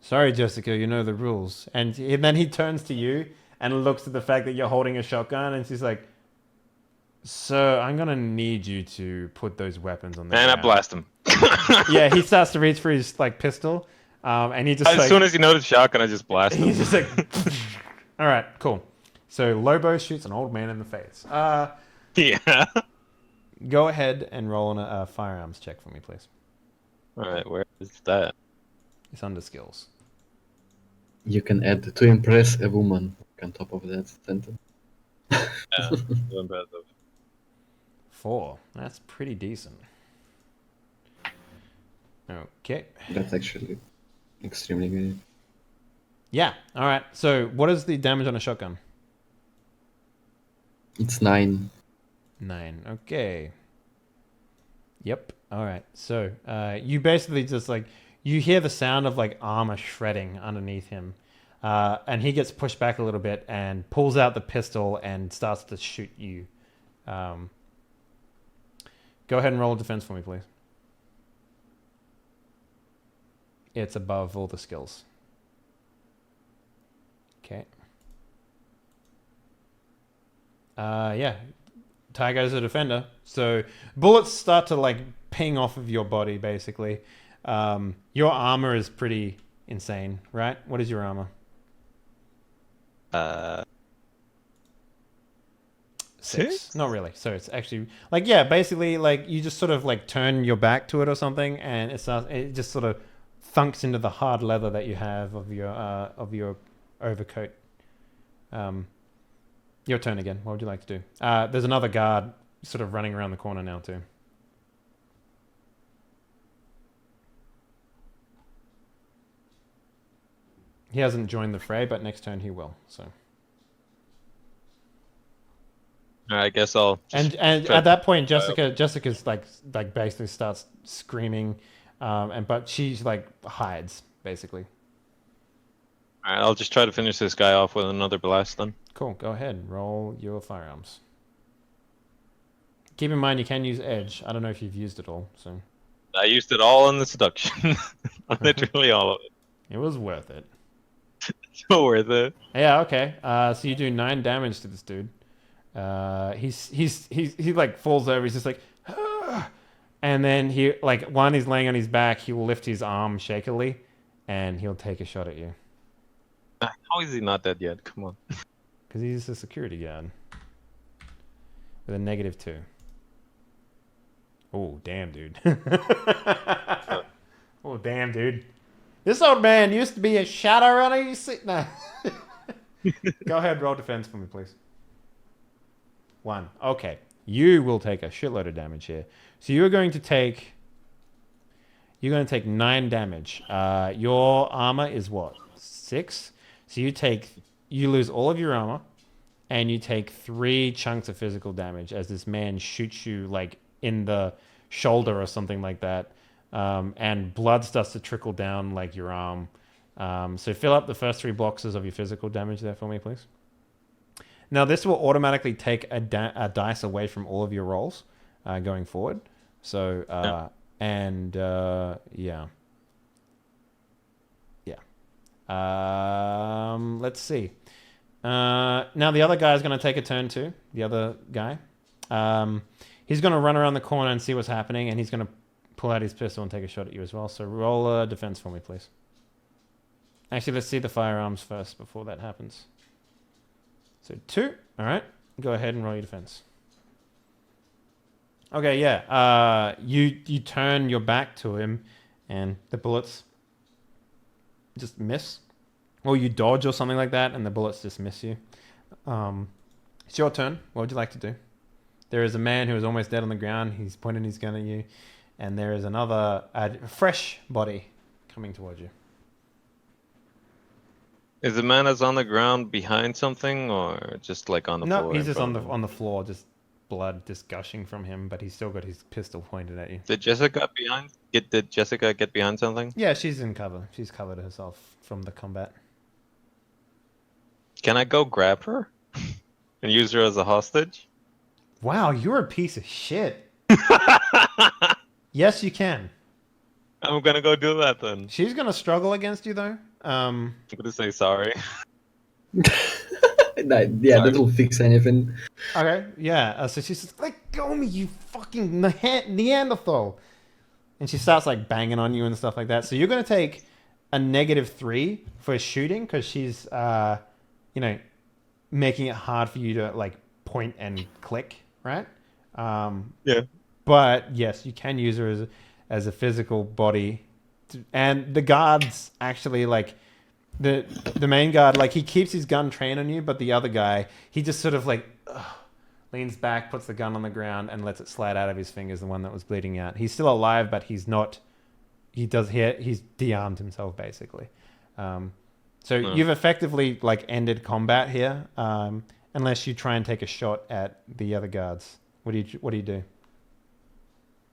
sorry, Jessica, you know the rules. And then he turns to you and looks at the fact that you're holding a shotgun, and she's like, so I'm gonna need you to put those weapons on the And I ground. blast him. Yeah, he starts to reach for his like pistol, and he just As soon as he noticed shotgun, I just blast him. he's just like, all right, cool. So Lobo shoots an old man in the face. Yeah. Go ahead and roll on a firearms check for me, please. All right, where is that? It's under skills. You can add to impress a woman on top of that sentence. Yeah, impressive. 4. That's pretty decent. Okay. That's actually extremely good. Yeah. All right. So what is the damage on a shotgun? It's 9. 9. Okay. Yep. All right. So you basically just like you hear the sound of like armor shredding underneath him, and he gets pushed back a little bit and pulls out the pistol and starts to shoot you. Go ahead and roll a defense for me, please. It's above all the skills. Okay. Yeah. Tygo's a defender. So bullets start to like ping off of your body, basically. Your armor is pretty insane, right? What is your armor? 6? Not really. So it's actually like, yeah, basically like you just sort of like turn your back to it or something, and it just sort of thunks into the hard leather that you have of your overcoat. Your turn again. What would you like to do? There's another guard sort of running around the corner now too. He hasn't joined the fray, but next turn he will. So. I guess I'll. And at that point, Jessica's like basically starts screaming, but she's like hides basically. All right, I'll just try to finish this guy off with another blast then. Cool. Go ahead. Roll your firearms. Keep in mind you can use edge. I don't know if you've used it all. So. I used it all on the seduction. Literally all of it. It was worth it. So worth it. Yeah. Okay. So you do 9 damage to this dude. He like falls over. He's just like, ah! And then he like while he's laying on his back, he will lift his arm shakily, and he'll take a shot at you. How is he not dead yet? Come on. Because he's a security guard with a -2. Oh damn, dude. Oh damn, dude. This old man used to be a Shadowrunner. You see? No. Go ahead, roll defense for me, please. 1. Okay. You will take a shitload of damage here. So you're going to take 9 damage. Your armor is what? 6? So you lose all of your armor, and you take 3 chunks of physical damage as this man shoots you like in the shoulder or something like that. And blood starts to trickle down like your arm. So fill up the first 3 boxes of your physical damage there for me, please. Now, this will automatically take a dice away from all of your rolls going forward. So, yeah. Let's see. Now, the other guy is going to take a turn too. The other guy. He's going to run around the corner and see what's happening, and he's going to pull out his pistol and take a shot at you as well. So roll a defense for me, please. Actually, let's see the firearms first before that happens. So 2. All right. Go ahead and roll your defense. Okay, yeah. You turn your back to him, and the bullets just miss. Or you dodge or something like that, and the bullets just miss you. It's your turn. What would you like to do? There is a man who is almost dead on the ground. He's pointing his gun at you. And there is another fresh body coming towards you. Is the man that's on the ground behind something, or just like on the No, floor? he's in just front on of him? the floor, just blood just gushing from him, but he's still got his pistol pointed at you. Did Jessica behind? Did Jessica get behind something? Yeah, she's in cover. She's covered herself from the combat. Can I go grab her and use her as a hostage? Wow, you're a piece of shit. Yes, you can. I'm gonna go do that then. She's gonna struggle against you though. I'm gonna say sorry. Yeah, that will fix anything. Okay, yeah. So she's just let go of me, you fucking Neanderthal, and she starts like banging on you and stuff like that. So you're gonna take a -3 for shooting because she's, you know, making it hard for you to like point and click, right? Yeah. But yes, you can use her as a physical body, and the guards actually like. The main guard, like, he keeps his gun trained on you, but the other guy, he just sort of like leans back, puts the gun on the ground, and lets it slide out of his fingers. The one that was bleeding out. He's still alive, but he's not. He's de-armed himself basically. So you've effectively like ended combat here, unless you try and take a shot at the other guards. What do you do?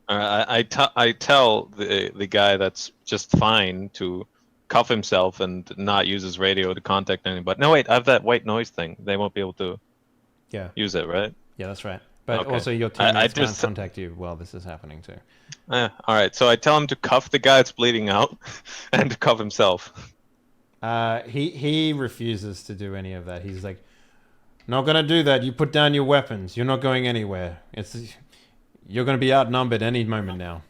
I tell the guy that's just fine to cuff himself and not use his radio to contact anybody. No, wait, I have that white noise thing. They won't be able to use it, right? Yeah, that's right. But Okay. also your teammates can't contact you while this is happening too. All right, so I tell him to cuff the guy that's bleeding out and to cuff himself. He refuses to do any of that. He's like, not gonna do that. You put down your weapons. You're not going anywhere. You're gonna be outnumbered any moment now.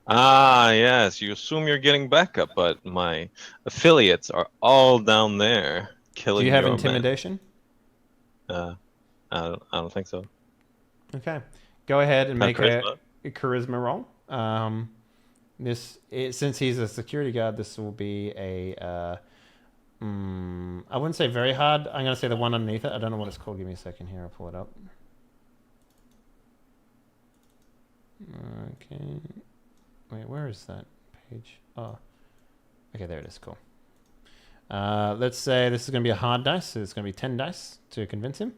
Ah, yes. You assume you're getting backup, but my affiliates are all down there killing. Do you have your intimidation? Men. I don't think so. Okay, go ahead and make a charisma? charisma roll. Since he's a security guard, this will be a. I wouldn't say very hard. I'm gonna say the one underneath it. I don't know what it's called. Give me a second here. I'll pull it up. Okay. Wait, where is that page? Oh. Okay, there it is. Cool. Let's say this is going to be a hard dice, so it's going to be 10 dice to convince him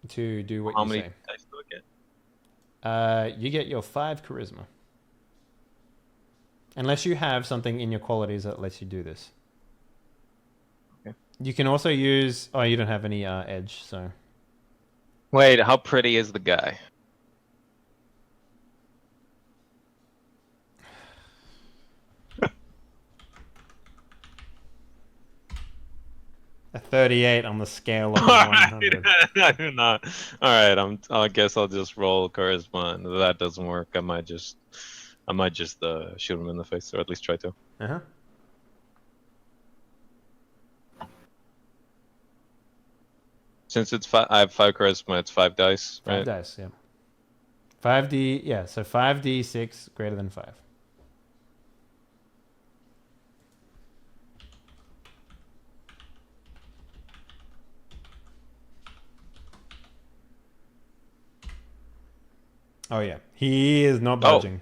to do what How you many say. dice do I get? You get your 5 charisma. Unless you have something in your qualities that lets you do this. Okay. You can also use... Oh, you don't have any edge, so... Wait, how pretty is the guy? A 38 on the scale of 100. I do not. All right, I guess I'll just roll charisma, and if that doesn't work, I might just shoot him in the face, or at least try to. Uh-huh. Since I have 5 charisma, it's 5 dice, right? 5 dice, yeah. 5d, yeah, so 5d6 greater than 5. Oh, yeah. He is not budging.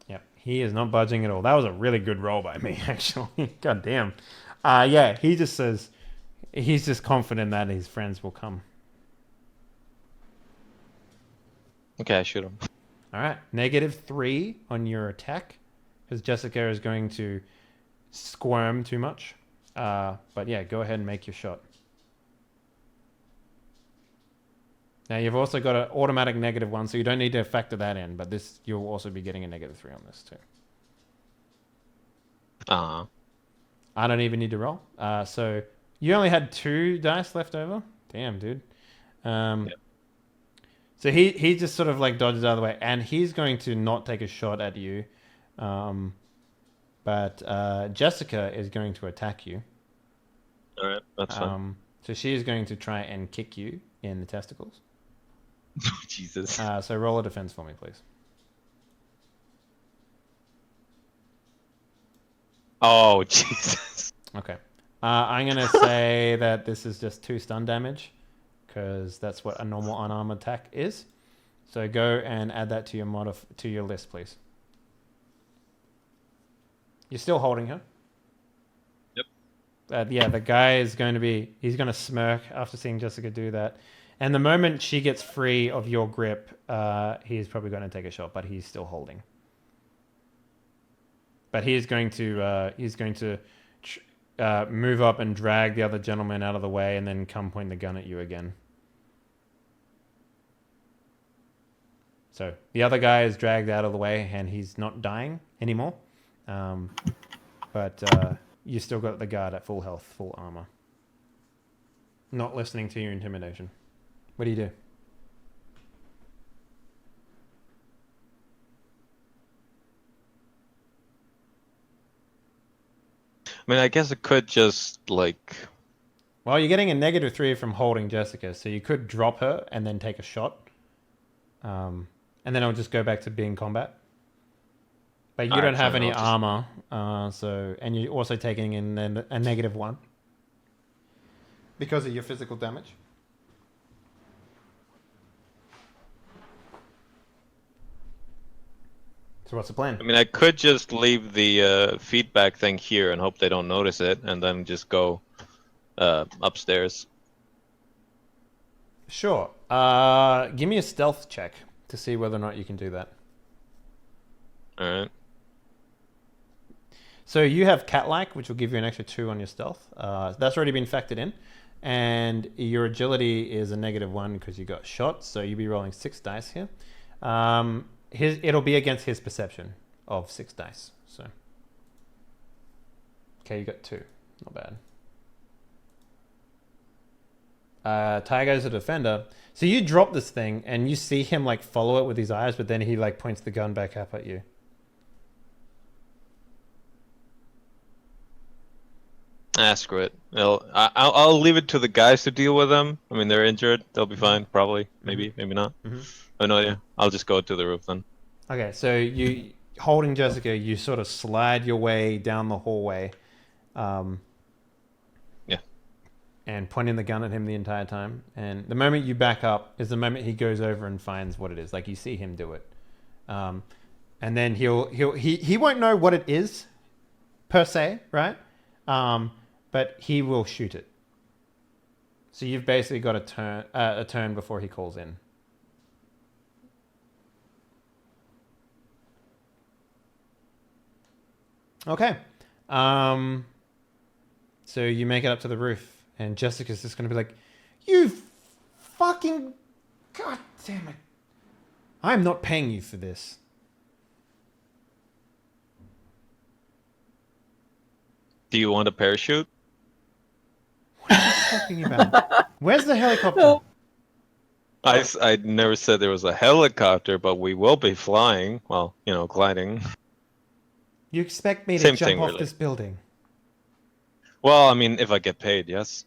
Yep, he is not budging at all. That was a really good roll by me, actually. God damn. Yeah, he just says... He's just confident that his friends will come. Okay, I shoot him. All right, -3 on your attack, because Jessica is going to squirm too much. But yeah, go ahead and make your shot. Now you've also got an automatic -1, so you don't need to factor that in. But this, you'll also be getting a -3 on this too. I don't even need to roll. So you only had 2 dice left over. Damn, dude. Yep. So he just sort of like dodges out of the way, and he's going to not take a shot at you. But Jessica is going to attack you. All right, that's fine. So she is going to try and kick you in the testicles. Jesus. So roll a defense for me, please. Oh, Jesus. Okay. I'm going to say that this is just 2 stun damage, because that's what a normal unarmed attack is. So go and add that to your to your list, please. You're still holding her. Yep. Yeah, the guy is going to he's going to smirk after seeing Jessica do that. And the moment she gets free of your grip, he's probably going to take a shot, but he's still holding. But he's going to move up and drag the other gentleman out of the way and then come point the gun at you again. So the other guy is dragged out of the way and he's not dying anymore. But you still got the guard at full health, full armor. Not listening to your intimidation. What do you do? I mean, I guess it could just like. Well, you're getting a -3 from holding Jessica, so you could drop her and then take a shot. And then it'll just go back to being combat. But you don't have any armor, and you're also taking in a -1 because of your physical damage. So what's the plan? I mean, I could just leave the feedback thing here and hope they don't notice it, and then just go upstairs. Sure. Give me a stealth check to see whether or not you can do that. All right. So you have cat-like, which will give you an extra 2 on your stealth. That's already been factored in. And your agility is a -1 because you got shot, so you'll be rolling 6 dice here. It'll be against his perception of 6 dice. So, okay, you got 2. Not bad. Tygo's a defender. So you drop this thing, and you see him like follow it with his eyes, but then he like points the gun back up at you. Screw it. I'll leave it to the guys to deal with them. I mean, they're injured. They'll be fine, probably. Maybe, maybe not. I have no idea. I'll just go to the roof then. Okay, so you holding Jessica, you sort of slide your way down the hallway. Yeah. And pointing the gun at him the entire time. And the moment you back up is the moment he goes over and finds what it is. Like you see him do it. And then he won't know what it is per se, right? But he will shoot it. So you've basically got a turn before he calls in. Okay. So you make it up to the roof, and Jessica's just going to be like, "You fucking... God damn it. I'm not paying you for this." Do you want a parachute? What are you talking about? Where's the helicopter? I never said there was a helicopter, but we will be flying. Well, gliding. You expect me to Same jump thing, off really. this building? Well, I mean, if I get paid, yes.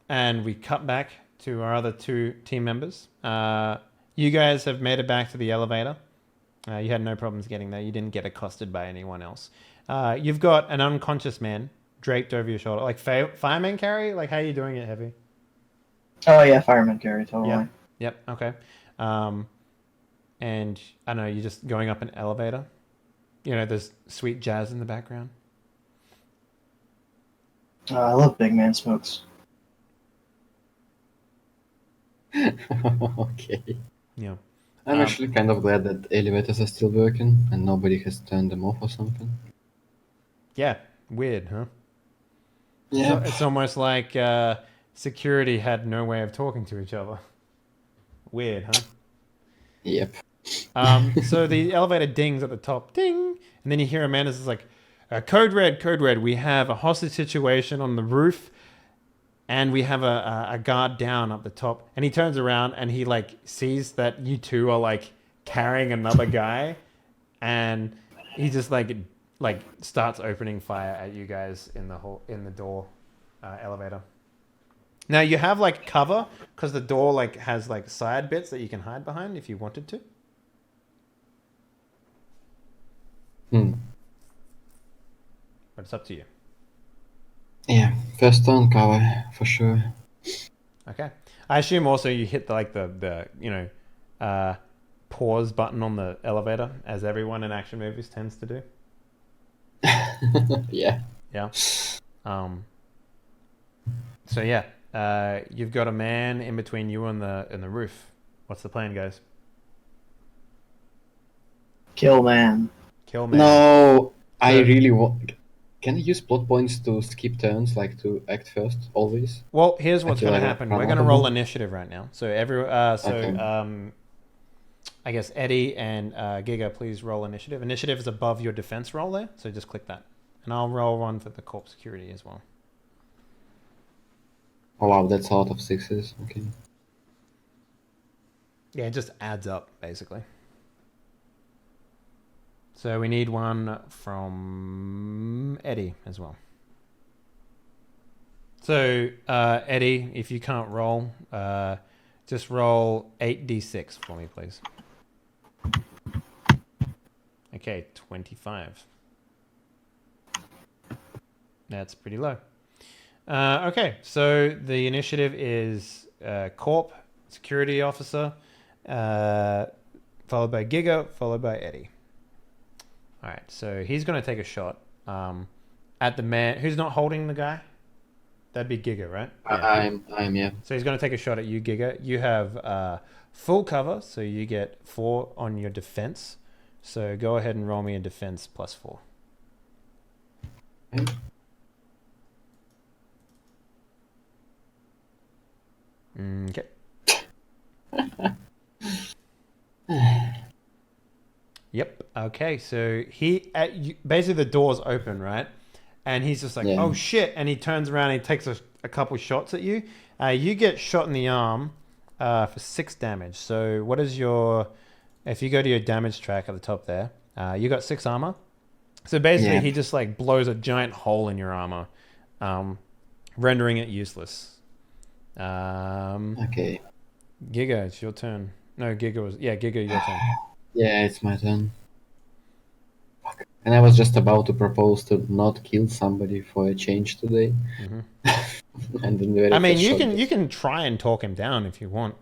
And we cut back to our other 2 team members. You guys have made it back to the elevator. You had no problems getting there. You didn't get accosted by anyone else. You've got an unconscious man draped over your shoulder. Like fireman carry? Like, how are you doing it, Heavy? Oh yeah, fireman carry, totally. Yeah. Yep, okay. And, I don't know, you're just going up an elevator. There's sweet jazz in the background. I love big man smokes. Okay. Yeah. I'm actually kind of glad that elevators are still working and nobody has turned them off or something. Yeah, weird, huh? Yeah. So it's almost like security had no way of talking to each other. Weird, huh? Yep. So the elevator dings at the top, ding, and then you hear Amanda's like, code red, we have a hostage situation on the roof, and we have a guard down up the top. And he turns around and he like sees that you two are like carrying another guy, and he just like starts opening fire at you guys in the door elevator. Now you have like cover because the door like has like side bits that you can hide behind if you wanted to. But it's up to you. Yeah, first on cover for sure. Okay. I assume also you hit the pause button on the elevator, as everyone in action movies tends to do. Yeah. Yeah. So yeah, you've got a man in between you and the roof. What's the plan, guys? Kill man. Kill man. No, I So- really want. Can I use plot points to skip turns, like to act first always? Well, here's what's Until going to I happen. run We're out going to of roll them? initiative right now. So Okay. I guess Eddie and Giga, please roll initiative. Initiative is above your defense roll there, so just click that, and I'll roll one for the corp security as well. Oh wow, that's a lot of sixes. Okay. Yeah, it just adds up basically. So we need one from Eddie as well. So Eddie, if you can't roll, just roll 8d6 for me, please. Okay, 25. That's pretty low. Okay, so the initiative is Corp, Security Officer, followed by Giga, followed by Eddie. All right, so he's going to take a shot at the man who's not holding the guy. That'd be Giga, right? I'm yeah. So he's going to take a shot at you, Giga. You have full cover, so you get 4 on your defense. So go ahead and roll me a defense plus 4. Okay. Okay. Yep. Okay. So basically the door's open, right? And he's just like, Yeah. "Oh shit!" And he turns around and he takes a couple shots at you. You get shot in the arm for 6 damage. So what is your? If you go to your damage track at the top there, you got 6 armor. So basically, Yeah. he just like blows a giant hole in your armor, rendering it useless. Okay. Giga, it's your turn. No, Giga, your turn. Yeah, it's my turn. Fuck. And I was just about to propose to not kill somebody for a change today. Mhm. And then the very I mean, first you shot can just- try and talk him down if you want.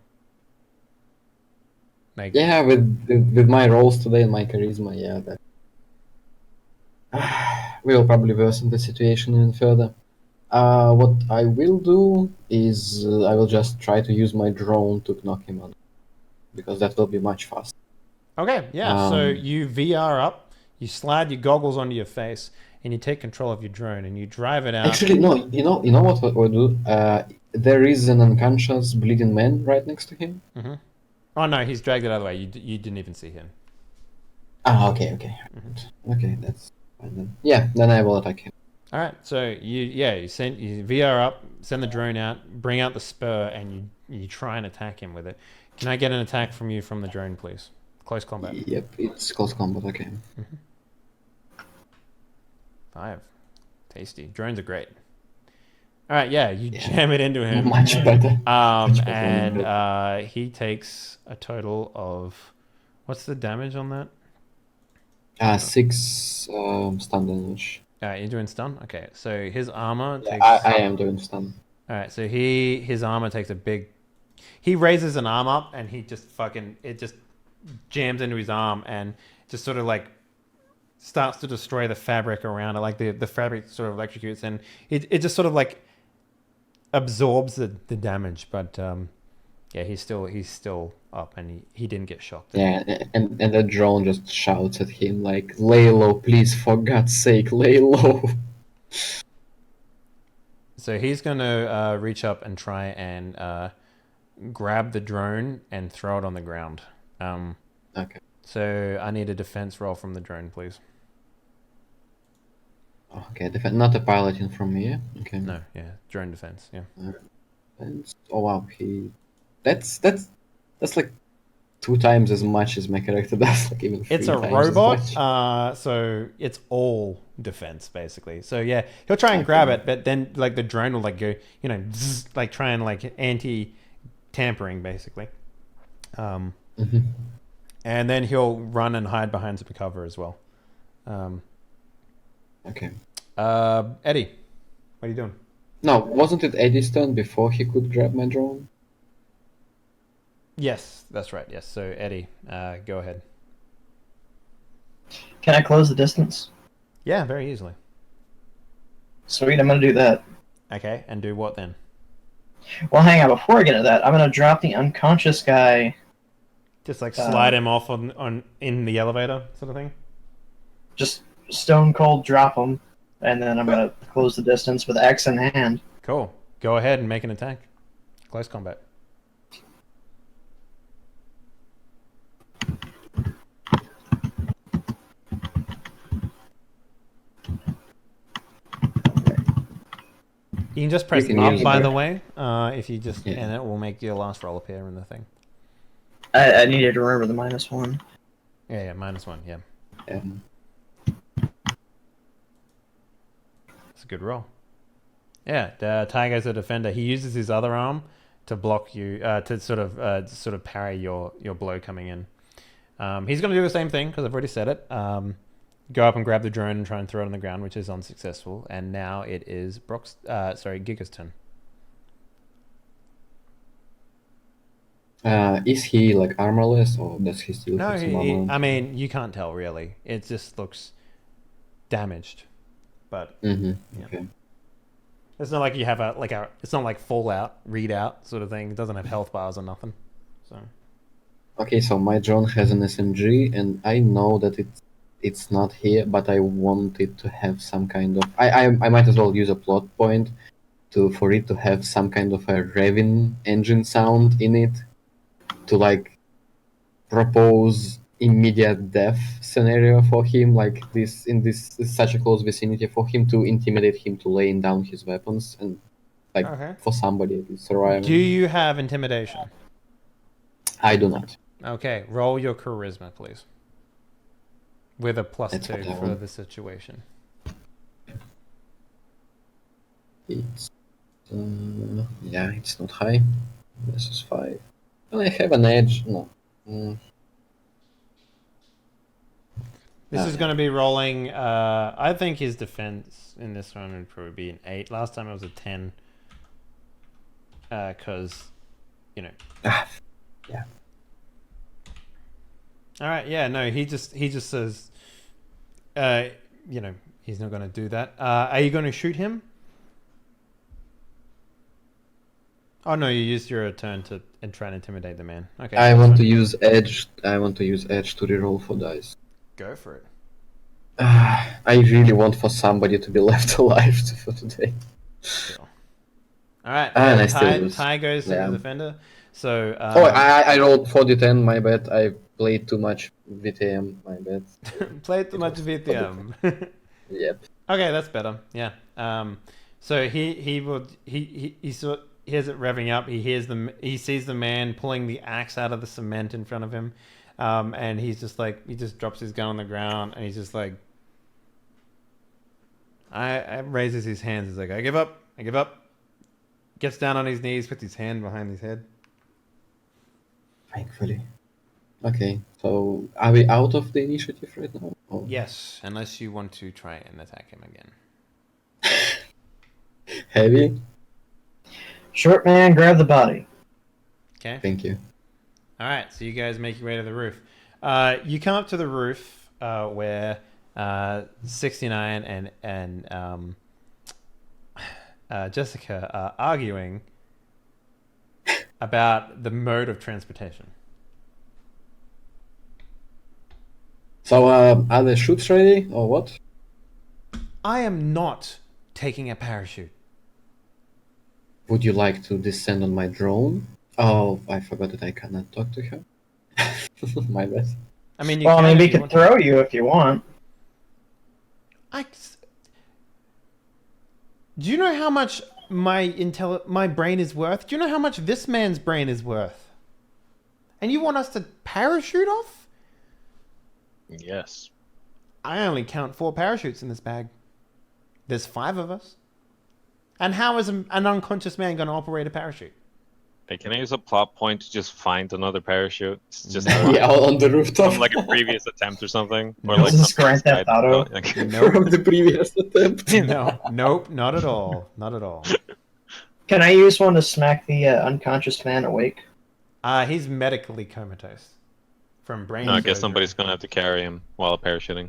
Like, Yeah, with my rolls today and my charisma, yeah, that will probably worsen the situation even further. What I will do is I will just try to use my drone to knock him out, because that will be much faster. okay, yeah. So Um, you VR up, you slide your goggles onto your face, and you take control of your drone, and you drive it out. Actually, no. You know what we'll do? There is an unconscious bleeding man right next to him. Mm-hmm. Oh no, he's dragged it out of the way. You didn't even see him. Ah, okay. Okay, that's fine then. Yeah, then I will attack him. All right. So you VR up, send the drone out, bring out the spur, and you try and attack him with it. Can I get an attack from you from the drone, please? Close combat. Yep, it's close combat. Okay. 5. Tasty. Drones are great. All right, yeah, you Yeah. jam it into him. Much better. Much better than And he takes a total of, what's the damage on that? 6 stun damage. All right, you're doing stun. Okay, so his armor Yeah, takes. I am doing stun. All right, so his armor takes a big. He raises an arm up and he just it just jams into his arm and just sort of like starts to destroy the fabric around it. Like the fabric sort of electrocutes and it just sort of like absorbs the damage. But yeah, he's still up and he didn't get shocked. Yeah, and the drone just shouts at him like, "Lay low, please, for God's sake, lay low." So he's going to reach up and try and grab the drone and throw it on the ground. Okay. So I need a defense roll from the drone, please. Okay, not a piloting from me. Yeah? Okay. No, yeah, drone defense. Yeah. Oh wow, that's like 2 times as much as my character does. Like even 3 It's a times as robot, much. so it's all defense basically. So yeah, he'll try and grab it, but then like the drone will like go, zzz, like try and like anti-tampering basically. Mhm. And then he'll run and hide behind some cover as well. Okay. Eddie, what are you doing? No, wasn't it Eddie's turn before he could grab my drone? Yes, that's right. Yes. So Eddie, go ahead. Can I close the distance? Yeah, very easily. Sweet, I'm gonna do that. Okay, and do what then? Well, hang on. Before I get into that, I'm gonna drop the unconscious guy. Just like slide him off on in the elevator, sort of thing. Just stone cold drop him, and then I'm gonna close the distance with X in hand. Cool. Go ahead and make an attack. Close combat. You can just press You can up, use by it. the way, if you just, Yeah. and it will make your last roll appear in the thing. I needed to remember the -1. Yeah, -1, yeah. That's a good roll. Yeah, the Tiger's a defender. He uses his other arm to block you, to sort of parry your blow coming in. He's going to do the same thing, because I've already said it. Go up and grab the drone and try and throw it on the ground, which is unsuccessful. And now it is Giga's turn. Is he like armorless, or does he still No, have some armor? I mean, you can't tell really. It just looks damaged, but Mm-hmm. Yeah. Okay. it's not like you have it's not like Fallout readout sort of thing. It doesn't have health bars or nothing. So Okay, so my drone has an SMG, and I know that it's not here, but I want it to have some kind of. I might as well use a plot point for it to have some kind of a revving engine sound in it, to like propose immediate death scenario for him, like this in such a close vicinity, for him to intimidate him to laying down his weapons, and like Okay. for somebody to survive. do you have intimidation? I do not. Okay, roll your charisma, please. With a +2 That's what I for want. the situation. It's it's not high. This is 5. Well, I have an edge. No. This is going to be rolling. I think his defense in this one would probably be an 8. Last time it was a 10. Because, Yeah. All right. Yeah. No. He just says, he's not going to do that. Are you going to shoot him? Oh no! You used your turn to try and intimidate the man. Okay. I that's want fine. to use edge. I want to use edge to reroll for dice. Go for it. I really want for somebody to be left alive for today. Sure. All right. And I still lose. Ty goes to Yeah. the defender. So. I rolled 4d10. My bad. I played too much VTM. My bad. Played too much VTM. Yep. Okay, that's better. Yeah. So he hears it revving up. He sees the man pulling the axe out of the cement in front of him, and he just drops his gun on the ground, and he's just like, I raises his hands. He's like, I give up. Gets down on his knees, puts his hand behind his head. Thankfully. Okay, so are we out of the initiative right now? Or... Yes, unless you want to try and attack him again. Heavy? Short man, grab the body. Okay. Thank you. All right, so you guys make your way to the roof. You come up to the roof where 69 and Jessica are arguing about the mode of transportation. So are the chutes ready or what? I am not taking a parachute. Would you like to descend on my drone? Oh, I forgot that I cannot talk to her. My bad. I mean, Well, can maybe if he you could want throw you if you want. Do you know how much my brain is worth? Do you know how much this man's brain is worth? And you want us to parachute off? Yes. I only count 4 parachutes in this bag. There's 5 of us. And how is an unconscious man going to operate a parachute? Hey, can I use a plot point to just find another parachute? It's just Yeah, on the rooftop. from like a previous attempt or something. Or No. like This is something Grand Theft inside- Auto. like- From the previous attempt. No, nope, not at all. Not at all. Can I use one to smack the unconscious man awake? He's medically comatose from brain No, I guess surgery. somebody's gonna have to carry him while parachuting.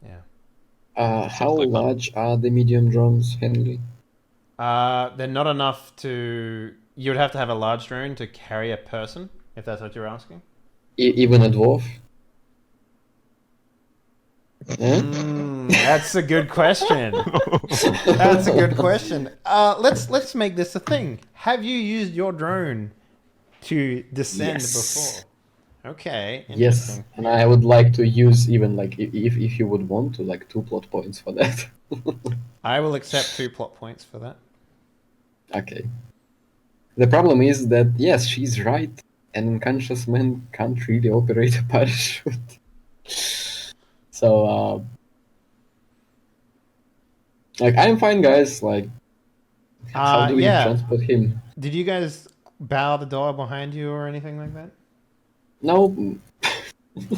Yeah. How like fun. large are the medium drones, Henry? They're not enough to. You would have to have a large drone to carry a person, if that's what you're asking. Even a dwarf? Eh? That's a good question. That's a good question. Let's make this a thing. Have you used your drone to descend Yes. before? Okay, Yes, interesting. and I would like to use even like if you would want to like 2 plot points for that. I will accept 2 plot points for that. Okay. The problem is that yes, she's right. An unconscious man can't really operate a parachute. So like I'm fine, guys. Like, how do we Yeah. transport him? Did you guys bow the door behind you or anything like that? No.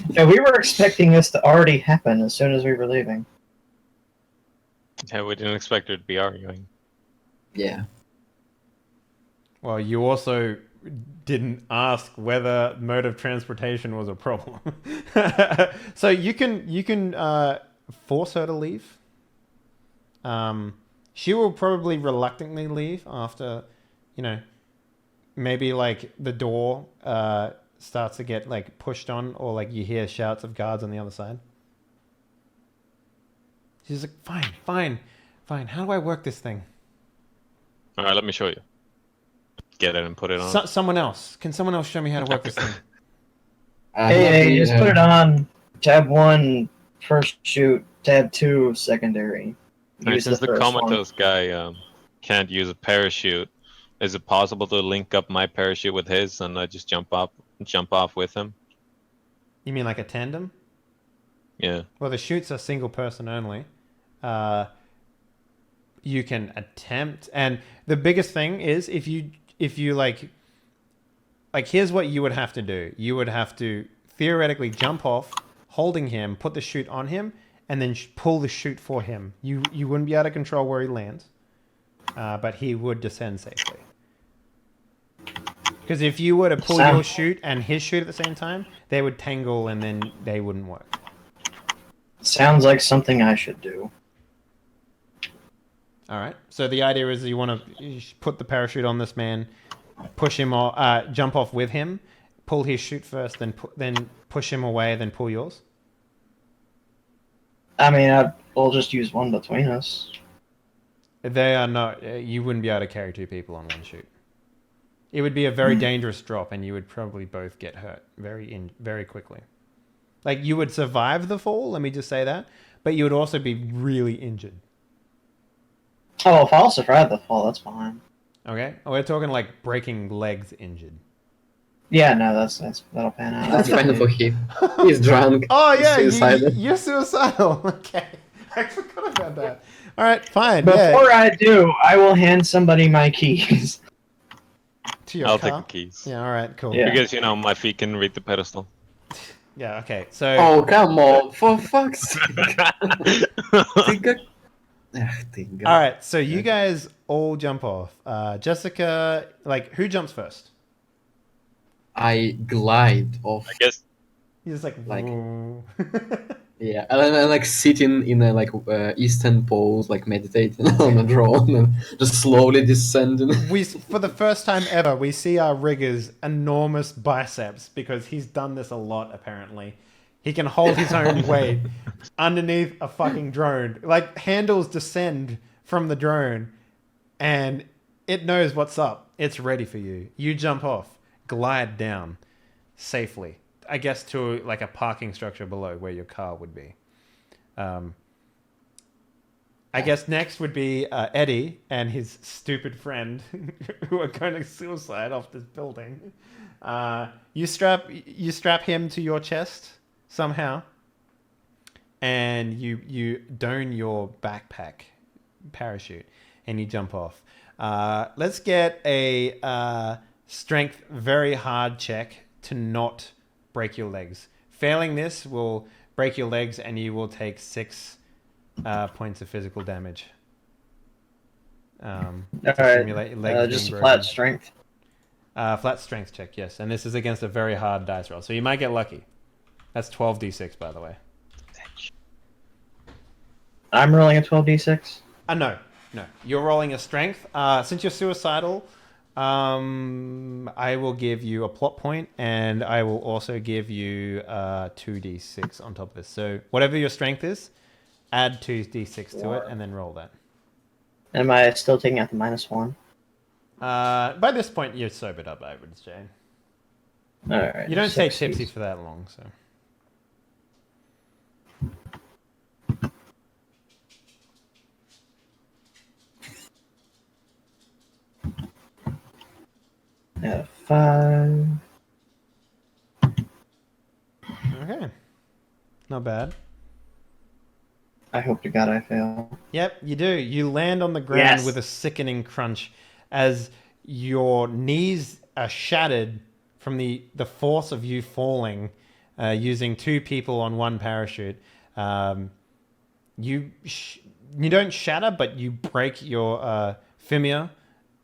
No, we were expecting this to already happen as soon as we were leaving. Yeah, we didn't expect her to be arguing. Yeah. Well, you also didn't ask whether mode of transportation was a problem. So you can force her to leave. She will probably reluctantly leave after, maybe like the door starts to get like pushed on, or like you hear shouts of guards on the other side. She's like, fine. How do I work this thing? All right, let me show you. Get it and put it on. Someone else. Can someone else show me how to work this thing? Hey, just put it on. Tab 1, first shoot. Tab 2, secondary. Alright, Use since the first comatose guy can't use a parachute, is it possible to link up my parachute with his and I just jump off with him? You mean like a tandem? Yeah. Well, the shoots are single person only. You can attempt, and the biggest thing is if you like here's what you would have to do. You would have to theoretically jump off, holding him, put the chute on him, and then pull the chute for him. You wouldn't be able to control where he lands, but he would descend safely. Because if you were to pull your chute and his chute at the same time, they would tangle and then they wouldn't work. Sounds like something I should do. All right. So the idea is you want to put the parachute on this man, push him off, jump off with him, pull his chute first, then push him away, then pull yours. I mean, we'll just use one between us. They are not. You wouldn't be able to carry 2 people on one chute. It would be a very dangerous drop, and you would probably both get hurt very quickly. Like, you would survive the fall. Let me just say that, but you would also be really injured. Oh, if I'll survive the fall, that's fine. Okay, we're talking like breaking legs injured. Yeah, no, that'll pan out. That's fine for him. He's drunk. Oh He's yeah, suicidal. you're suicidal. Okay, I forgot about that. All right, fine. Before I do, I will hand somebody my keys. To your I'll car? take the keys. Yeah, all right, cool. Yeah. Because, my feet can read the pedestal. Yeah, okay. So Oh, come on. For fuck's sake. all right, so you guys all jump off. Jessica, like, who jumps first? I glide off. I guess You're just like, Like- "Whoa." Yeah, and I like sitting in a like eastern pose, like meditating on a drone and just slowly descending. For the first time ever, we see our rigger's enormous biceps because he's done this a lot, apparently. He can hold his own weight underneath a fucking drone. Like, handles descend from the drone, and it knows what's up. It's ready for you. You jump off, glide down safely. I guess to like a parking structure below where your car would be. I guess next would be Eddie and his stupid friend who are going to suicide off this building. You strap him to your chest somehow, and you don your backpack parachute, and you jump off. Let's get a strength very hard check to not break your legs. Failing this will break your legs, and you will take 6 points of physical damage. All right, Simulate your legs just being flat broken. strength. Flat strength check, yes. And this is against a very hard dice roll. So you might get lucky. That's 12d6, by the way. I'm rolling a 12d6. No. You're rolling a strength. Since you're suicidal, I will give you a plot point, and I will also give you 2d6 on top of this. So whatever your strength is, add 2d6 to it, and then roll that. Am I still taking out the -1? By this point, you're sobered up, I would say. All right. You don't stay 60. tipsy for that long, so. Yeah, 5. Okay. Not bad. I hope to God I fail. Yep, you do. You land on the ground Yes. with a sickening crunch as your knees are shattered from the force of you falling using 2 people on 1 parachute. You don't shatter, but you break your femur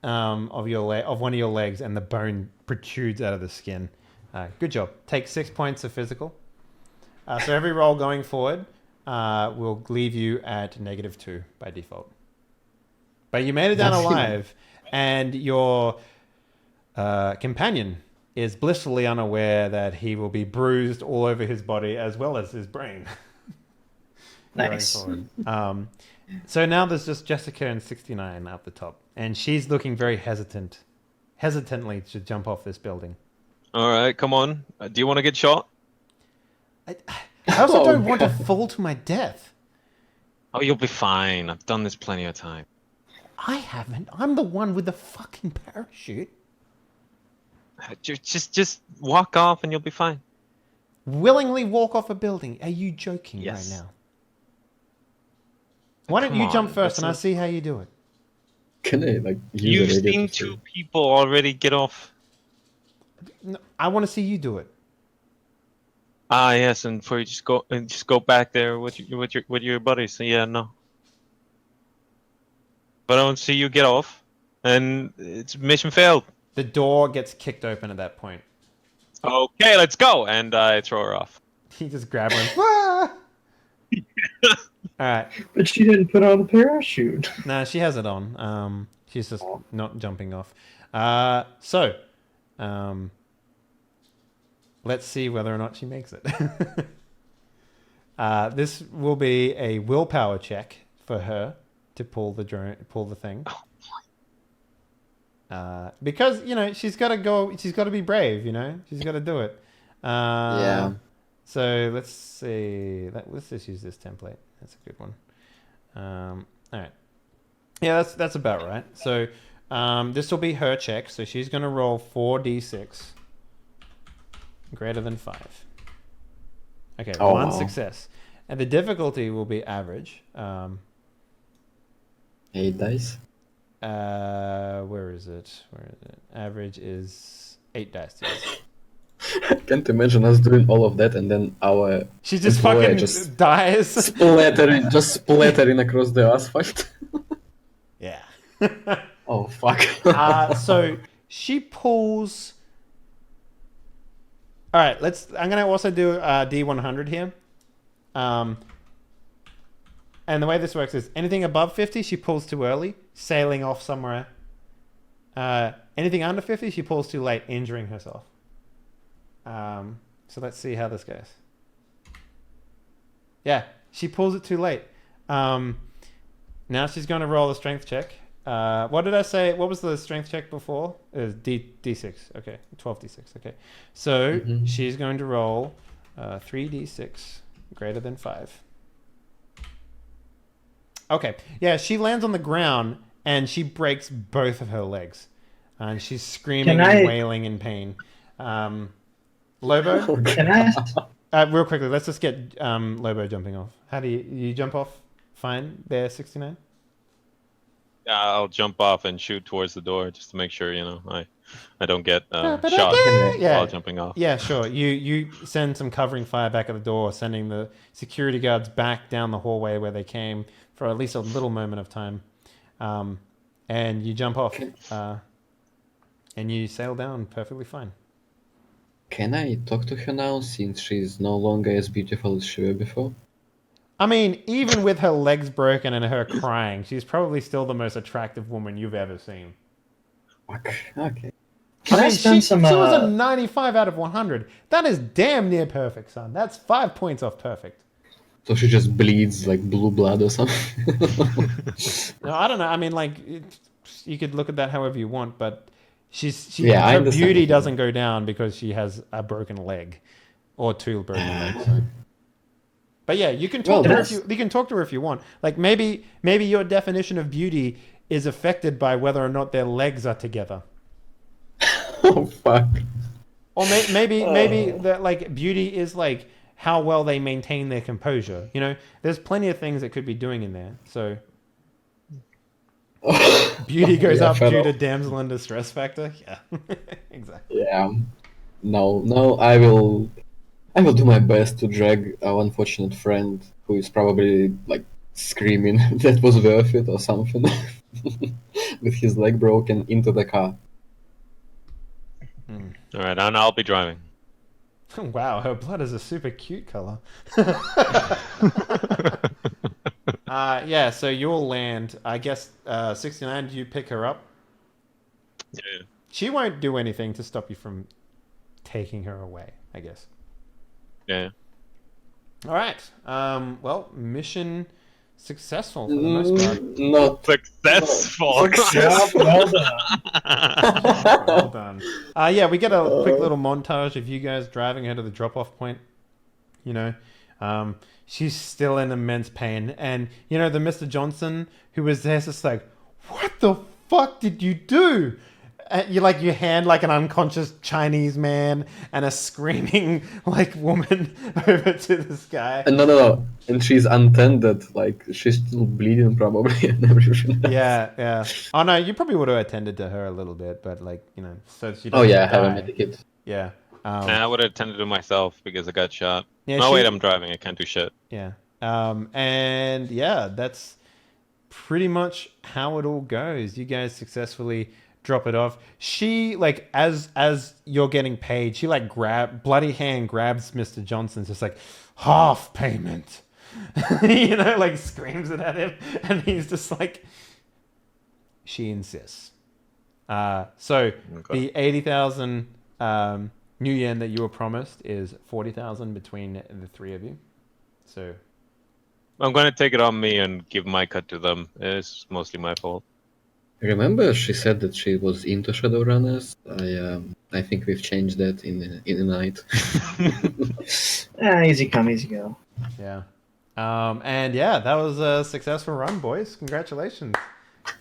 of one of your legs, and the bone protrudes out of the skin. Good job. Take 6 points of physical. So every roll going forward will leave you at -2 by default. But you made it down alive, and your companion is blissfully unaware that he will be bruised all over his body as well as his brain. Nice. So now there's just Jessica and 69 up the top, and she's looking very hesitantly to jump off this building. All right, come on. Do you want to get shot? I also don't want to fall to my death. Oh, you'll be fine. I've done this plenty of time. I haven't. I'm the one with the fucking parachute. Just walk off and you'll be fine. Willingly walk off a building. Are you joking Yes. right now? Why don't Come you jump on, first and I'll that's see how you do it? Can I like use You've a radio seen to 2 say- people already get off. No, I want to see you do it. Ah, yes, and for you just go back there with your buddies. So, yeah, no. But I don't see you get off, and it's mission failed. The door gets kicked open at that point. Okay, let's go, and I throw her off. He just grabs her. Ah! All right. But she didn't put on the parachute. Nah, she has it on. She's just not jumping off. Let's see whether or not she makes it. This will be a willpower check for her to pull the thing. Because she's got to go. She's got to be brave. She's got to do it. Yeah. So let's see. Let's just use this template. That's a good one. All right. Yeah, that's about right. So this will be her check. So she's going to roll 4d6 greater than 5. Okay, Oh, one wow. success. And the difficulty will be average. 8 dice. Where is it? Average is 8 dice. Yes. I can't imagine us doing all of that and then our She just employer fucking just dies. splattering across the asphalt. Yeah. Oh fuck. So she pulls. All right, I'm gonna also do D100 here. And the way this works is anything above 50 she pulls too early, sailing off somewhere. Anything under 50 she pulls too late, injuring herself. So let's see how this goes. Yeah, she pulls it too late. Now she's going to roll a strength check. What did I say? What was the strength check before? It was D6. Okay, 12d6. Okay, so she's going to roll 3d6 greater than 5. Okay, yeah, she lands on the ground and she breaks both of her legs, and she's screaming and wailing in pain. Lobo, Can I? real quickly, let's just get Lobo jumping off. How do you jump off? Fine, there, 69. I'll jump off and shoot towards the door just to make sure I don't get shot while jumping off. Yeah, sure. You send some covering fire back at the door, sending the security guards back down the hallway where they came for at least a little moment of time, and you jump off. and you sail down perfectly fine. Can I talk to her now since she's no longer as beautiful as she were before? I mean, even with her legs broken and her crying, she's probably still the most attractive woman you've ever seen. Fuck. Okay. Can I spend some? She was a 95 out of 100. That is damn near perfect, son. That's 5 points off perfect. So she just bleeds like blue blood or something? No, I don't know. I mean, like, you could look at that however you want, but Yeah, I her understand beauty what you doesn't go down because she has a broken leg or 2 broken legs. So. But yeah, you can talk to her you can talk to her if you want. Like maybe your definition of beauty is affected by whether or not their legs are together. Oh fuck. Or maybe that like beauty is like how well they maintain their composure. You know, there's plenty of things that could be doing in there. So beauty goes up due to damsel in distress factor. Yeah, exactly. Yeah. No, I will do my best to drag our unfortunate friend, who is probably like screaming that was worth it or something, with his leg broken, into the car. All right, and I'll be driving. Wow, her blood is a super cute color. Yeah, so you'll land. I guess 69. Do you pick her up? Yeah. She won't do anything to stop you from taking her away, I guess. Yeah. All right. Well, mission successful for the most part. Not Successful. Well done. Well done. Yeah, we get a quick little montage of you guys driving her to the drop-off point. You know, she's still in immense pain, and you know the Mr. Johnson who was there, just like, what the fuck did you do? You like you hand like an unconscious Chinese man and a screaming like woman over to this guy. No. And she's untended, like she's still bleeding probably and everything. Yeah. Oh no, you probably would have attended to her a little bit, but like you know, so she doesn't Oh yeah, I have a die. medikit. Yeah. Nah, I would have attended to myself because I got shot. Yeah, No, wait, I'm driving. I can't do shit. Yeah. And yeah, that's pretty much how it all goes. You guys successfully drop it off. She like as you're getting paid, she like bloody hand grabs Mr. Johnson's just like half payment. You know, like screams it at him, and he's just like, she insists. So the 80,000 new yen that you were promised is 40,000 between the three of you. So I'm going to take it on me and give my cut to them. It's mostly my fault. Remember, she said that she was into Shadowrunners. I think we've changed that in the night. Easy come, easy go. yeah. And yeah, that was a successful run, boys. Congratulations.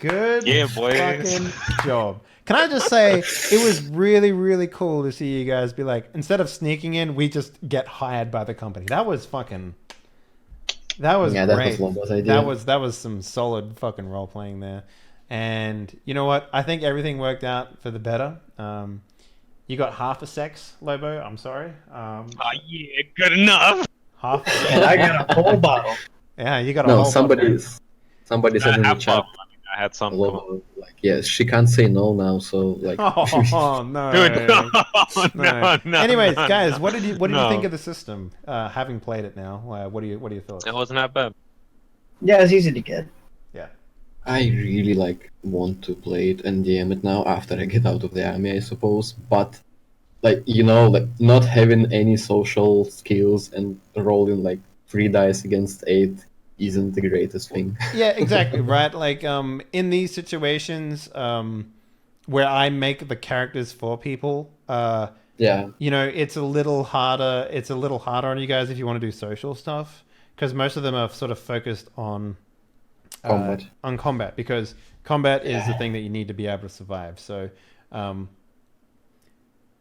Good fucking job. Can I just say, it was really, really cool to see you guys be like, instead of sneaking in, we just get hired by the company. That was fucking... That was great. That was Lombo's idea. That was some solid fucking role playing there. And you know what? I think everything worked out for the better. You got half a sex, Lobo. I'm sorry. Oh yeah, good enough. Half a sex. And I got a whole bottle. Yeah, you got a whole somebody said in the have chat. I had some. Lobo, like, yes, she can't say no now, so like. Oh no. Dude, no. Anyways, no, guys, no. what did you think of the system? Having played it now, what are your thoughts? It wasn't that bad. Yeah, it's easy to get. Yeah. I really want to play it and DM it now after I get out of the army, I suppose. But not having any social skills and rolling 3 dice against 8 isn't the greatest thing. Yeah, exactly, right? Like in these situations where I make the characters for people, yeah. It's a little harder. It's a little harder on you guys if you want to do social stuff, because most of them are sort of focused on combat, because combat is the thing that you need to be able to survive. So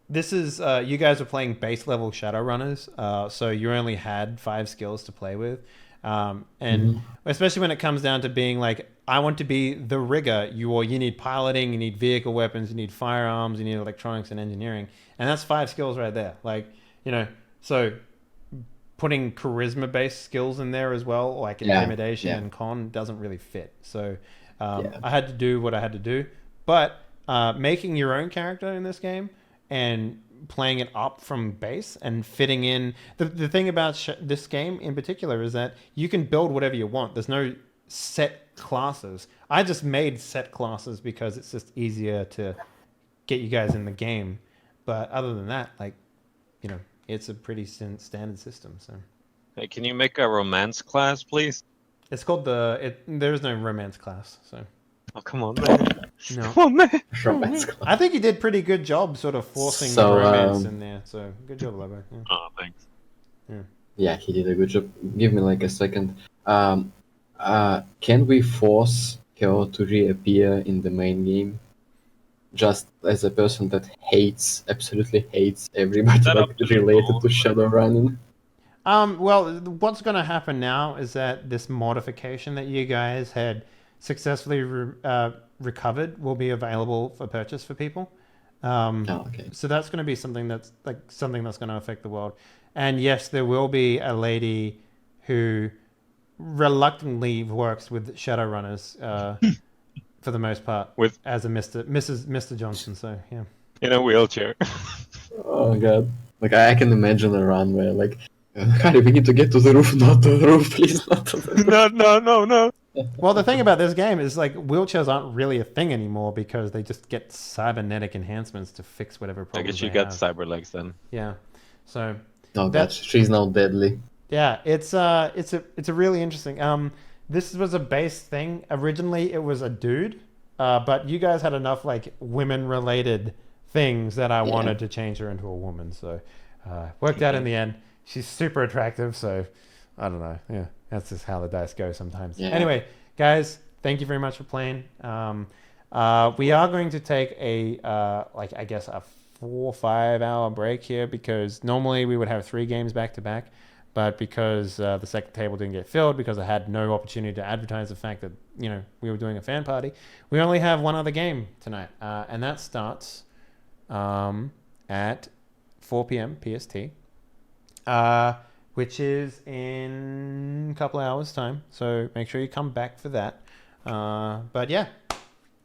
this is you guys are playing base level Shadowrunners, so you only had 5 skills to play with, and especially when it comes down to being like, I want to be the rigger. You need piloting, you need vehicle weapons, you need firearms, you need electronics and engineering, and that's 5 skills right there. So putting charisma-based skills in there as well, like intimidation and con, doesn't really fit. So I had to do what I had to do, but making your own character in this game and playing it up from base and fitting in. The thing about this game in particular is that you can build whatever you want. There's no set classes. I just made set classes because it's just easier to get you guys in the game. But other than that, like, you know, it's a pretty standard system. So, Hey, can you make a romance class, please? it's called there's no romance class. So, Oh, come on, man. no. Come on, man. Romance class. I think you did pretty good job sort of forcing So, the romance in there. So, good job, Lobo. Yeah. Oh, thanks. Yeah, he did a good job. Give me like a second. Can we force her to reappear in the main game? Just as a person that absolutely hates everybody That like up to the related goal. to Shadowrun. Well, what's going to happen now is that this modification that you guys had successfully recovered will be available for purchase for people. Oh, okay. So that's going to be something that's going to affect the world. And yes, there will be a lady who reluctantly works with Shadowrunners for the most part, as a Mr. Johnson. So yeah. In a wheelchair. Oh god. Like I can imagine a run where like Harry, we need to get to the roof, not to the roof, please, not to the roof. No. Well, the thing about this game is like wheelchairs aren't really a thing anymore because they just get cybernetic enhancements to fix whatever I problems guess you they got have. cyber legs then. Yeah. So Oh god, That's- she's now deadly. yeah, it's a really interesting. This was a base thing. Originally, it was a dude, but you guys had enough like women related things that I wanted to change her into a woman. So worked out in the end. She's super attractive. So I don't know. Yeah, that's just how the dice go sometimes. Yeah. Anyway, guys, thank you very much for playing. We are going to take a I guess a 4 or 5 hour break here because normally we would have 3 games back to back, but because the second table didn't get filled because I had no opportunity to advertise the fact that we were doing a fan party, we only have one other game tonight, and that starts at 4 p.m. PST, which is in a couple of hours time. So make sure you come back for that. But yeah,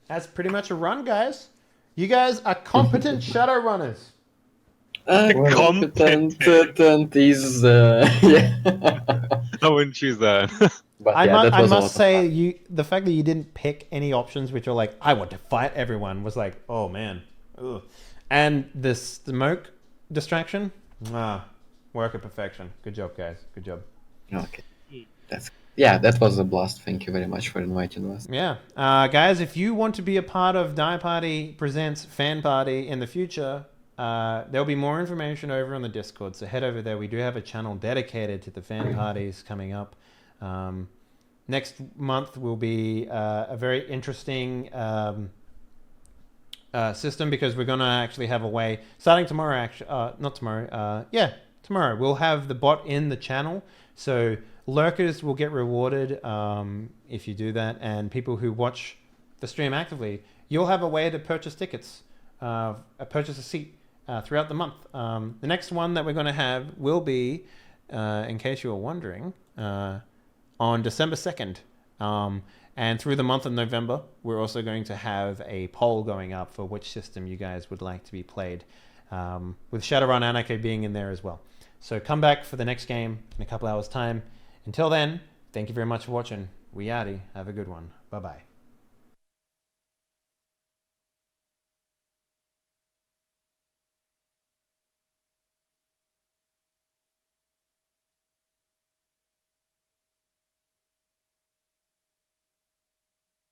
that's pretty much a run, guys. You guys are competent Shadowrunners. Competent is yeah. I wouldn't choose that. But I yeah, that was a lot must of say, the fact that you didn't pick any options which are like, I want to fight everyone, was like, oh man. Ugh. And the smoke distraction, work of perfection. Good job, guys. Good job. fun. Okay. That was a blast. Thank you very much for inviting us. Yeah. Guys, if you want to be a part of Die Party Presents Fan Party in the future, there'll be more information over on the Discord. So head over there. We do have a channel dedicated to the fan parties coming up. Next month will be a very interesting system because we're going to actually have a way, starting tomorrow, tomorrow, we'll have the bot in the channel. So lurkers will get rewarded if you do that, and people who watch the stream actively, you'll have a way to purchase tickets, purchase a seat throughout the month. The next one that we're going to have will be, in case you were wondering, on December 2nd. And through the month of November, we're also going to have a poll going up for which system you guys would like to be played, with Shadowrun Anarchy being in there as well. So come back for the next game in a couple hours' time. Until then, thank you very much for watching. We outie. Have a good one. Bye-bye.